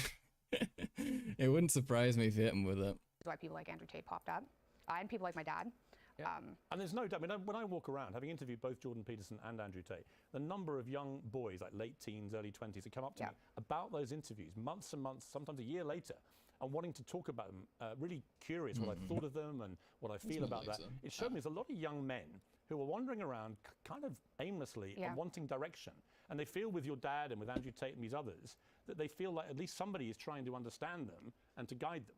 It wouldn't surprise me if you hit him with it. That's why people like Andrew Tate popped up, and people like my dad. Yeah. And there's no doubt, I mean, when I walk around, having interviewed both Jordan Peterson and Andrew Tate, the number of young boys, like late teens, early 20s, that come up to me about those interviews, months and months, sometimes a year later, and wanting to talk about them, really curious what I thought of them and what I feel about that. It showed me there's a lot of young men who are wandering around kind of aimlessly and wanting direction. And they feel with your dad and with Andrew Tate and these others, that they feel like at least somebody is trying to understand them and to guide them.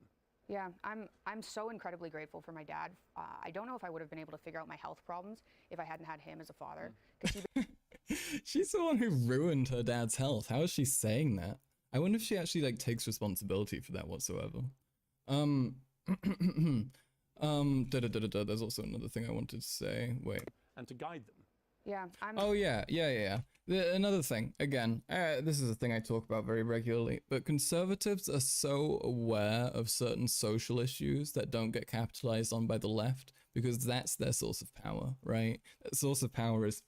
Yeah, I'm so incredibly grateful for my dad. I don't know if I would have been able to figure out my health problems if I hadn't had him as a father. She's the one who ruined her dad's health. How is she saying that? I wonder if she actually like takes responsibility for that whatsoever. There's also another thing I wanted to say. Wait. And to guide them. Yeah, Oh yeah. Another thing, again, this is a thing I talk about very regularly, but conservatives are so aware of certain social issues that don't get capitalized on by the left because that's their source of power, right? That source of power is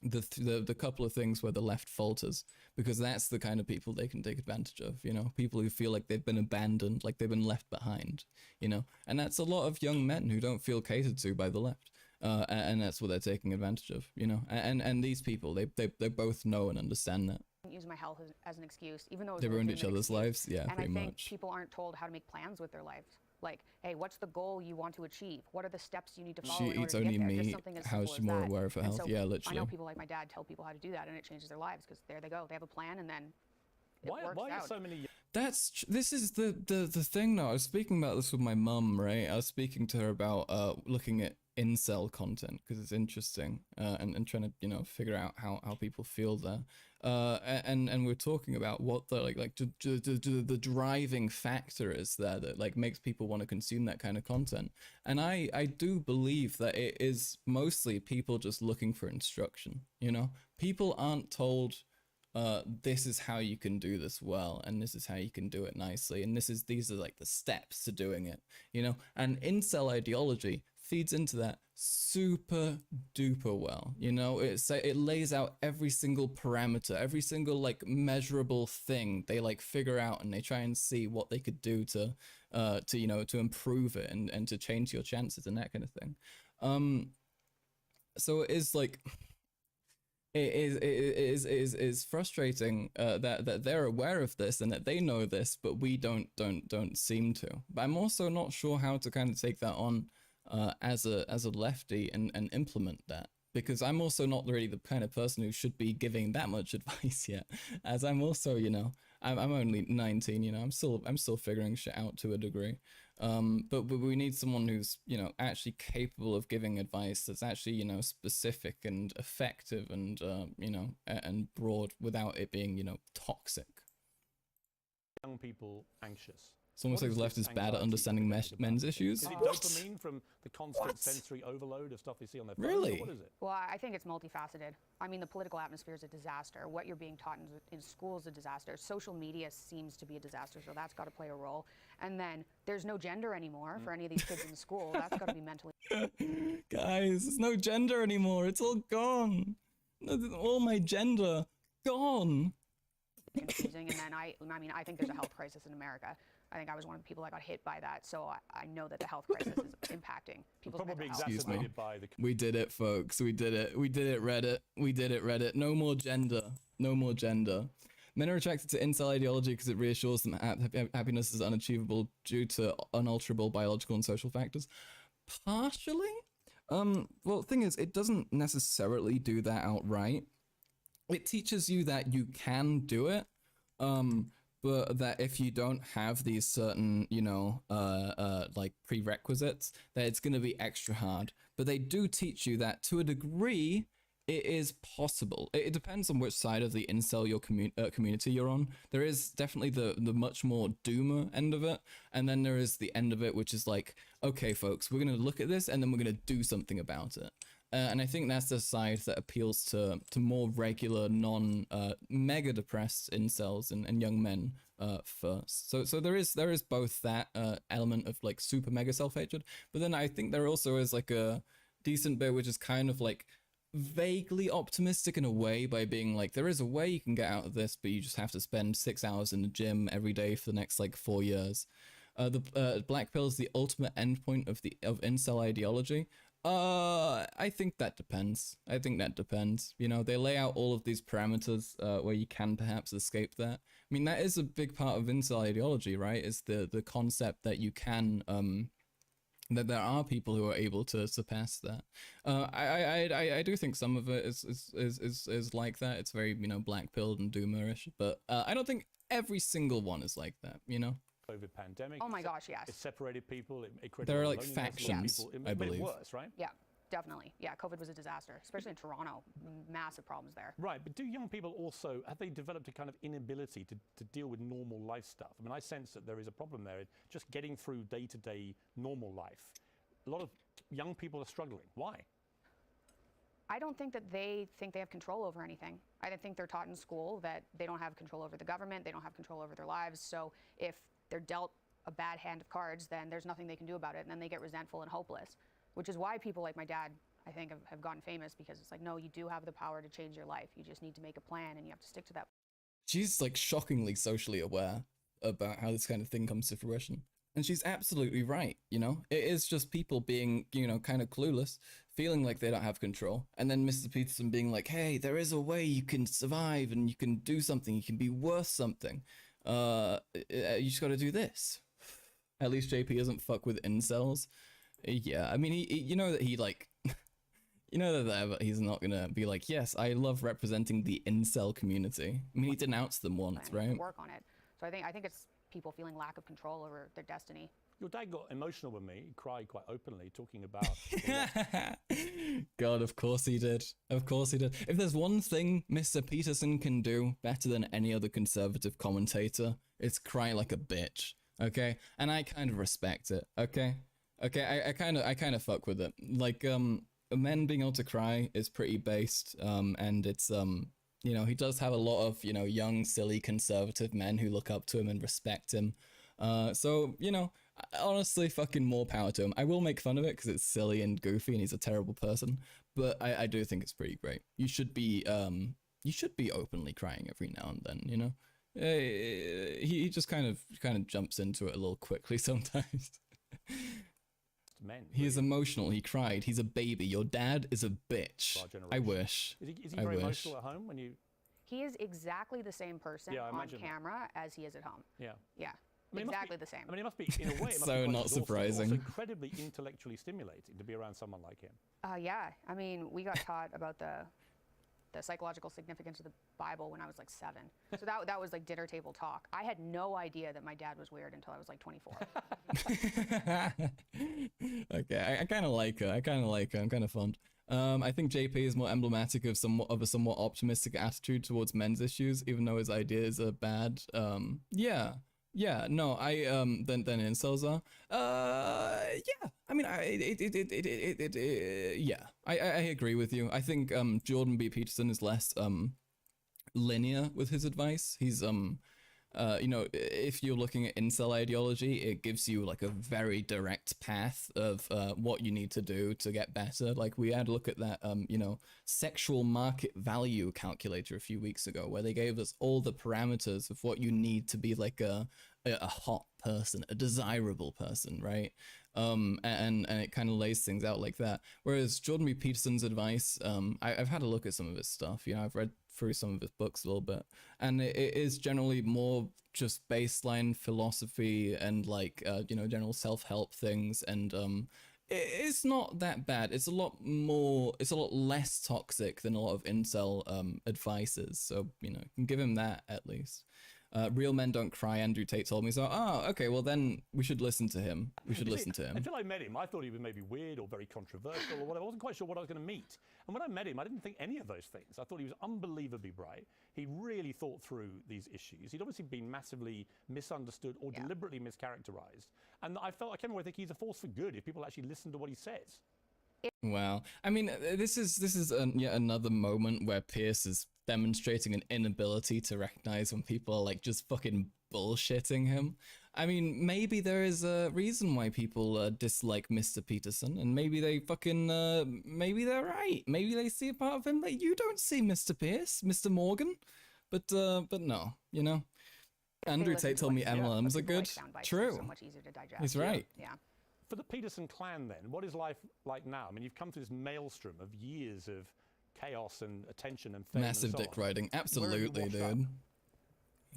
the couple of things where the left falters, because that's the kind of people they can take advantage of, you know, people who feel like they've been abandoned, like they've been left behind, you know, and that's a lot of young men who don't feel catered to by the left. And that's what they're taking advantage of, you know. And these people, they both know and understand that. Use my health as an excuse, even though they ruined each other's lives. Yeah, and pretty I think much. people aren't told how to make plans with their lives. Like, hey, what's the goal you want to achieve? What are the steps you need to follow? She eats only meat. How is she more aware of her health? Yeah, literally. I know people like my dad tell people how to do that, and it changes their lives because there they go. They have a plan, and then it works out. So many? This is the thing now. I was speaking about this with my mum, right? I was speaking to her about looking at incel content because it's interesting, and trying to, you know, figure out how people feel there. And we're talking about what the the driving factor is there that like makes people want to consume that kind of content. And I do believe that it is mostly people just looking for instruction. You know, people aren't told this is how you can do this well, and this is how you can do it nicely, and these are like the steps to doing it, you know. And incel ideology feeds into that super duper well, you know. It lays out every single parameter, every single like measurable thing they like figure out, and they try and see what they could do to you know, to improve it and to change your chances and that kind of thing. So it is like, it is frustrating that they're aware of this and that they know this, but we don't seem to. But I'm also not sure how to kind of take that on as a lefty and implement that, because I'm also not really the kind of person who should be giving that much advice yet, as I'm also, you know, I'm only 19, you know, I'm still figuring shit out to a degree. But we need someone who's, you know, actually capable of giving advice that's actually, you know, specific and effective and, you know, and broad without it being, you know, toxic. Young people anxious. It's almost like the left is bad at understanding men's issues. Is it dopamine from the constant sensory overload of stuff they see on their phones? Really? What is it? Well, I think it's multifaceted. I mean, the political atmosphere is a disaster. What you're being taught in school is a disaster. Social media seems to be a disaster, so that's got to play a role. And then there's no gender anymore for any of these kids in school. That's got to be mentally. Guys, there's no gender anymore. It's all gone. All my gender gone. Confusing. And then I mean, I think there's a health crisis in America. I think I was one of the people that got hit by that, so I know that the health crisis is impacting people's Probably mental health. exacerbated by the... We did it, folks. We did it. We did it, Reddit. We did it, Reddit. No more gender. No more gender. Men are attracted to incel ideology because it reassures them happiness is unachievable due to unalterable biological and social factors. Partially? Well, the thing is, it doesn't necessarily do that outright. It teaches you that you can do it, but that if you don't have these certain, you know, like prerequisites, that it's going to be extra hard. But they do teach you that to a degree, it is possible. It depends on which side of the incel community you're on. There is definitely the much more doomer end of it, and then there is the end of it, which is like, okay, folks, we're going to look at this, and then we're going to do something about it. And I think that's the side that appeals to more regular, mega depressed incels and young men first. So there is both that element of like super mega self-hatred, but then I think there also is like a decent bit which is kind of like vaguely optimistic in a way, by being like, there is a way you can get out of this, but you just have to spend 6 hours in the gym every day for the next like 4 years. The black pill is the ultimate endpoint of incel ideology. I think that depends. You know, they lay out all of these parameters where you can perhaps escape that. I mean, that is a big part of incel ideology, right? Is the concept that you can, that there are people who are able to surpass that. I do think some of it is like that. It's very, you know, black pilled and doomerish, but I don't think every single one is like that, you know? COVID pandemic. Oh my gosh, yes. It separated people. It created there are like loneliness. factions, It I made believe. it worse, right? Yeah, definitely. Yeah, COVID was a disaster, especially in Toronto. Massive problems there. Right, but do young people also, have they developed a kind of inability to deal with normal life stuff? I mean, I sense that there is a problem there, just getting through day-to-day normal life. A lot of young people are struggling. Why? I don't think that they think they have control over anything. I don't think they're taught in school that they don't have control over the government, they don't have control over their lives, so if they're dealt a bad hand of cards, then there's nothing they can do about it, and then they get resentful and hopeless, which is why people like my dad, I think, have gotten famous, because it's like, no, you do have the power to change your life. You just need to make a plan, and you have to stick to that. She's like shockingly socially aware about how this kind of thing comes to fruition. And she's absolutely right, you know? It is just people being, you know, kind of clueless, feeling like they don't have control. And then Mr. Peterson being like, hey, there is a way you can survive and you can do something, you can be worth something. You just gotta do this. At least JP doesn't fuck with incels. Yeah, I mean, he you know that he like, you know that he's not gonna be like, yes, I love representing the incel community. I mean, he denounced them once, right? Work on it. So I think it's people feeling lack of control over their destiny. Your dad got emotional with me. He cried quite openly, talking about. God, of course he did. Of course he did. If there's one thing Mr. Peterson can do better than any other conservative commentator, it's cry like a bitch. Okay, and I kind of respect it. Okay, I kind of fuck with it. Like, men being able to cry is pretty based. And it's you know, he does have a lot of, you know, young, silly, conservative men who look up to him and respect him. So, you know, honestly, fucking more power to him. I will make fun of it because it's silly and goofy and he's a terrible person, but I do think it's pretty great. You should be openly crying every now and then, you know? He just kind of jumps into it a little quickly sometimes. Men, he is emotional. He cried. He's a baby. Your dad is a bitch. I wish. Is he very emotional at home when you? He is exactly the same person on camera as he is at home. Yeah. Yeah. I mean, exactly the same. I mean, it must be, in a way, it must so be not surprising. Also incredibly intellectually stimulating to be around someone like him. Yeah. I mean, we got taught about the psychological significance of the Bible when I was like 7. So that was like dinner table talk. I had no idea that my dad was weird until I was like 24. Okay, I kind of like her. I'm kind of fond. I think JP is more emblematic of a somewhat optimistic attitude towards men's issues, even though his ideas are bad. Yeah, no, than incels are. Yeah, I mean, I agree with you. I think Jordan B. Peterson is less linear with his advice. He's you know, if you're looking at incel ideology, it gives you like a very direct path of what you need to do to get better. Like we had a look at that, you know, sexual market value calculator a few weeks ago, where they gave us all the parameters of what you need to be like a hot person, a desirable person, right? And it kind of lays things out like that. Whereas Jordan B. Peterson's advice, I've had a look at some of his stuff. You know, I've read through some of his books a little bit, and it is generally more just baseline philosophy and like you know, general self-help things, and it's not that bad. It's a lot less toxic than a lot of incel advices. So you know, you can give him that at least. Real men don't cry, Andrew Tate told me. So, okay, well then we should listen to him. Until I met him, I thought he was maybe weird or very controversial or whatever. I wasn't quite sure what I was going to meet. And when I met him, I didn't think any of those things. I thought he was unbelievably bright. He really thought through these issues. He'd obviously been massively misunderstood or deliberately mischaracterized. And I came away thinking he's a force for good if people actually listen to what he says. Wow. I mean, this is yet another moment where Piers is demonstrating an inability to recognize when people are like just fucking bullshitting him. I mean, maybe there is a reason why people dislike Mr. Peterson, and maybe they fucking maybe they're right. Maybe they see a part of him that you don't see, Mr. Pierce, Mr. Morgan. But no, you know. Andrew Tate told me MLMs are good. True. So much easier to digest. He's right. Yeah. For the Peterson clan, then, what is life like now? I mean, you've come through this maelstrom of years of chaos and attention and fame. Massive and so dick riding, absolutely, dude.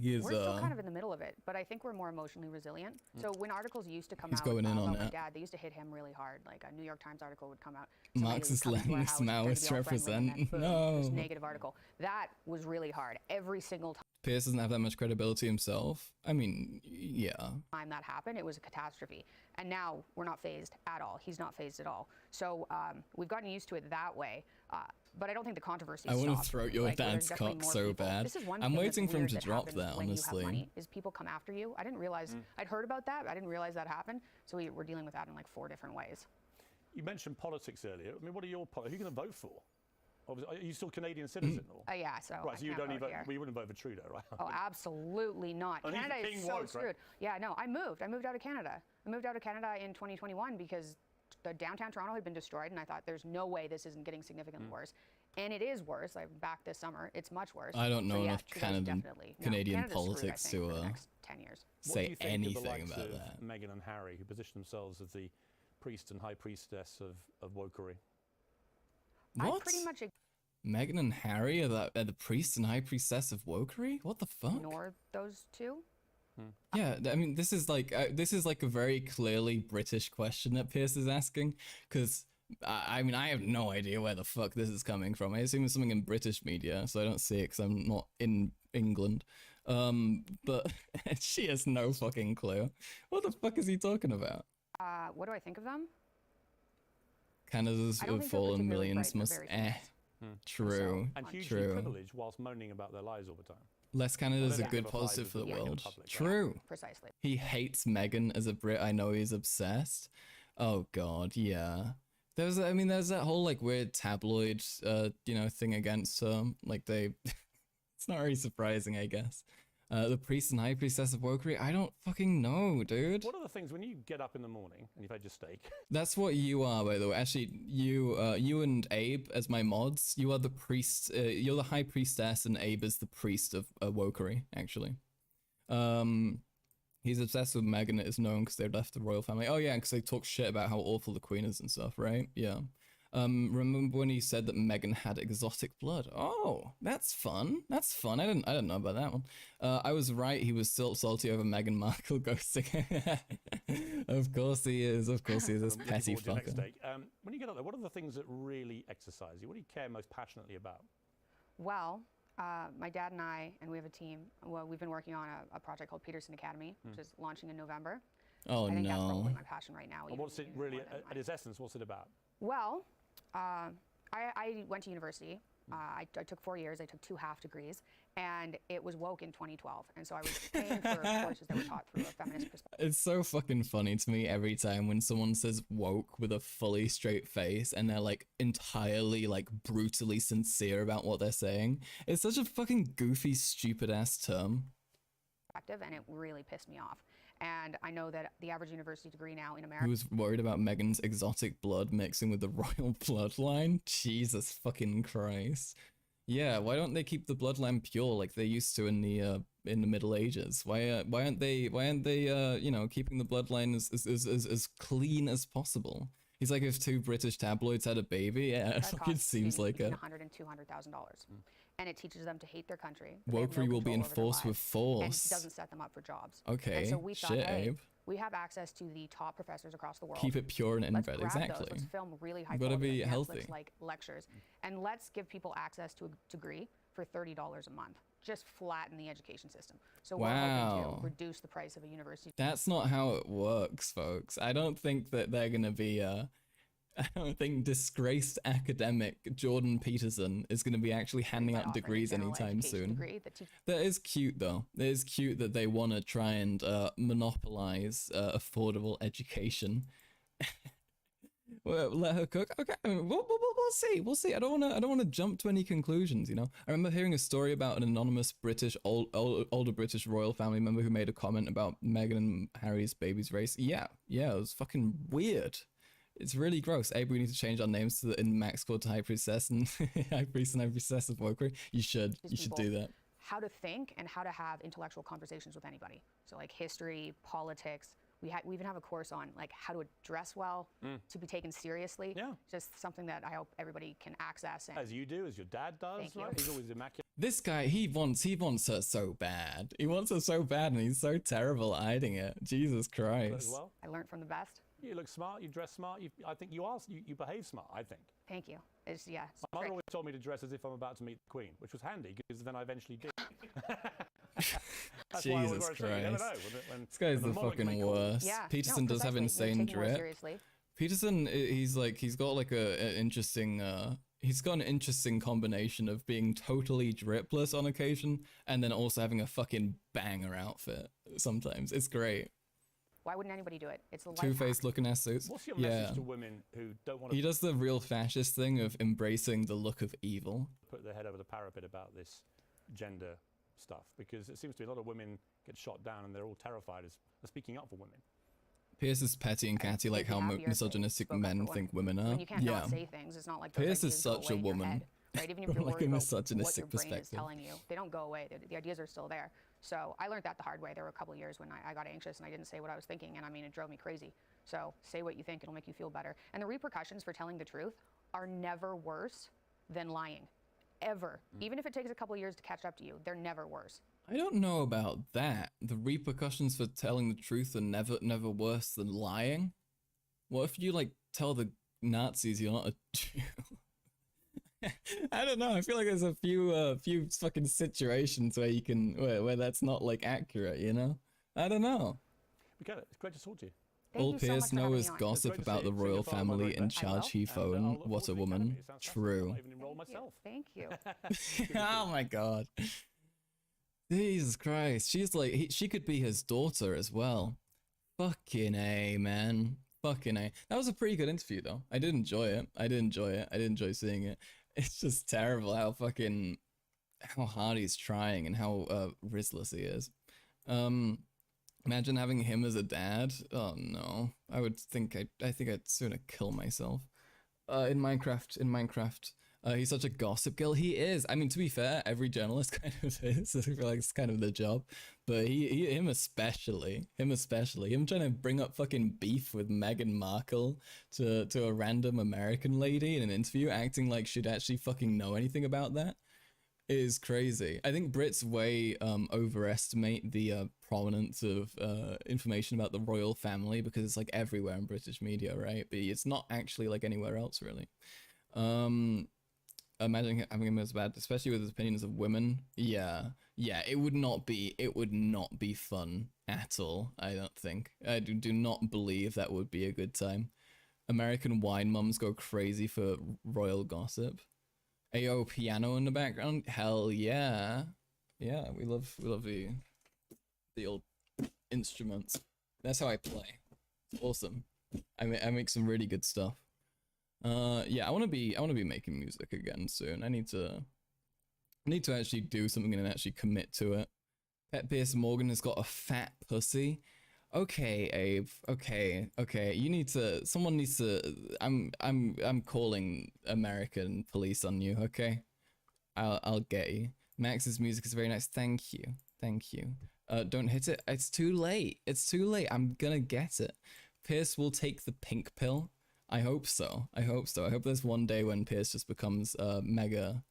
We're still kind of in the middle of it, but I think we're more emotionally resilient. So when articles used to come out going in on about my it. dad, they used to hit him really hard. Like a New York Times article would come out. Marxist, Leninist, Maoist represent. No. This negative article. That was really hard. Every single time. Piers doesn't have that much credibility himself. I mean, yeah. Time that happened, it was a catastrophe. And now we're not phased at all. He's not phased at all. So we've gotten used to it that way. But I don't think the controversy I want to throw your dad's cock so bad. I'm waiting for him to drop that, honestly. Money, is people come after you. I didn't realize, I'd heard about that, but I didn't realize that happened. So we're dealing with that in like 4 different ways. You mentioned politics earlier. I mean, what are your politics? Who are you going to vote for? Are you still Canadian citizen? Or? Yeah, so right, so you don't even you wouldn't vote for Trudeau, right? Oh, absolutely not. And Canada is so woke, screwed. Right? Yeah, no, I moved out of Canada. I moved out of Canada in 2021 because the downtown Toronto had been destroyed, and I thought there's no way this isn't getting significantly worse. And it is worse. I'm back this summer. It's much worse. I don't know so, enough Canadian politics screwed, to for the next 10 years. say anything about that. Meghan and Harry, who position themselves as the priest and high priestess of wokery. What? I pretty much Meghan and Harry are the priest and high priestess of wokery? What the fuck? ignore those two. Yeah, I mean, this is like a very clearly British question that Piers is asking, because I mean, I have no idea where the fuck this is coming from. I assume it's something in British media, so I don't see it because I'm not in England. But she has no fucking clue. What the fuck is he talking about? What do I think of them? Canada's fallen millions must. True. And hugely privileged whilst moaning about their lives all the time. Less Canada's a good positive for the world. True. Precisely. He hates Meghan as a Brit. I know he's obsessed. Oh god, yeah. There's that whole like weird tabloid, thing against her. Like they, it's not very surprising, I guess. The priest and high priestess of wokery. I don't fucking know, dude. What are the things when you get up in the morning and you've had your steak? That's what you are, by the way. Actually, you and Abe as my mods. You are the priest. You're the high priestess, and Abe is the priest of wokery. Actually, he's obsessed with Meghan. It is known because they left the royal family. Oh yeah, because they talk shit about how awful the queen is and stuff, right? Yeah. Remember when he said that Meghan had exotic blood? Oh, that's fun. That's fun. I didn't know about that one. I was right. He was still salty over Meghan Markle ghosting. Of course he is. Of course he is. This petty fucker. When you get up there, what are the things that really exercise you? What do you care most passionately about? Well, my dad and I, and we have a team. Well, we've been working on a project called Peterson Academy, which is launching in November. Oh I think no. that's probably my passion right now. What's it really, at its essence, what's it about? Well, I went to university. I took 4 years. I took 2 half degrees, and it was woke in 2012. And so I was paying for courses that were taught through a feminist perspective. It's so fucking funny to me every time when someone says woke with a fully straight face and they're like entirely like brutally sincere about what they're saying. It's such a fucking goofy, stupid ass term. And it really pissed me off. And I know that the average university degree now in America... Who's worried about Meghan's exotic blood mixing with the royal bloodline? Jesus fucking Christ. Yeah, why don't they keep the bloodline pure like they used to in the Middle Ages? Why aren't they keeping the bloodline as clean as possible? He's like, if 2 British tabloids had a baby, yeah, it seems like $100,000 and $200,000. And it teaches them to hate their country. Wokery will be enforced with force. And it doesn't set them up for jobs. Okay, and so we thought, shit, hey, Abe. We have access to the top professors across the world. Keep it pure and inbred, exactly. Let's film really high Gotta quality be healthy. like lectures. And let's give people access to a degree for $30 a month. Just flatten the education system. So we're hoping to reduce the price of a university. That's not how it works, folks. I don't think that they're gonna be I don't think disgraced academic Jordan Peterson is going to be actually handing out degrees anytime soon. That is cute, though. It is cute that they want to try and monopolize affordable education. Well, let her cook. Okay, I mean, we'll see. We'll see. I don't want to jump to any conclusions. You know, I remember hearing a story about an anonymous British older British royal family member who made a comment about Meghan and Harry's baby's race. Yeah, it was fucking weird. It's really gross. Abe, we need to change our names to in Max Core to High Priestess and High Priest and High Priestess of Wokery. You should do that. How to think and how to have intellectual conversations with anybody. So like history, politics. We even have a course on like how to dress well, to be taken seriously. Yeah. Just something that I hope everybody can access. And as you do, as your dad does, Thank right? you. He's always immaculate. This guy, he wants her so bad. He wants her so bad, and he's so terrible at hiding it. Jesus Christ. As well. I learned from the best. You look smart, you dress smart, I think you behave smart, I think. Thank you. It's My mother always told me to dress as if I'm about to meet the Queen, which was handy, because then I eventually did. Jesus Christ. You never know, this guy's the fucking worst. Yeah, Peterson does have insane drip. Peterson, he's got like an interesting combination of being totally dripless on occasion, and then also having a fucking banger outfit sometimes. It's great. Why wouldn't anybody do it? It's a two-faced looking ass suits. What's your message to women who don't want to... He does the real fascist thing of embracing the look of evil. Put their head over the parapet about this gender stuff, because it seems to be a lot of women get shot down and they're all terrified of speaking up for women. Pierce is petty and catty, like how misogynistic men think women are. When you can't not say things, it's not like Pierce is such a woman. Right? Even if you're like worried a about what misogynistic your brain is perspective. telling you, they don't go away. The ideas are still there. So I learned that the hard way. There were a couple of years when I got anxious and I didn't say what I was thinking, and I mean, it drove me crazy. So say what you think, it'll make you feel better. And the repercussions for telling the truth are never worse than lying, ever. Even if it takes a couple of years to catch up to you, they're never worse. I don't know about that. The repercussions for telling the truth are never worse than lying. What if you like tell the Nazis you're not a Jew? I don't know. I feel like there's a few fucking situations where you can where that's not like accurate, you know? I don't know. We get it. It's great to talk to you. All Piers know is gossip about the royal family and charge he phone. What a woman. True. Thank you. Oh my god. Jesus Christ. She's like, she could be his daughter as well. Fucking A, man. Fucking A. That was a pretty good interview though. I did enjoy it. I did enjoy seeing it. It's just terrible how hard he's trying and how riskless he is. Imagine having him as a dad. Oh no. I think I'd sooner kill myself. In Minecraft, he's such a gossip girl. He is. I mean, to be fair, every journalist kind of is. I feel like it's kind of the job. But him especially. Him trying to bring up fucking beef with Meghan Markle to a random American lady in an interview, acting like she'd actually fucking know anything about that, is crazy. I think Brits way overestimate the prominence of information about the royal family because it's like everywhere in British media, right? But it's not actually like anywhere else, really. Imagine having him as bad, especially with his opinions of women. Yeah, it would not be fun at all. I don't think. I do not believe that would be a good time. American wine mums go crazy for royal gossip. Ayo, piano in the background. Hell yeah, yeah. We love the old instruments. That's how I play. It's awesome. I make some really good stuff. Yeah, I want to be making music again soon. I need to actually do something and actually commit to it. Pet Piers Morgan has got a fat pussy. Okay, Abe. Okay. Someone needs to. I'm calling American police on you. Okay, I'll get you. Max's music is very nice. Thank you. Don't hit it. It's too late. I'm gonna get it. Piers will take the pink pill. I hope so. I hope there's one day when Piers just becomes mega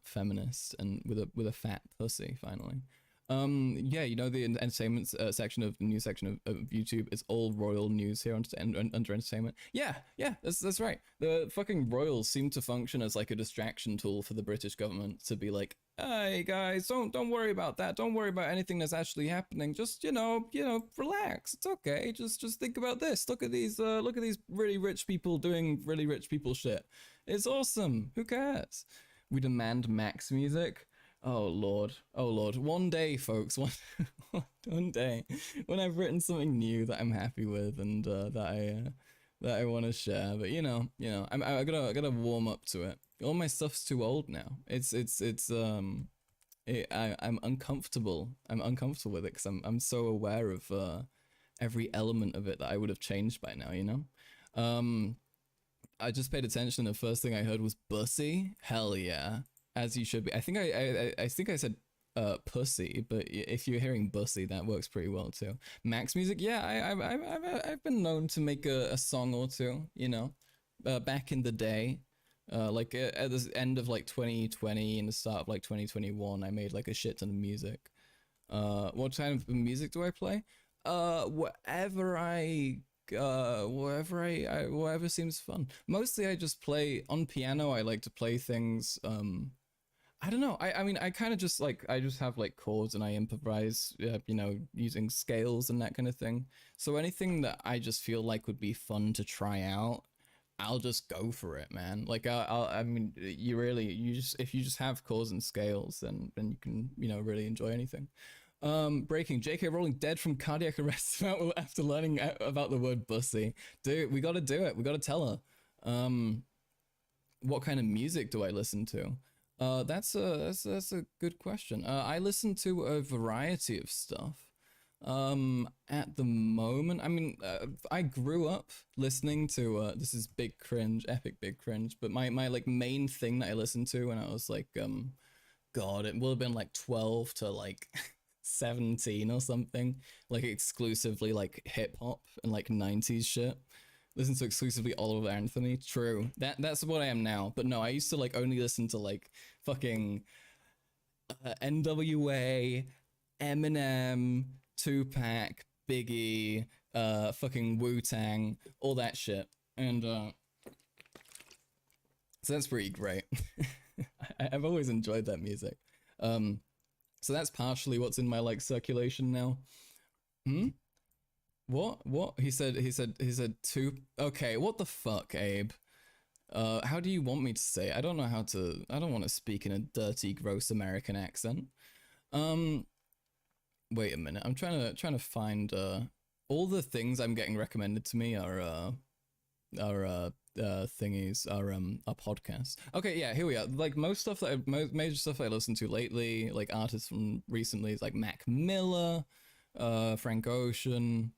feminist and with a fat pussy finally. Yeah, you know, the entertainment section of the news section of YouTube is all royal news here under entertainment. Yeah, that's right. The fucking royals seem to function as like a distraction tool for the British government to be like, hey guys, don't worry about that. Don't worry about anything that's actually happening. Just you know, relax. It's okay. Just think about this. Look at these really rich people doing really rich people shit. It's awesome. Who cares? We demand Max music. Oh lord. One day, folks. One day, when I've written something new that I'm happy with and that I want to share. But you know, I gotta warm up to it. All my stuff's too old now. I'm uncomfortable. I'm uncomfortable with it because I'm so aware of every element of it that I would have changed by now. You know. I just paid attention. The first thing I heard was bussy. Hell yeah. As you should be. I think I said pussy, but if you're hearing bussy, that works pretty well too. Max music, yeah, I've been known to make a song or two, you know, back in the day, like at the end of like 2020 and the start of like 2021, I made like a shit ton of music. What kind of music do I play? Whatever seems fun. Mostly I just play on piano. I like to play things, I don't know. I mean, I kind of just like, I just have like chords and I improvise, you know, using scales and that kind of thing. So anything that I just feel like would be fun to try out, I'll just go for it, man. Like, I mean, if you just have chords and scales, then you can, you know, really enjoy anything. Breaking. J.K. Rowling dead from cardiac arrest after learning about the word bussy. Dude, we gotta do it. We gotta tell her. What kind of music do I listen to? That's a good question. I listen to a variety of stuff. At the moment, I mean, I grew up listening to, this is big cringe, epic big cringe, but my like main thing that I listened to when I was like, God, it would have been like 12 to like 17 or something, like exclusively like hip hop and like 90s shit. Listen to exclusively Oliver Anthony. True. That's what I am now. But no, I used to like only listen to like fucking NWA, Eminem, Tupac, Biggie, fucking Wu-Tang, all that shit. And So that's pretty great. I've always enjoyed that music. So that's partially what's in my like circulation now. What? He said two. Okay, what the fuck, Abe? How do you want me to say it? I don't know how to. I don't want to speak in a dirty, gross American accent. Wait a minute. I'm trying to find. All the things I'm getting recommended to me are thingies, are podcasts. Okay, yeah, here we are. Like most stuff that major stuff I listened to lately, like artists from recently, is like Mac Miller, Frank Ocean.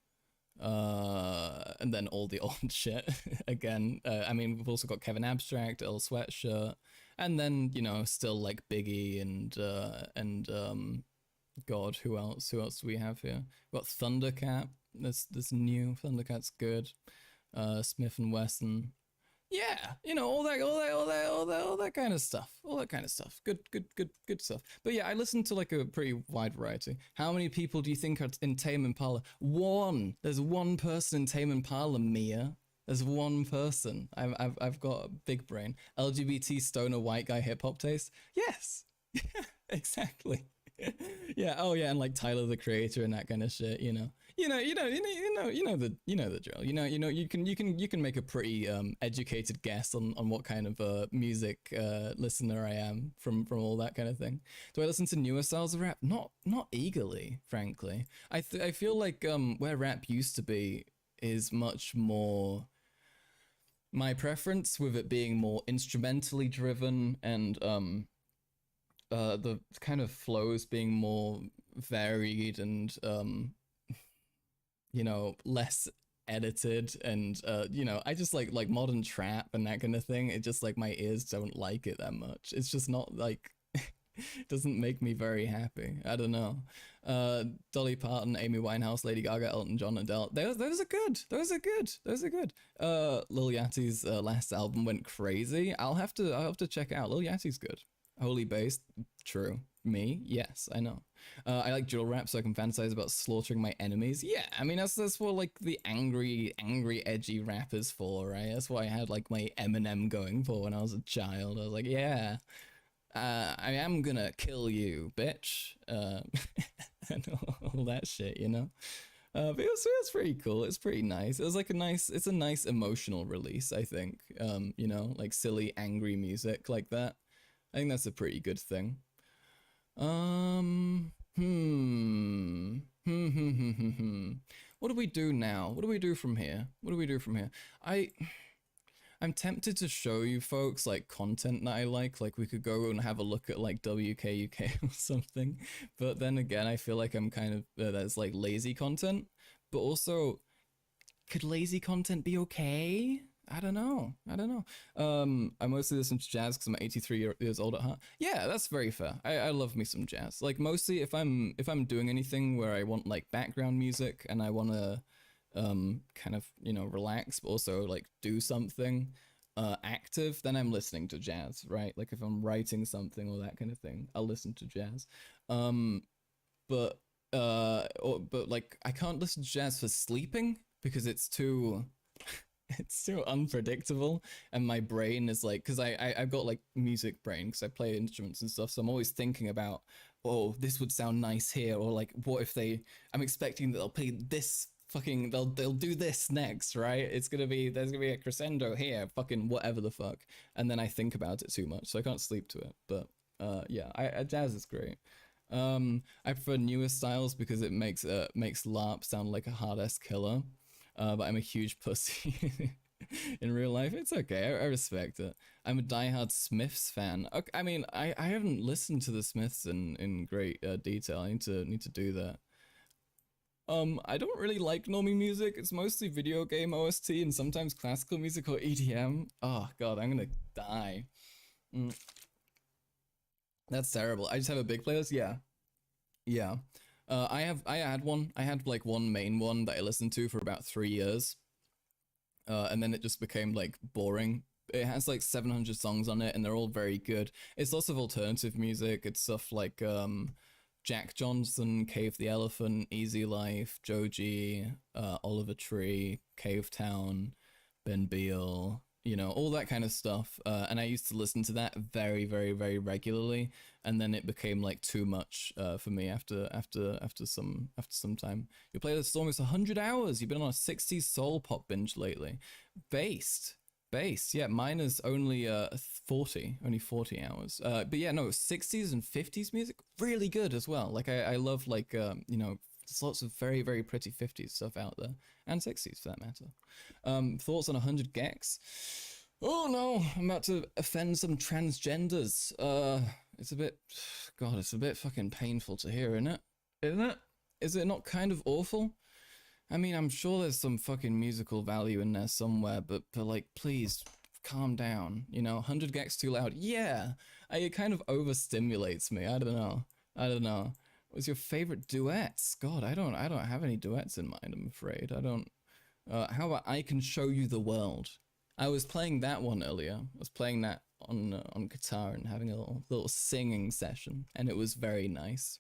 And then all the old shit again. I mean, we've also got Kevin Abstract, Earl Sweatshirt, and then, you know, still like Biggie and God, who else do we have here? We've got Thundercat. This new Thundercat's good. Smith and Wesson. Yeah, you know, all that kind of stuff. All that kind of stuff. Good stuff. But yeah, I listen to like a pretty wide variety. How many people do you think are in Tame Impala? One. There's one person in Tame Impala, Mia. There's one person. I've got a big brain. LGBT stoner white guy hip hop taste. Yes. Exactly. Yeah. Oh yeah, and like Tyler the Creator and that kind of shit. You know the drill. You can make a pretty educated guess on what kind of music listener I am from all that kind of thing. Do I listen to newer styles of rap? Not eagerly, frankly. I feel like where rap used to be is much more my preference, with it being more instrumentally driven and the kind of flows being more varied and you know, less edited, and you know, I just like modern trap and that kind of thing. It just like my ears don't like it that much. It's just not like it doesn't make me very happy. I don't know. Dolly Parton, Amy Winehouse, Lady Gaga, Elton John, Adele. Those are good. Lil Yachty's last album went crazy. I'll have to check it out. Lil Yachty's good. Holy Bass, true. Me, yes, I know. I like drill rap so I can fantasize about slaughtering my enemies. Yeah, I mean that's what like the angry, edgy rap is for, right? That's what I had like my Eminem going for when I was a child. I was like, yeah, I am gonna kill you, bitch. And all that shit, you know. But it was pretty cool. It's pretty nice. It was like it's a nice emotional release, I think. You know, like silly, angry music like that. I think that's a pretty good thing. What do we do now? What do we do from here? I'm tempted to show you folks like content that I like we could go and have a look at like WKUK or something, but then again I feel like I'm kind of that's like lazy content, but also could lazy content be okay? I don't know. I mostly listen to jazz because I'm 83 years old at heart. Yeah, that's very fair. I love me some jazz. Like mostly if I'm doing anything where I want like background music and I want to kind of, you know, relax, but also like do something active, then I'm listening to jazz, right? Like if I'm writing something or that kind of thing, I'll listen to jazz. But like I can't listen to jazz for sleeping because it's too unpredictable, and my brain is like, because I've got like music brain because I play instruments and stuff, so I'm always thinking about, oh, this would sound nice here, or like what if I'm expecting that they'll play this fucking, they'll do this next, right? There's gonna be a crescendo here, fucking whatever the fuck, and then I think about it too much, so I can't sleep to it. But yeah, jazz is great. I prefer newer styles because it makes LARP sound like a hard-ass killer. But I'm a huge pussy in real life. It's okay. I respect it. I'm a diehard Smiths fan. Okay, I mean, I haven't listened to the Smiths in great detail. I need to do that. I don't really like normie music. It's mostly video game OST and sometimes classical music or EDM. Oh god, I'm gonna die. That's terrible. I just have a big playlist. Yeah. I had like one main one that I listened to for about 3 years. And then it just became like boring. It has like 700 songs on it and they're all very good. It's lots of alternative music. It's stuff like Jack Johnson, Cave the Elephant, Easy Life, Joji, Oliver Tree, Cave Town, Ben Beal, you know, all that kind of stuff. And I used to listen to that very, very, very regularly, and then it became like too much for me after some time. You played this almost 100 hours. You've been on a 60s soul pop binge lately. Based, yeah, mine is only 40 hours. But yeah, no, 60s and 50s music, really good as well. Like I love like you know, there's lots of very, very pretty 50s stuff out there, and 60s for that matter. Thoughts on 100 gex? Oh no, I'm about to offend some transgenders. It's a bit, God, it's a bit fucking painful to hear, isn't it? Isn't it? Is it not kind of awful? I mean, I'm sure there's some fucking musical value in there somewhere, but like, please calm down. You know, 100 gex too loud. Yeah, it kind of overstimulates me. I don't know. What's your favorite duets? God, I don't have any duets in mind, I'm afraid. I don't. How about I Can Show You the World? I was playing that one earlier. I was playing that on guitar and having a little singing session, and it was very nice.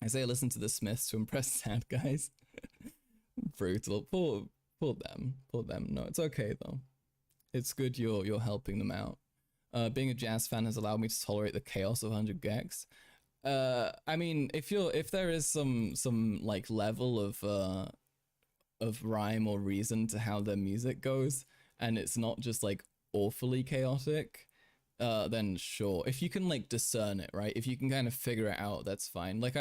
I say I listen to the Smiths to impress sad guys. Brutal. Poor them. No, it's okay though. It's good you're helping them out. Being a jazz fan has allowed me to tolerate the chaos of 100 gex. I mean, if there is some like level of rhyme or reason to how their music goes, and it's not just like awfully chaotic, then sure. If you can like discern it, right? If you can kind of figure it out, that's fine. Like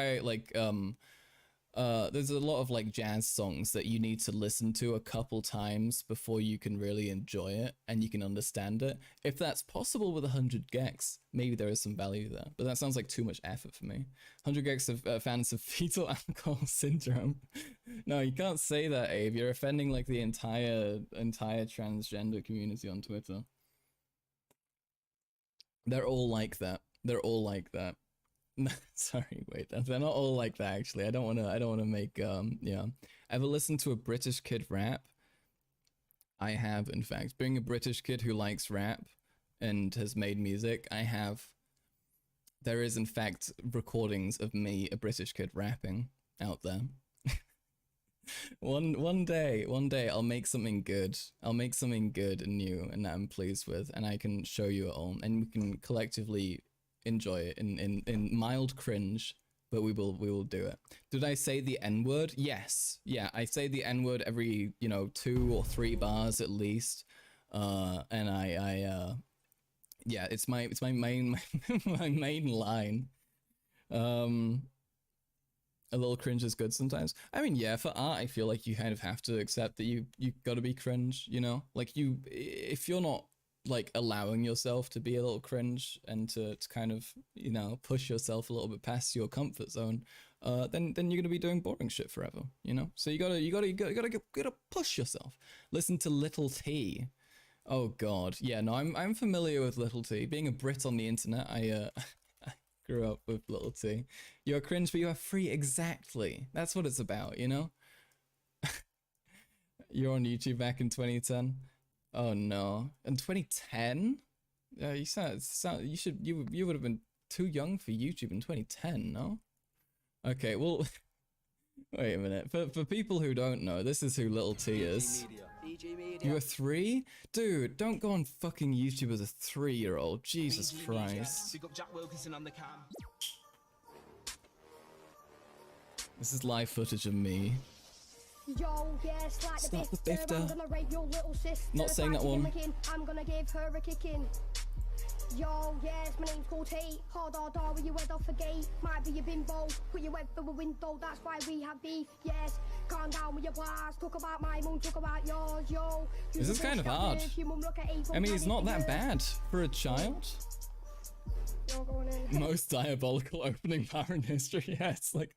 there's a lot of like jazz songs that you need to listen to a couple times before you can really enjoy it and you can understand it. If that's possible with 100 gex, maybe there is some value there, but that sounds like too much effort for me. 100 gex of fans of fetal alcohol syndrome. No, you can't say that, Abe. You're offending like the entire transgender community on Twitter. They're all like that. Sorry, wait. They're not all like that. Actually, I don't want to make yeah. Ever listened to a British kid rap? I have, in fact. Being a British kid who likes rap and has made music, I have. There is, in fact, recordings of me, a British kid, rapping out there. One day, I'll make something good. I'll make something good and new, and that I'm pleased with, and I can show you it all, and we can collectively enjoy it in mild cringe, but we will do it. Did I say the N-word? Yes. Yeah, I say the N-word every, 2 or 3 bars at least. And I yeah, it's my main my main line. A little cringe is good sometimes. I mean, yeah, for art, I feel like you kind of have to accept that you gotta be cringe, Like if you're not like allowing yourself to be a little cringe and to kind of push yourself a little bit past your comfort zone, then you're gonna be doing boring shit forever, So you gotta push yourself. Listen to Little T. Oh God, yeah, no, I'm familiar with Little T. Being a Brit on the internet, I grew up with Little T. You're cringe, but you are free. Exactly. That's what it's about, You're on YouTube back in 2010. Oh no! In 2010, you would have been too young for YouTube in 2010, no? Okay, well, wait a minute. For people who don't know, this is who Little T is. You were 3? Dude, don't go on fucking YouTube as a 3-year-old. Jesus Christ. This is live footage of me. Yo, yeah, slide Stop the bifter. I'm gonna rape your little sister. Not saying that one. I'm gonna give her a kicking. Yo, yes, my name's called Tate. Hard with your head off a gate. Might be a bimbo, put your head through a window. That's why we have beef. Yes, calm down with your blast. Talk about my mum, talk about yours. Yo, this is kind of hard. I mean, it's not that bad for a child. Most diabolical opening bar in history. Yeah, it's like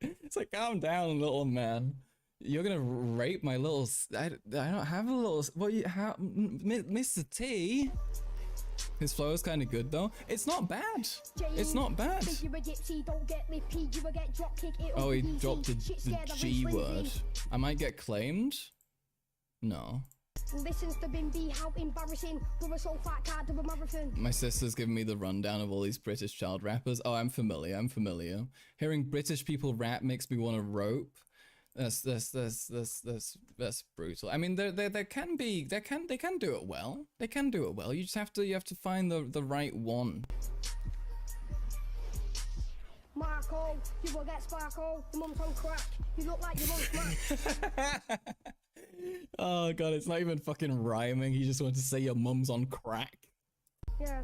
calm down, little man. You're gonna rape my little. I don't have a little. Well, Mr. T. His flow is kind of good though. It's not bad. It's not bad. Oh, he dropped the G word. I might get claimed. No. Listens to Bimby, how embarrassing. We're so fat, can't do a marathon. My sister's giving me the rundown of all these British child rappers. Oh, I'm familiar. Hearing British people rap makes me want to rope. That's brutal. I mean, they can do it well. They can do it well. You just have to find the right one. Marco, you will get sparkle. Your mum's on crack. You look like your mum's smack. Oh god, it's not even fucking rhyming. He just wanted to say your mum's on crack. Yeah.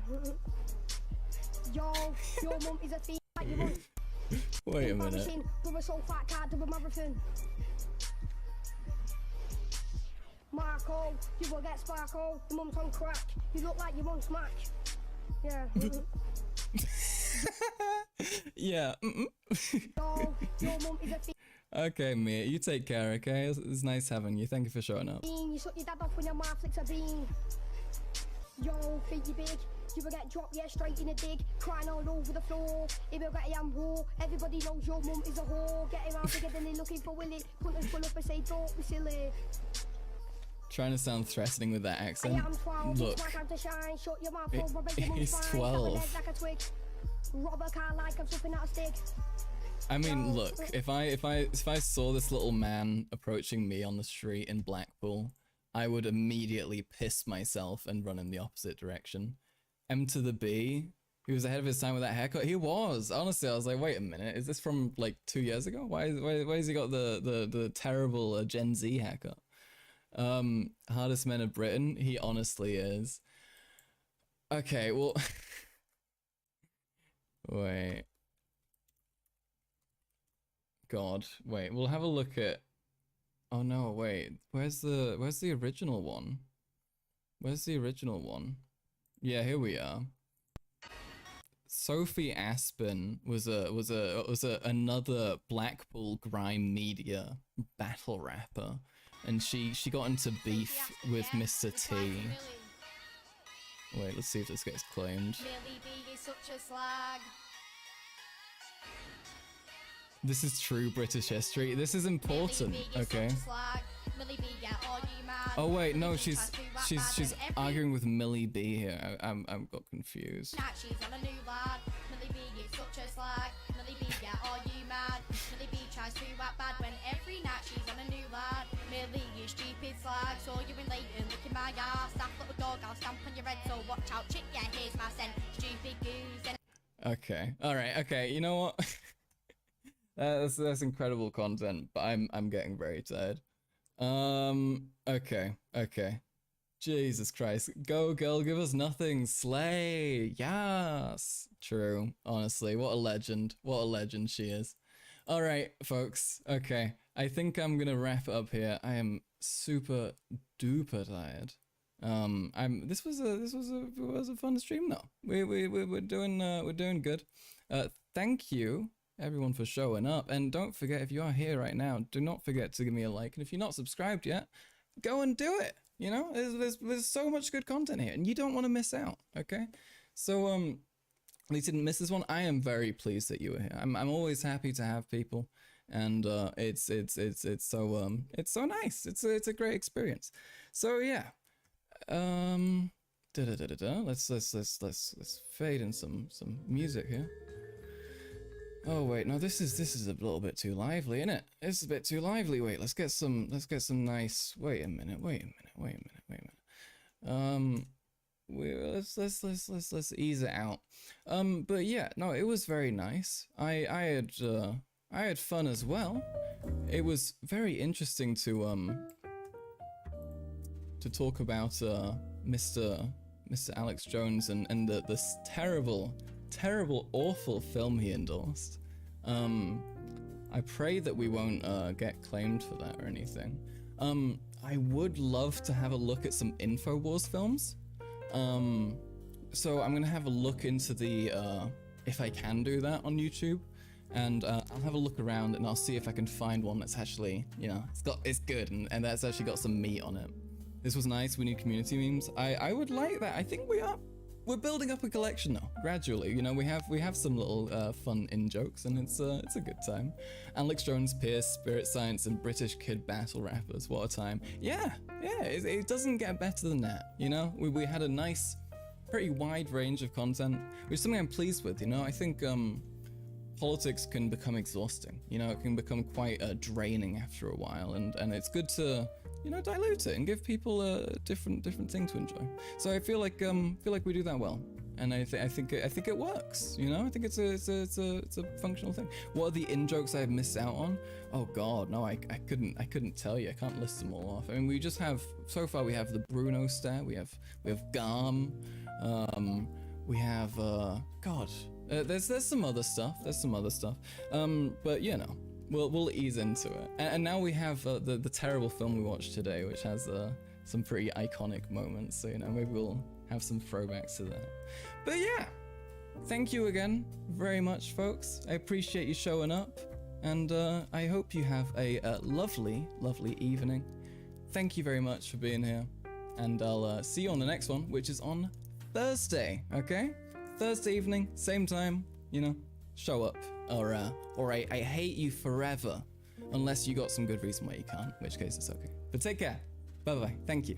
Yo, your mum is a thief like your mum. Wait a minute. Brother so fat can't do a marathon. Marco, you will get sparkle. Your mum's on crack. You look like your mum's smack. Yeah. Yeah. Yo, your mum is a thief. Okay, Mia, you take care, okay? It's nice having you. Thank you for showing up. You suck your dad off when your mouth flicks a bean. Yo, think you big. You will get dropped, yeah, straight in a dig. Crying all over the floor. It will get yam raw. Everybody knows your mum is a whore. Getting around bigger than they looking for Willie. Punters pull up and say, don't be silly. Trying to sound threatening with that accent. Look, he's 12. I mean, look, if I saw this little man approaching me on the street in Blackpool, I would immediately piss myself and run in the opposite direction. M to the B, he was ahead of his time with that haircut. He was. Honestly, I was like, wait a minute, is this from like 2 years ago? Why has he got the terrible Gen Z haircut? Hardest men of Britain, he honestly is. Okay, well, wait. God, wait, we'll have a look at, oh no, wait, where's the original one? Where's the original one? Yeah, here we are. Sophie Aspen was another Blackpool grime media battle rapper, and she got into beef with Mr. T. Wait, let's see if this gets claimed. This is true British history. This is important, okay? Oh wait, no, she's arguing with Millie B here. I'm got confused. Okay, all right, okay. You know what? That's incredible content, but I'm getting very tired. Okay. Jesus Christ. Go, girl, give us nothing. Slay. Yes. True. Honestly, what a legend. What a legend she is. All right, folks. Okay. I think I'm going to wrap it up here. I am super duper tired. This was a fun stream though. We're doing good. Thank you everyone for showing up, and don't forget, if you are here right now, do not forget to give me a like, and if you're not subscribed yet, go and do it. You know, there's so much good content here, and you don't want to miss out. Okay, so at least you didn't miss this one. I am very pleased that you were here. I'm always happy to have people, and it's so nice. It's a great experience. So yeah, let's fade in some music here. Oh wait, no, this is a little bit too lively, isn't it? It's a bit too lively. Wait, let's get some nice. Wait a minute. Let's ease it out. But yeah, no, it was very nice. I had fun as well. It was very interesting to talk about Mr. Alex Jones and this terrible, awful film he endorsed. I pray that we won't get claimed for that or anything. I would love to have a look at some InfoWars films. So I'm gonna have a look into the if I can do that on YouTube, and I'll have a look around and I'll see if I can find one that's actually, you know, it's good and that's actually got some meat on it. This was nice. We need community memes. I would like that. I think we're building up a collection now, gradually. You know, we have some little fun in-jokes, and it's a good time. Alex Jones, Piers, Spirit Science, and British Kid battle rappers. What a time. Yeah, it doesn't get better than that, you know? We had a nice, pretty wide range of content, which is something I'm pleased with, you know? I think politics can become exhausting. You know, it can become quite draining after a while, and it's good to, you know, dilute it and give people a different thing to enjoy. So I feel like we do that well, and I think it works. You know, I think it's a functional thing. What are the in jokes I've missed out on? Oh God, no, I couldn't tell you. I can't list them all off. I mean, we just have, so far we have the Bruno stare, we have Garm, we have God. There's some other stuff. But you know, we'll ease into it. And now we have the terrible film we watched today, which has some pretty iconic moments. So you know, maybe we'll have some throwbacks to that. But yeah, thank you again very much, folks. I appreciate you showing up, and I hope you have a lovely evening. Thank you very much for being here, and I'll see you on the next one, which is on Thursday. Okay? Thursday evening, same time, you know, show up, or I hate you forever, unless you got some good reason why you can't, in which case it's okay. But take care, bye bye, thank you.